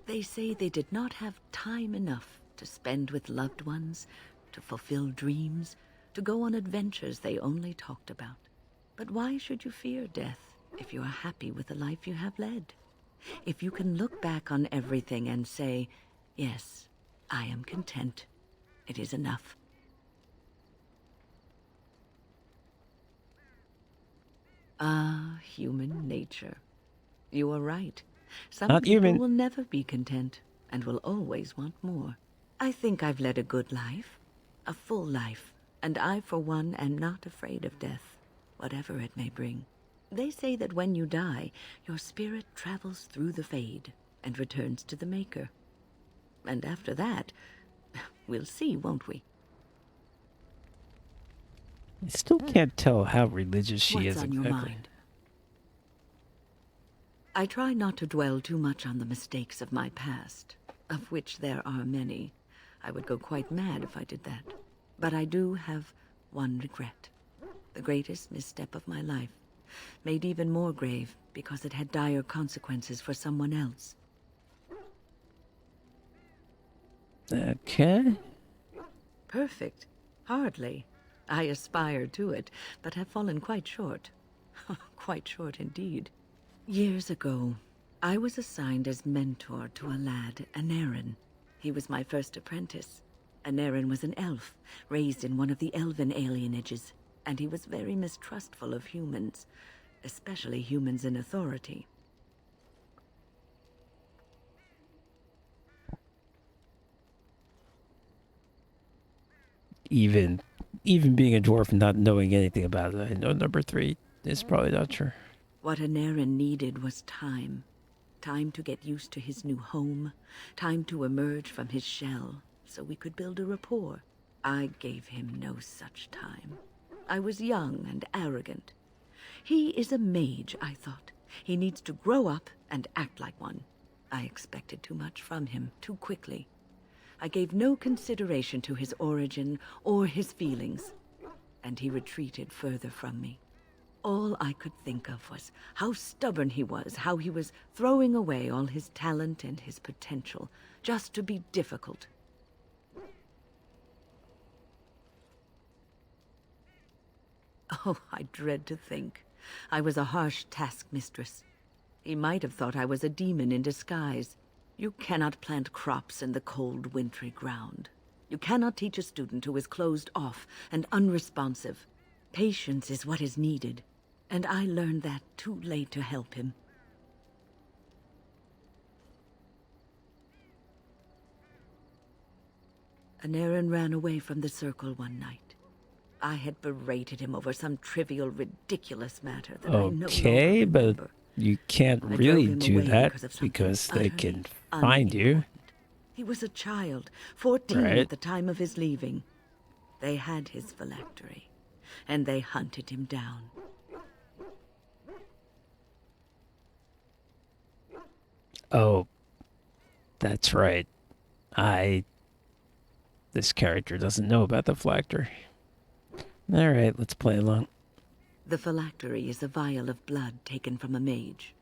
they say they did not have time enough to spend with loved ones, to fulfill dreams, to go on adventures they only talked about. But why should you fear death if you are happy with the life you have led? If you can look back on everything and say, yes, I am content. It is enough. Ah, human nature. You are right. Some people will never be content and will always want more. I think I've led a good life, a full life, and I, for one, am not afraid of death, whatever it may bring. They say that when you die, your spirit travels through the Fade and returns to the Maker. And after that, we'll see, won't we? I still can't tell how religious she is What's on your mind? I try not to dwell too much on the mistakes of my past, of which there are many. I would go quite mad if I did that. But I do have one regret. The greatest misstep of my life, made even more grave because it had dire consequences for someone else. Okay. Perfect. Hardly. I aspire to it, but have fallen quite short. Quite short indeed. Years ago, I was assigned as mentor to a lad, Anarin. He was my first apprentice. Anarin was an elf, raised in one of the elven alienages, and he was very mistrustful of humans. especially humans in authority. Even being a dwarf and not knowing anything about it, I know number 3 is probably not true. What Anarin needed was time. Time to get used to his new home. Time to emerge from his shell, so we could build a rapport. I gave him no such time. I was young and arrogant. He is a mage, I thought. He needs to grow up and act like one. I expected too much from him, too quickly. I gave no consideration to his origin or his feelings, and he retreated further from me. All I could think of was how stubborn he was, how he was throwing away all his talent and his potential, just to be difficult. Oh, I dread to think. I was a harsh taskmistress. He might have thought I was a demon in disguise. You cannot plant crops in the cold, wintry ground. You cannot teach a student who is closed off and unresponsive. Patience is what is needed, and I learned that too late to help him. Anarin ran away from the circle one night. I had berated him over some trivial, ridiculous matter that I no longer Okay, but remember. you can't I really drove him do away that because of they something can utterly find you. He was a child, 14 Right. at the time of his leaving. They had his phylactery, and they hunted him down. Oh, that's right. This character doesn't know about the phylactery. Alright, let's play along. The phylactery is a vial of blood taken from a mage.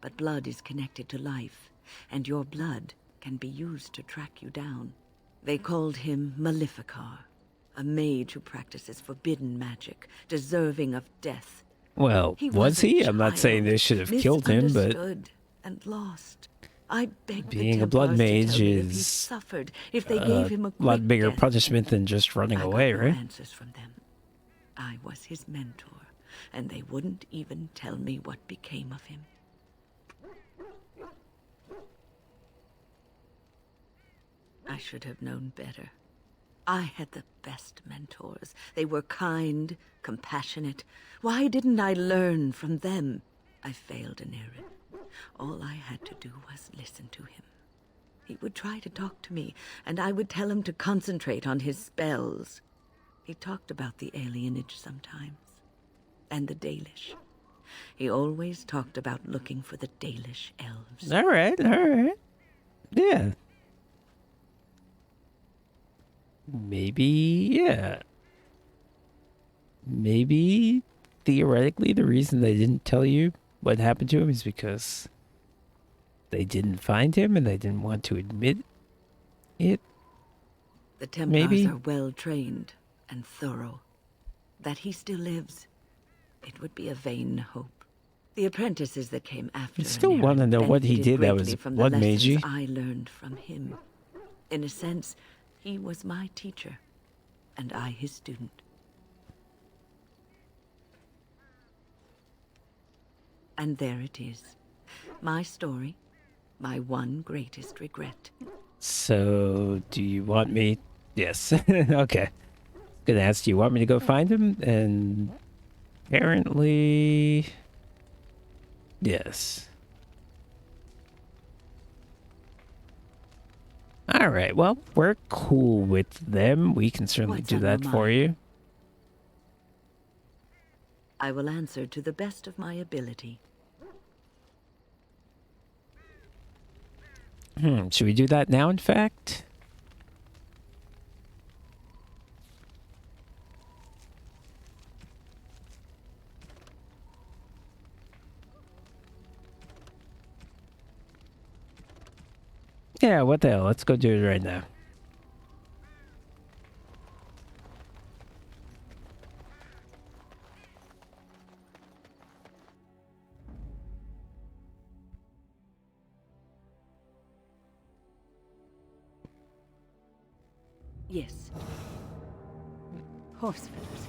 But blood is connected to life, and your blood can be used to track you down. They called him Maleficar, a mage who practices forbidden magic, deserving of death. Well, was a he? I'm not saying they should have killed him, but misunderstood and lost. I begged being the a blood Templars to mage tell me if he is suffered, if they gave him a a lot quick bigger death. punishment than just running I away, got no right? answers from them. I was his mentor, and they wouldn't even tell me what became of him. I should have known better. I had the best mentors. They were kind, compassionate. Why didn't I learn from them? I failed Anarin. All I had to do was listen to him. He would try to talk to me, and I would tell him to concentrate on his spells. He talked about the alienage sometimes, and the Dalish. He always talked about looking for the Dalish elves. Alright. Yeah. Maybe theoretically the reason they didn't tell you what happened to him is because they didn't find him and they didn't want to admit it. The Templars Maybe. are well trained and thorough. That he still lives, it would be a vain hope. The apprentices that came after I still Anarin want to know what he benefited did that was greatly from blood the lessons magey. I learned from him. In a sense, he was my teacher, and I his student. And there it is. My story, my one greatest regret. So, do you want me? Yes. Okay. Gonna ask, do you want me to go find him? And apparently, yes. Alright, well, we're cool with them. We can certainly What's do on that your for mind? you. I will answer to the best of my ability. Should we do that now, in fact? Yeah, what the hell? Let's go do it right now. Yes. Horse feathers.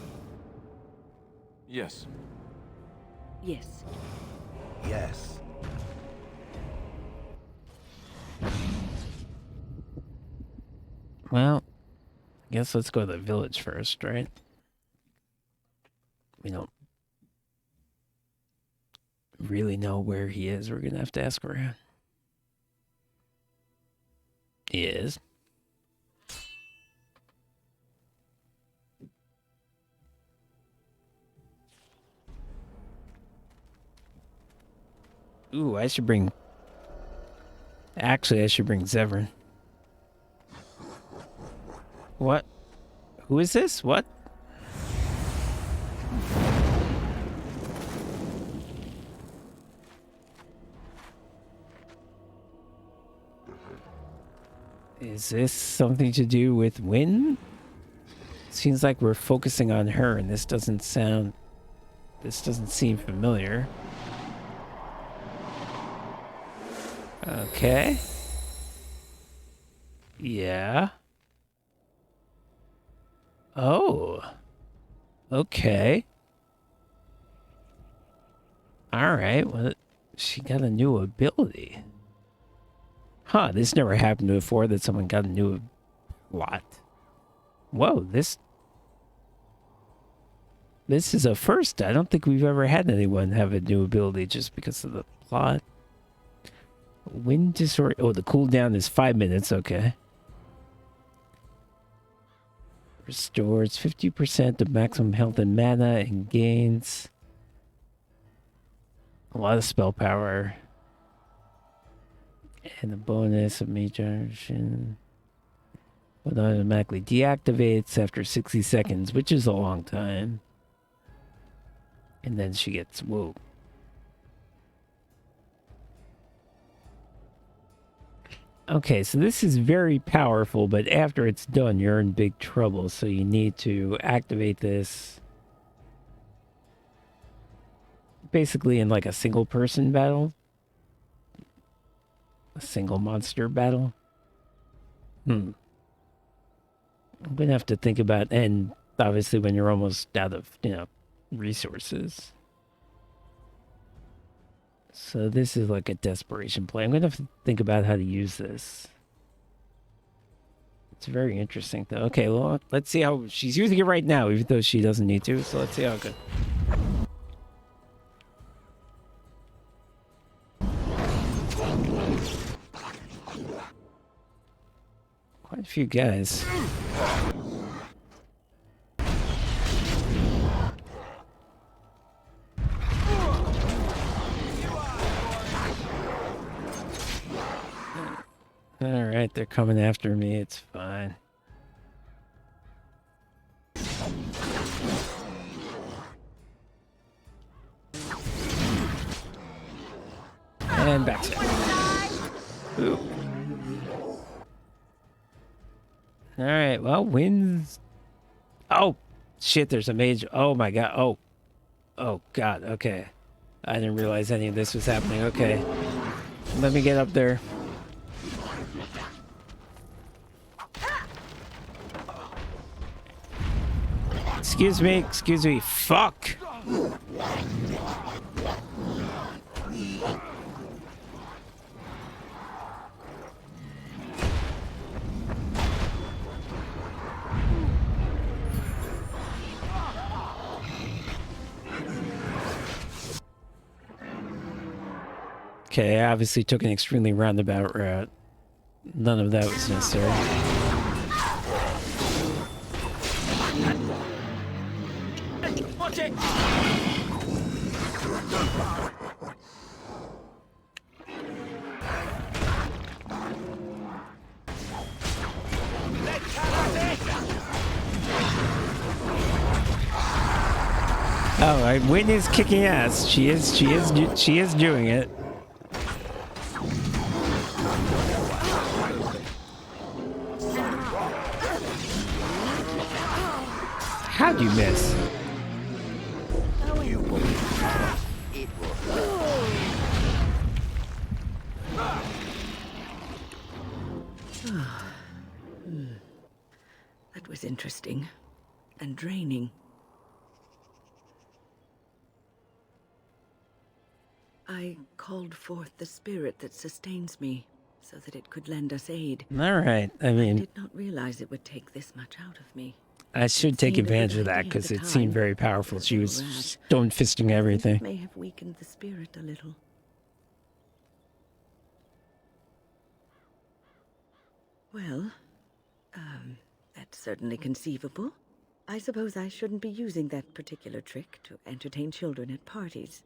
Yes. Yes. Yes. Well, I guess let's go to the village first, right? We don't really know where he is. We're gonna have to ask around. He is. Ooh, I should bring... Actually, I should bring Zevran. What? Who is this? What? Is this something to do with Wynne? Seems like we're focusing on her, and this doesn't sound... This doesn't seem familiar. Okay. Yeah. Oh. Okay. Alright, well, she got a new ability. Huh, this never happened before, that someone got a new... What? Whoa, this is a first. I don't think we've ever had anyone have a new ability just because of the plot. Wind disorder... Oh, the cooldown is 5 minutes, okay. Restores 50% of maximum health and mana and gains a lot of spell power. And a bonus of major action. But automatically deactivates after 60 seconds, which is a long time. And then she gets... Whoa. Okay, so this is very powerful, but after it's done, you're in big trouble. So you need to activate this basically in like a single person battle. A single monster battle. I'm gonna have to think about, and obviously when you're almost out of, resources. So this is like a desperation play. I'm gonna have to think about how to use this. It's very interesting though. Okay, well, let's see how she's using it right now, even though she doesn't need to. So let's see how it goes. Quite a few guys. Alright, they're coming after me. It's fine. And backstab. Ooh. Alright, well, Wynne's... Oh, shit, there's a mage. Oh my god. Oh. Oh, god, okay. I didn't realize any of this was happening. Okay. Let me get up there. Excuse me, fuck! Okay, I obviously took an extremely roundabout route. None of that was necessary. Watch it! Oh, right, Wynne is kicking ass. She is doing it. How'd you miss? That was interesting and draining. I called forth the spirit that sustains me, so that it could lend us aid. All right. I mean, I did not realize it would take this much out of me. I should take seemed a advantage good of that idea at because the it seemed time, very powerful. but a She was little rash. stone fisting It everything. may have weakened the spirit a little. Well, that's certainly conceivable. I suppose I shouldn't be using that particular trick to entertain children at parties.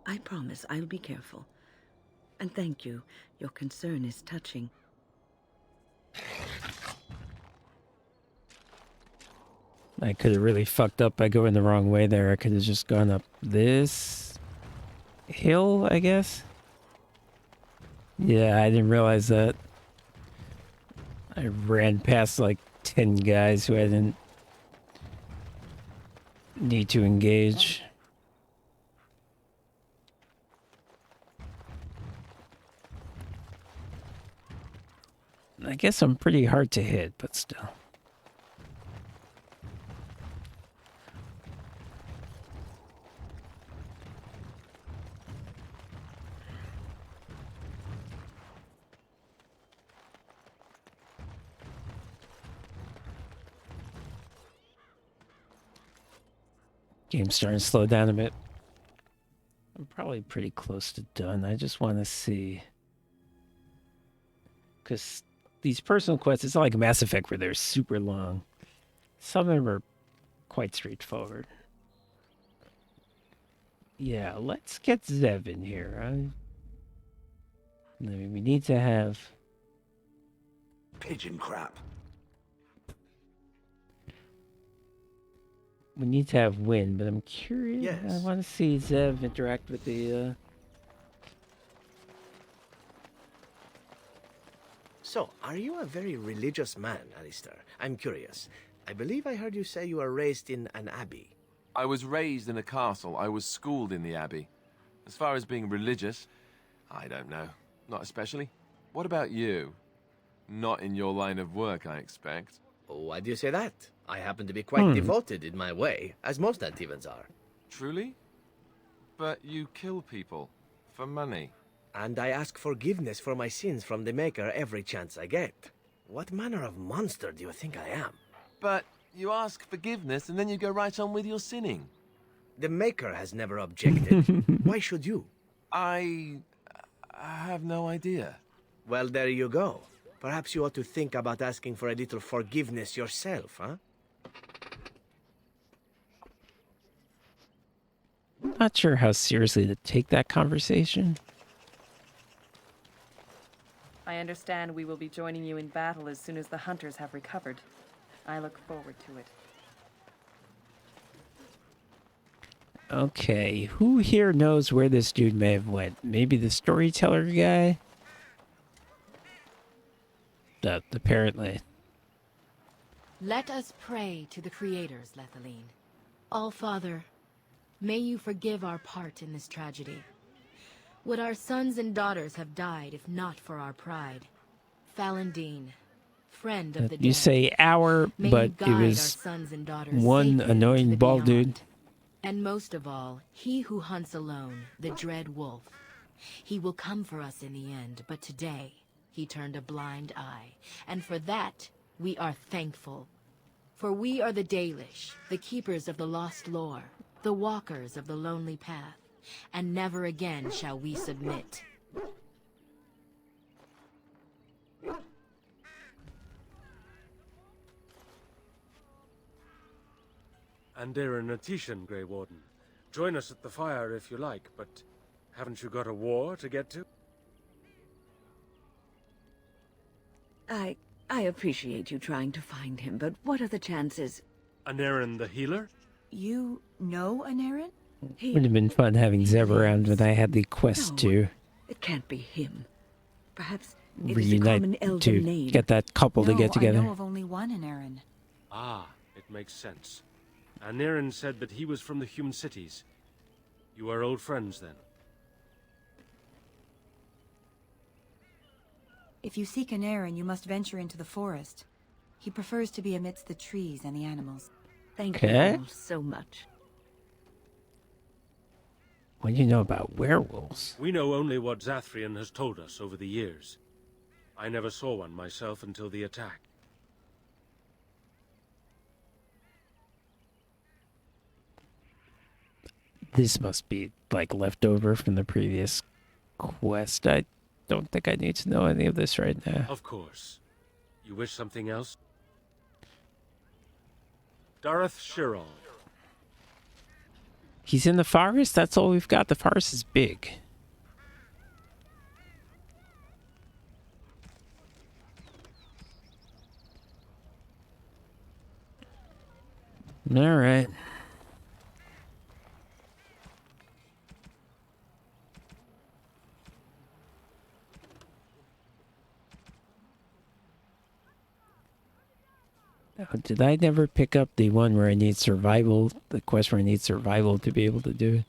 I promise I'll be careful. And thank you. Your concern is touching. I could have really fucked up by going the wrong way there. I could have just gone up this hill, I guess. Yeah, I didn't realize that. I ran past like 10 guys who I didn't need to engage. I guess I'm pretty hard to hit, but still. Game's starting to slow down a bit. I'm probably pretty close to done. I just want to see. Because these personal quests, it's not like Mass Effect where they're super long. Some of them are quite straightforward. Yeah, let's get Zev in here. I mean, we need to have... Pigeon crap. We need to have Wynne, but I'm curious. Yes. I want to see Zev interact with the... So, are you a very religious man, Alistair? I'm curious. I believe I heard you say you were raised in an abbey. I was raised in a castle. I was schooled in the abbey. As far as being religious, I don't know. Not especially. What about you? Not in your line of work, I expect. Why do you say that? I happen to be quite devoted in my way, as most Antivans are. Truly? But you kill people. For money. And I ask forgiveness for my sins from the Maker every chance I get. What manner of monster do you think I am? But you ask forgiveness and then you go right on with your sinning. The Maker has never objected. Why should you? I have no idea. Well, there you go. Perhaps you ought to think about asking for a little forgiveness yourself, huh? Not sure how seriously to take that conversation. I understand we will be joining you in battle as soon as the hunters have recovered. I look forward to it. Okay, who here knows where this dude may have went? Maybe the storyteller guy? Apparently. Let us pray to the creators, Lethaline. All-Father, may you forgive our part in this tragedy. Would our sons and daughters have died if not for our pride? Falandine, friend of the dead. You say our, may but you it guide our was sons and daughters one safely annoying into the bald beyond. dude. And most of all, he who hunts alone, the dread wolf. He will come for us in the end, but today he turned a blind eye. And for that, we are thankful. For we are the Dalish, the keepers of the lost lore, the walkers of the lonely path. And never again shall we submit. Andera Natishan, Grey Warden. Join us at the fire if you like, but haven't you got a war to get to? I appreciate you trying to find him, but what are the chances? Anarin the healer? You know Anarin? Would have been fun having Zev around when I had the quest to It can't be him. Perhaps it is a common reunite, elven to name. get that couple to get I together. know of only one Anarin. Ah, it makes sense. Anarin said that he was from the human cities. You are old friends, then? If you seek Anarin, you must venture into the forest. He prefers to be amidst the trees and the animals. Thank you Okay. all so much. What do you know about werewolves? We know only what Zathrian has told us over the years. I never saw one myself until the attack. This must be, like, leftover from the previous quest. I don't think I need to know any of this right now. Of course. You wish something else? Dareth Shiral. He's in the forest? That's all we've got. The forest is big. All right. Oh, did I never pick up the one where I need survival, the quest where I need survival to be able to do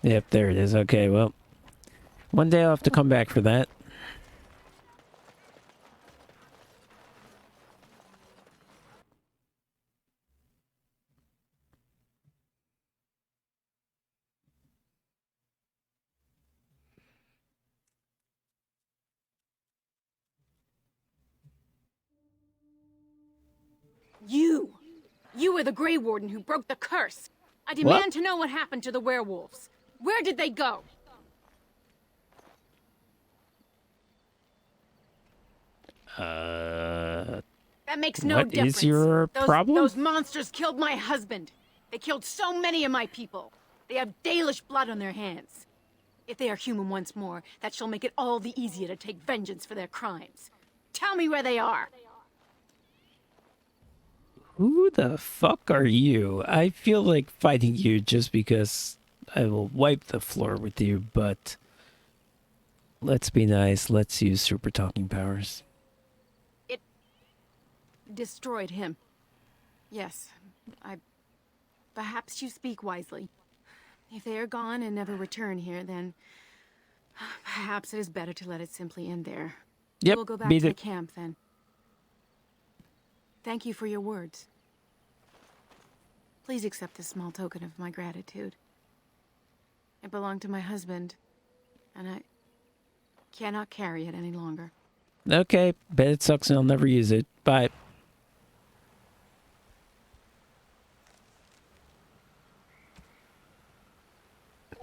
it? Yep, there it is. Okay, well, one day I'll have to come back for that. You were the Grey Warden who broke the curse. I demand to know what happened to the werewolves. Where did they go? That makes no What difference. is your problem? Those monsters killed my husband. They killed so many of my people. They have Dalish blood on their hands. If they are human once more, that shall make it all the easier to take vengeance for their crimes. Tell me where they are. Who the fuck are you? I feel like fighting you just because I will wipe the floor with you, but let's be nice. Let's use super talking powers. It destroyed him. Yes, perhaps you speak wisely. If they are gone and never return here, then perhaps it is better to let it simply end there. Yep, We'll go back to the camp then. Thank you for your words. Please accept this small token of my gratitude. It belonged to my husband, and I cannot carry it any longer. Okay, bet it sucks and I'll never use it. Bye.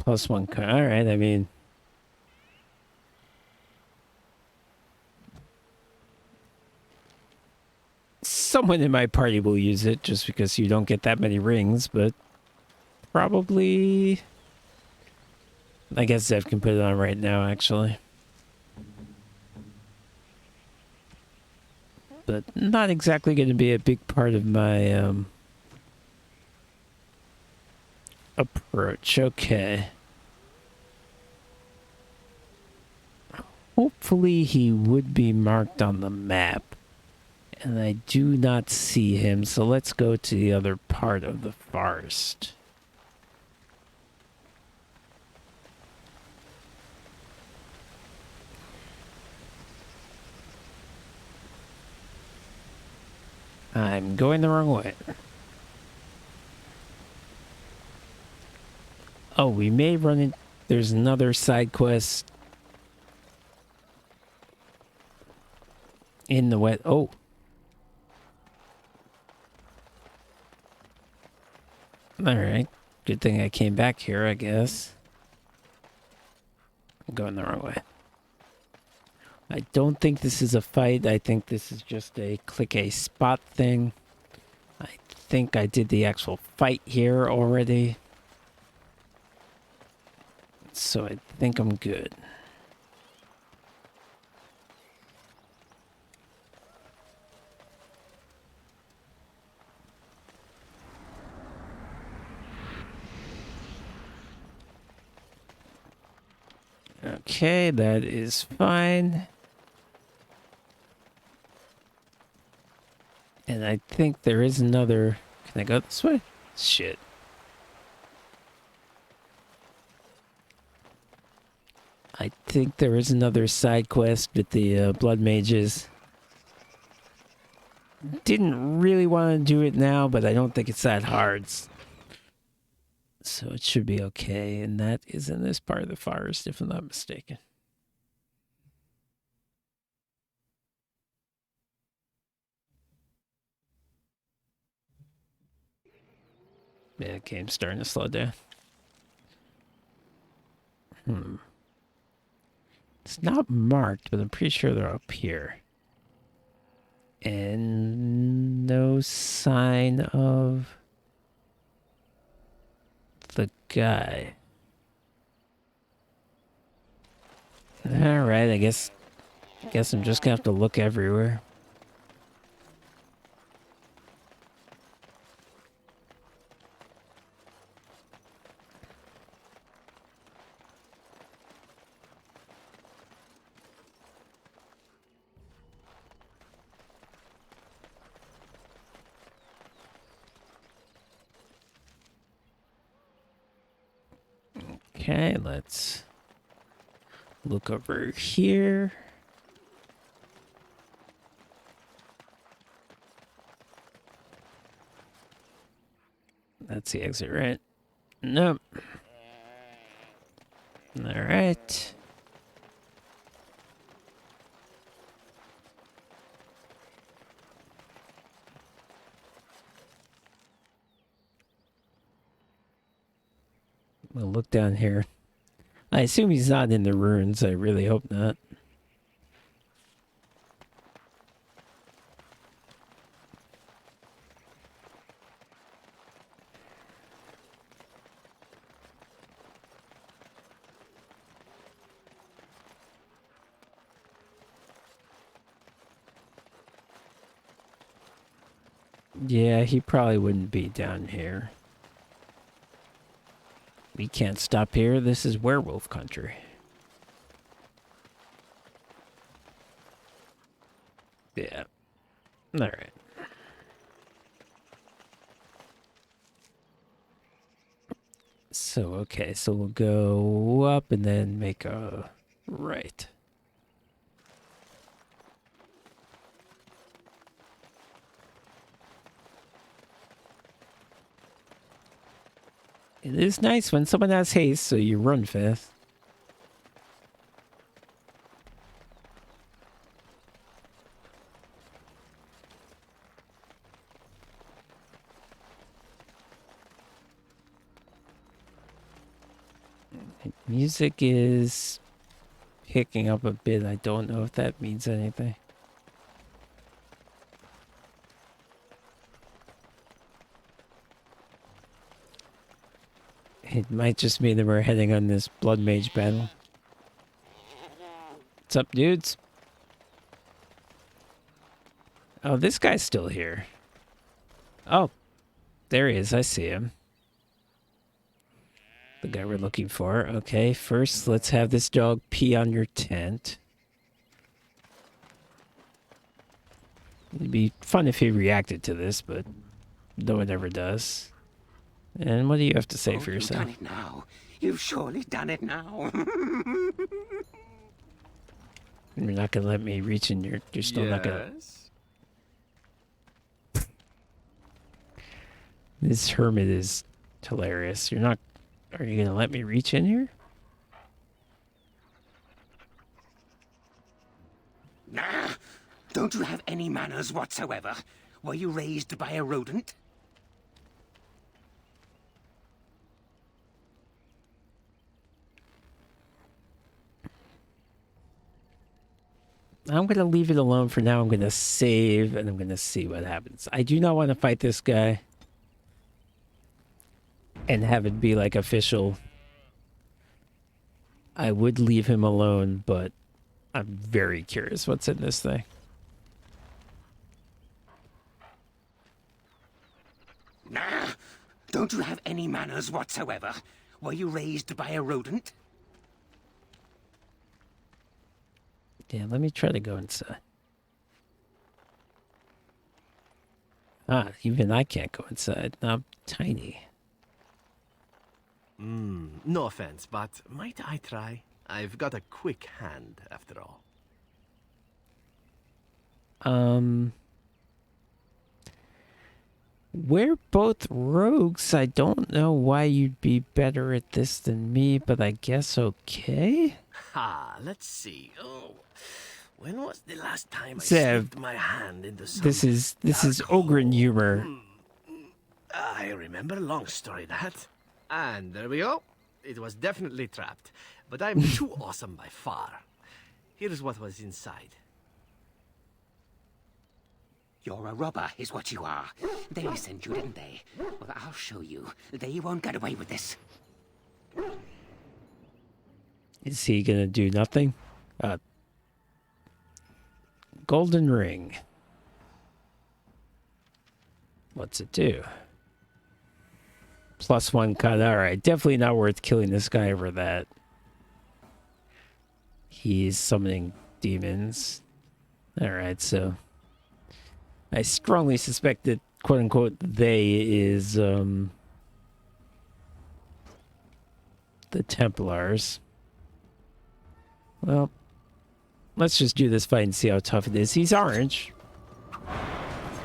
+1 card. Alright, I mean... someone in my party will use it just because you don't get that many rings, but probably... I guess Zev can put it on right now, actually. But not exactly going to be a big part of my approach. Okay. Hopefully he would be marked on the map. And I do not see him, so let's go to the other part of the forest. I'm going the wrong way. Oh, we may run in... There's another side quest in the wet... Oh. Alright. Good thing I came back here, I guess. I'm going the wrong way. I don't think this is a fight. I think this is just a click a spot thing. I think I did the actual fight here already. So I think I'm good. Okay, that is fine. And I think there is another... Can I go this way? Shit. I think there is another side quest with the blood mages. Didn't really want to do it now, but I don't think it's that hard. So it should be okay. And that is in this part of the forest, if I'm not mistaken. Yeah, the game's starting to slow down. It's not marked, but I'm pretty sure they're up here. And no sign of the guy. Alright, I guess I'm just gonna have to look everywhere. Okay, let's look over here. That's the exit, right? Nope. All right. We'll look down here. I assume he's not in the ruins. I really hope not. Yeah, he probably wouldn't be down here. We can't stop here. This is werewolf country. Yeah. All right. So, okay. So we'll go up and then make a right. It is nice when someone has haste, so you run fast. Music is picking up a bit. I don't know if that means anything. It might just mean that we're heading on this blood mage battle. What's up, dudes? Oh, this guy's still here. Oh, there he is. I see him. The guy we're looking for. Okay, first let's have this dog pee on your tent. It'd be fun if he reacted to this, but no one ever does. And what do you have to say for yourself? You've done it now. You've surely done it now. You're not gonna let me reach in your... You're still not gonna... This hermit is hilarious. You're not... Are you gonna let me reach in here? Nah. Don't you have any manners whatsoever? Were you raised by a rodent? I'm going to leave it alone for now. I'm going to save, and I'm going to see what happens. I do not want to fight this guy and have it be, like, official. I would leave him alone, but I'm very curious what's in this thing. Nah. Don't you have any manners whatsoever? Were you raised by a rodent? Yeah, let me try to go inside. Ah, even I can't go inside. I'm tiny. No offense, but might I try? I've got a quick hand, after all. We're both rogues. I don't know why you'd be better at this than me, but I guess okay? Ha, let's see. Oh, when was the last time I Zev, slipped my hand into some This is Ogren humor. I remember, long story that. And there we go. It was definitely trapped. But I'm too awesome by far. Here's what was inside. You're a robber, is what you are. They sent you, didn't they? Well, I'll show you. They won't get away with this. Is he gonna do nothing? Golden ring. What's it do? +1 cut. Alright, definitely not worth killing this guy over that. He's summoning demons. Alright, so I strongly suspect that quote-unquote they is the Templars. Well, let's just do this fight and see how tough it is. He's orange.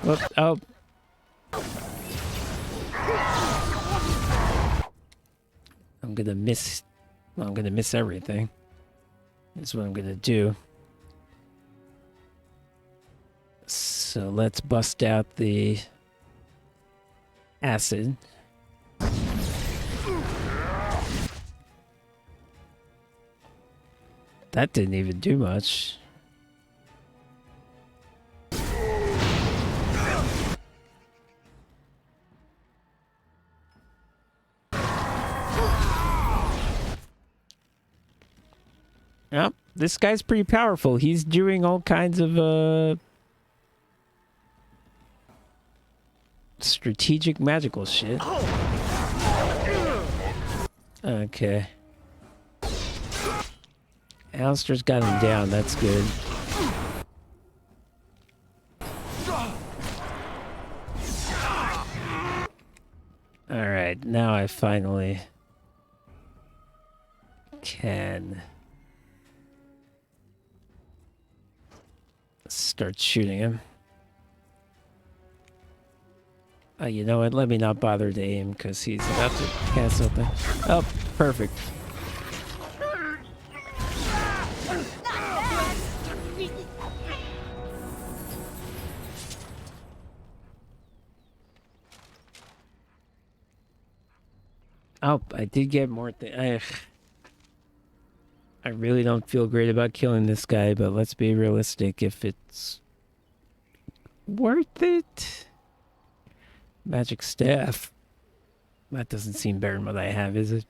Whoop, oh. I'm gonna miss everything. That's what I'm gonna do. So let's bust out the acid. That didn't even do much. Yep, this guy's pretty powerful. He's doing all kinds of strategic magical shit. Okay. Alistair's got him down, that's good. Alright, now I finally can start shooting him. You know what? Let me not bother to aim because he's about to cast something. Oh, perfect. Oh, I did get more things. I really don't feel great about killing this guy, but let's be realistic. If it's worth it. Magic staff. That doesn't seem better than what I have, is it?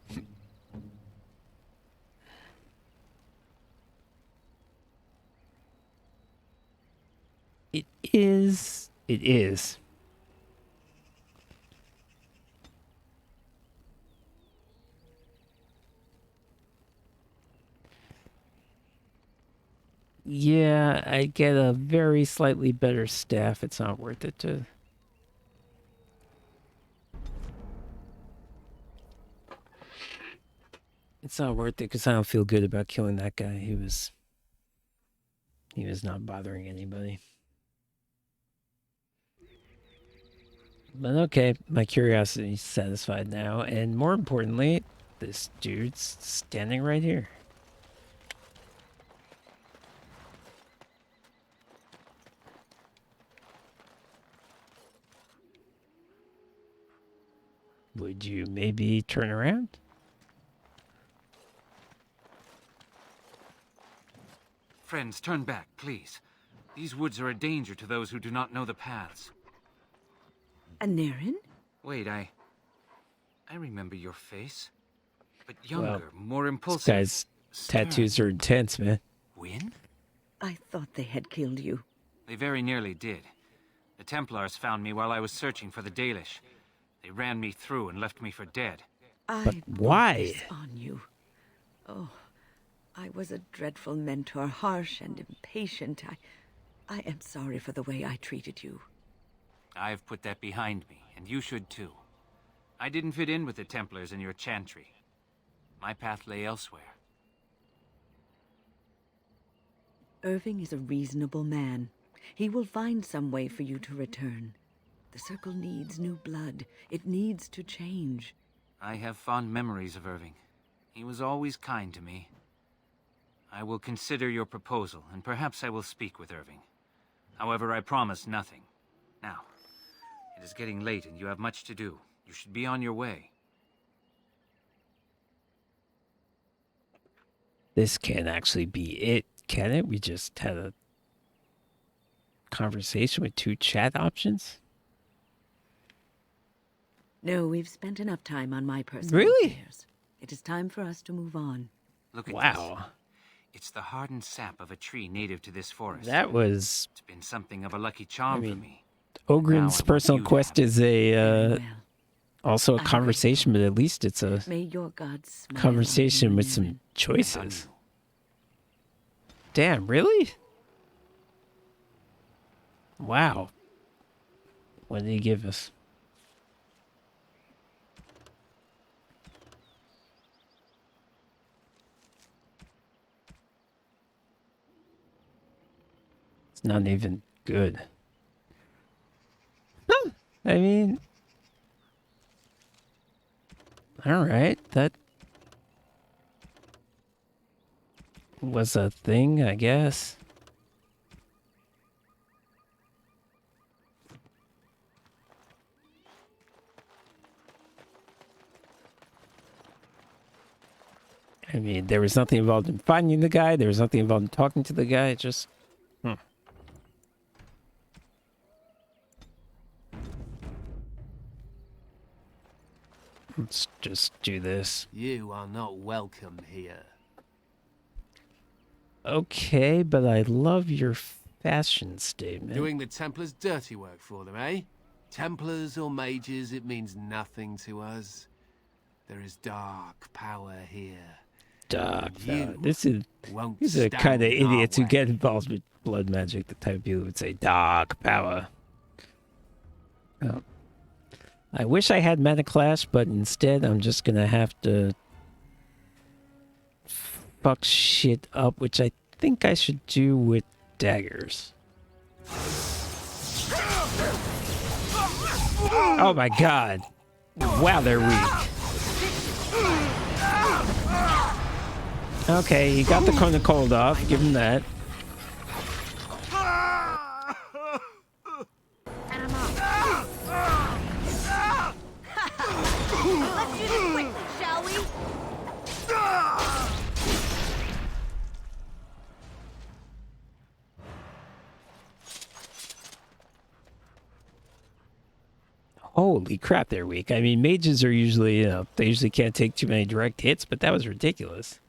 It is. It is. Yeah, I get a very slightly better staff. It's not worth it to... It's not worth it because I don't feel good about killing that guy. He was not bothering anybody. But okay, my curiosity's satisfied now. And more importantly, this dude's standing right here. Would you maybe turn around? Friends, turn back, please. These woods are a danger to those who do not know the paths. Anarin? Wait, I remember your face. But younger, more This impulsive. guy's tattoos are intense, man. Wynne? I thought they had killed you. They very nearly did. The Templars found me while I was searching for the Dalish. They ran me through and left me for dead. But why? On you. Oh, I was a dreadful mentor, harsh and impatient. I am sorry for the way I treated you. I've put that behind me, and you should too. I didn't fit in with the Templars in your chantry. My path lay elsewhere. Irving is a reasonable man. He will find some way for you to return. The Circle needs new blood. It needs to change. I have fond memories of Irving. He was always kind to me. I will consider your proposal, and perhaps I will speak with Irving. However, I promise nothing. Now, it is getting late and you have much to do. You should be on your way. This can't actually be it, can it? We just had a conversation with 2 chat options? No, we've spent enough time on my personal affairs. It is time for us to move on. Look at this. It's the hardened sap of a tree native to this forest. That was... It's been something of a lucky charm for me. Ogren's personal quest is a also a conversation, but at least it's a conversation with some choices. Damn, really? Wow. What did he give us? It's not even good. I mean, all right, that was a thing, I guess. I mean, there was nothing involved in finding the guy. There was nothing involved in talking to the guy. It just, Let's just do this. You are not welcome here. Okay, but I love your fashion statement. Doing the Templars' dirty work for them, eh? Templars or mages, it means nothing to us. There is dark power here. Dark power. These are kind of idiots who get involved with blood magic. The type of people who would say dark power. Oh. I wish I had Mana Clash, but instead I'm just gonna have to fuck shit up, which I think I should do with daggers. Oh my god. Wow, they're weak. Okay, he got the cone of cold off. Give him that. Let's do this quickly, shall we? Holy crap, they're weak. I mean, mages are usually, they usually can't take too many direct hits, but that was ridiculous.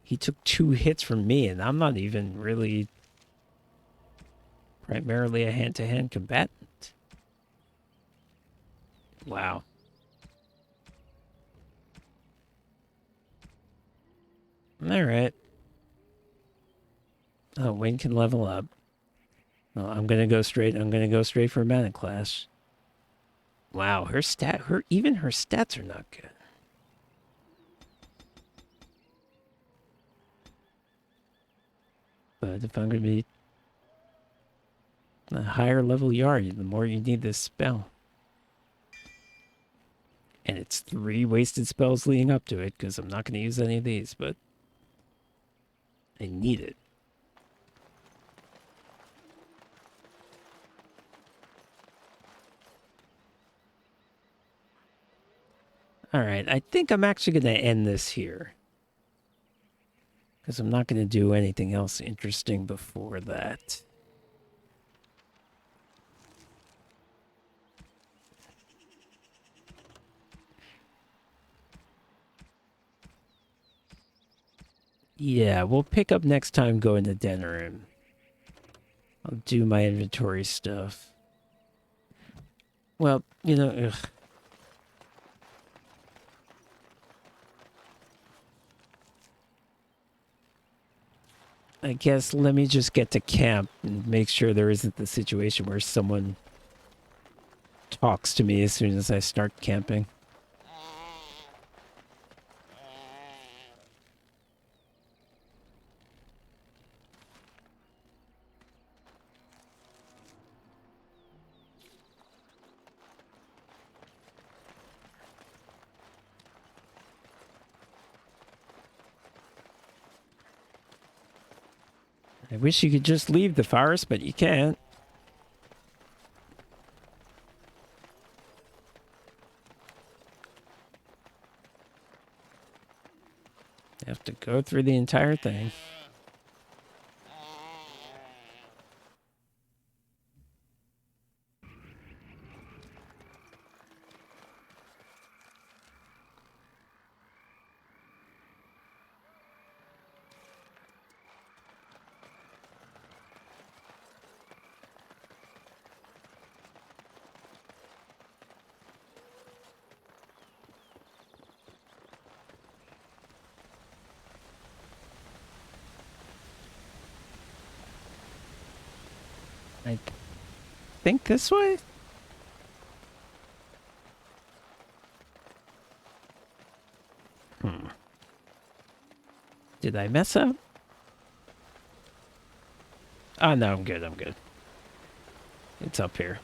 He took 2 hits from me, and I'm not even really primarily a hand-to-hand combatant. Wow. Alright. Oh, Wynne can level up. Well, I'm gonna go straight for a Mana Clash. Wow, even her stats are not good. But if I'm gonna be a higher level you are, the more you need this spell. And it's 3 wasted spells leading up to it, because I'm not gonna use any of these, but I need it. Alright, I think I'm actually going to end this here. Because I'm not going to do anything else interesting before that. Yeah, we'll pick up next time going to Denerim. I'll do my inventory stuff. Well, you know, ugh. I guess let me just get to camp and make sure there isn't the situation where someone talks to me as soon as I start camping. I wish you could just leave the forest, but you can't. You have to go through the entire thing. I think this way? Did I mess up? Oh, no, I'm good, I'm good. It's up here.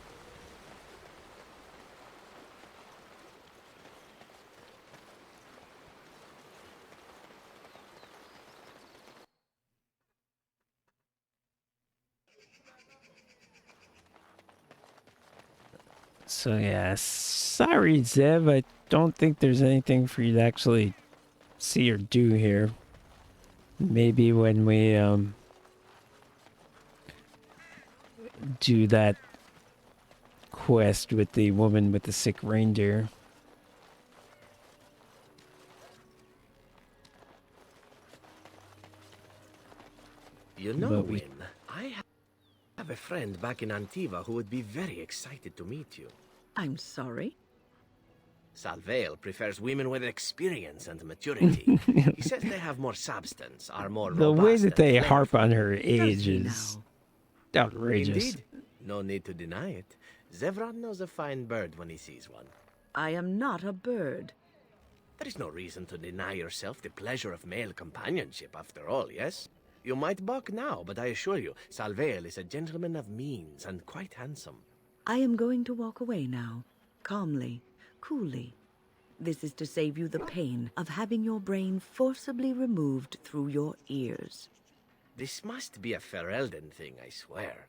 So yeah, sorry Zev, I don't think there's anything for you to actually see or do here. Maybe when we do that quest with the woman with the sick reindeer. You know, But we- Wynne, I have a friend back in Antiva who would be very excited to meet you. I'm sorry? Salvail prefers women with experience and maturity. He says they have more substance, are more The robust way that and they flavorful. harp on her age he is outrageous. Indeed. No need to deny it. Zevran knows a fine bird when he sees one. I am not a bird. There is no reason to deny yourself the pleasure of male companionship, after all, yes? You might balk now, but I assure you, Salvail is a gentleman of means and quite handsome. I am going to walk away now, calmly, coolly. This is to save you the pain of having your brain forcibly removed through your ears. This must be a Ferelden thing, I swear.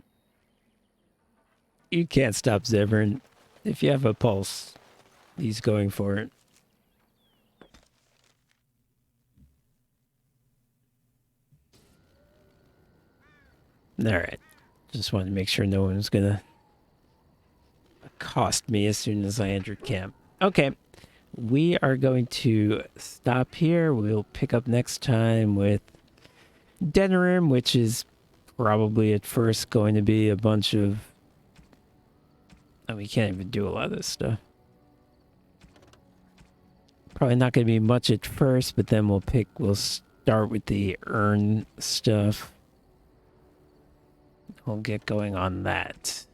You can't stop Zevran. If you have a pulse, he's going for it. Alright. Just wanted to make sure no one was gonna accost me as soon as I entered camp. Okay. We are going to stop here. We'll pick up next time with Denerim, which is probably at first going to be a bunch of... Oh, we can't even do a lot of this stuff. Probably not going to be much at first, but then we'll start with the urn stuff. We'll get going on that.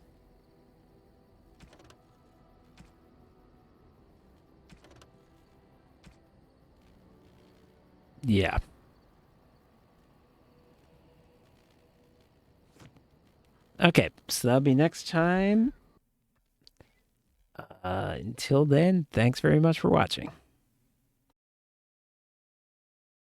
Yeah. Okay, so that'll be next time. Until then, thanks very much for watching.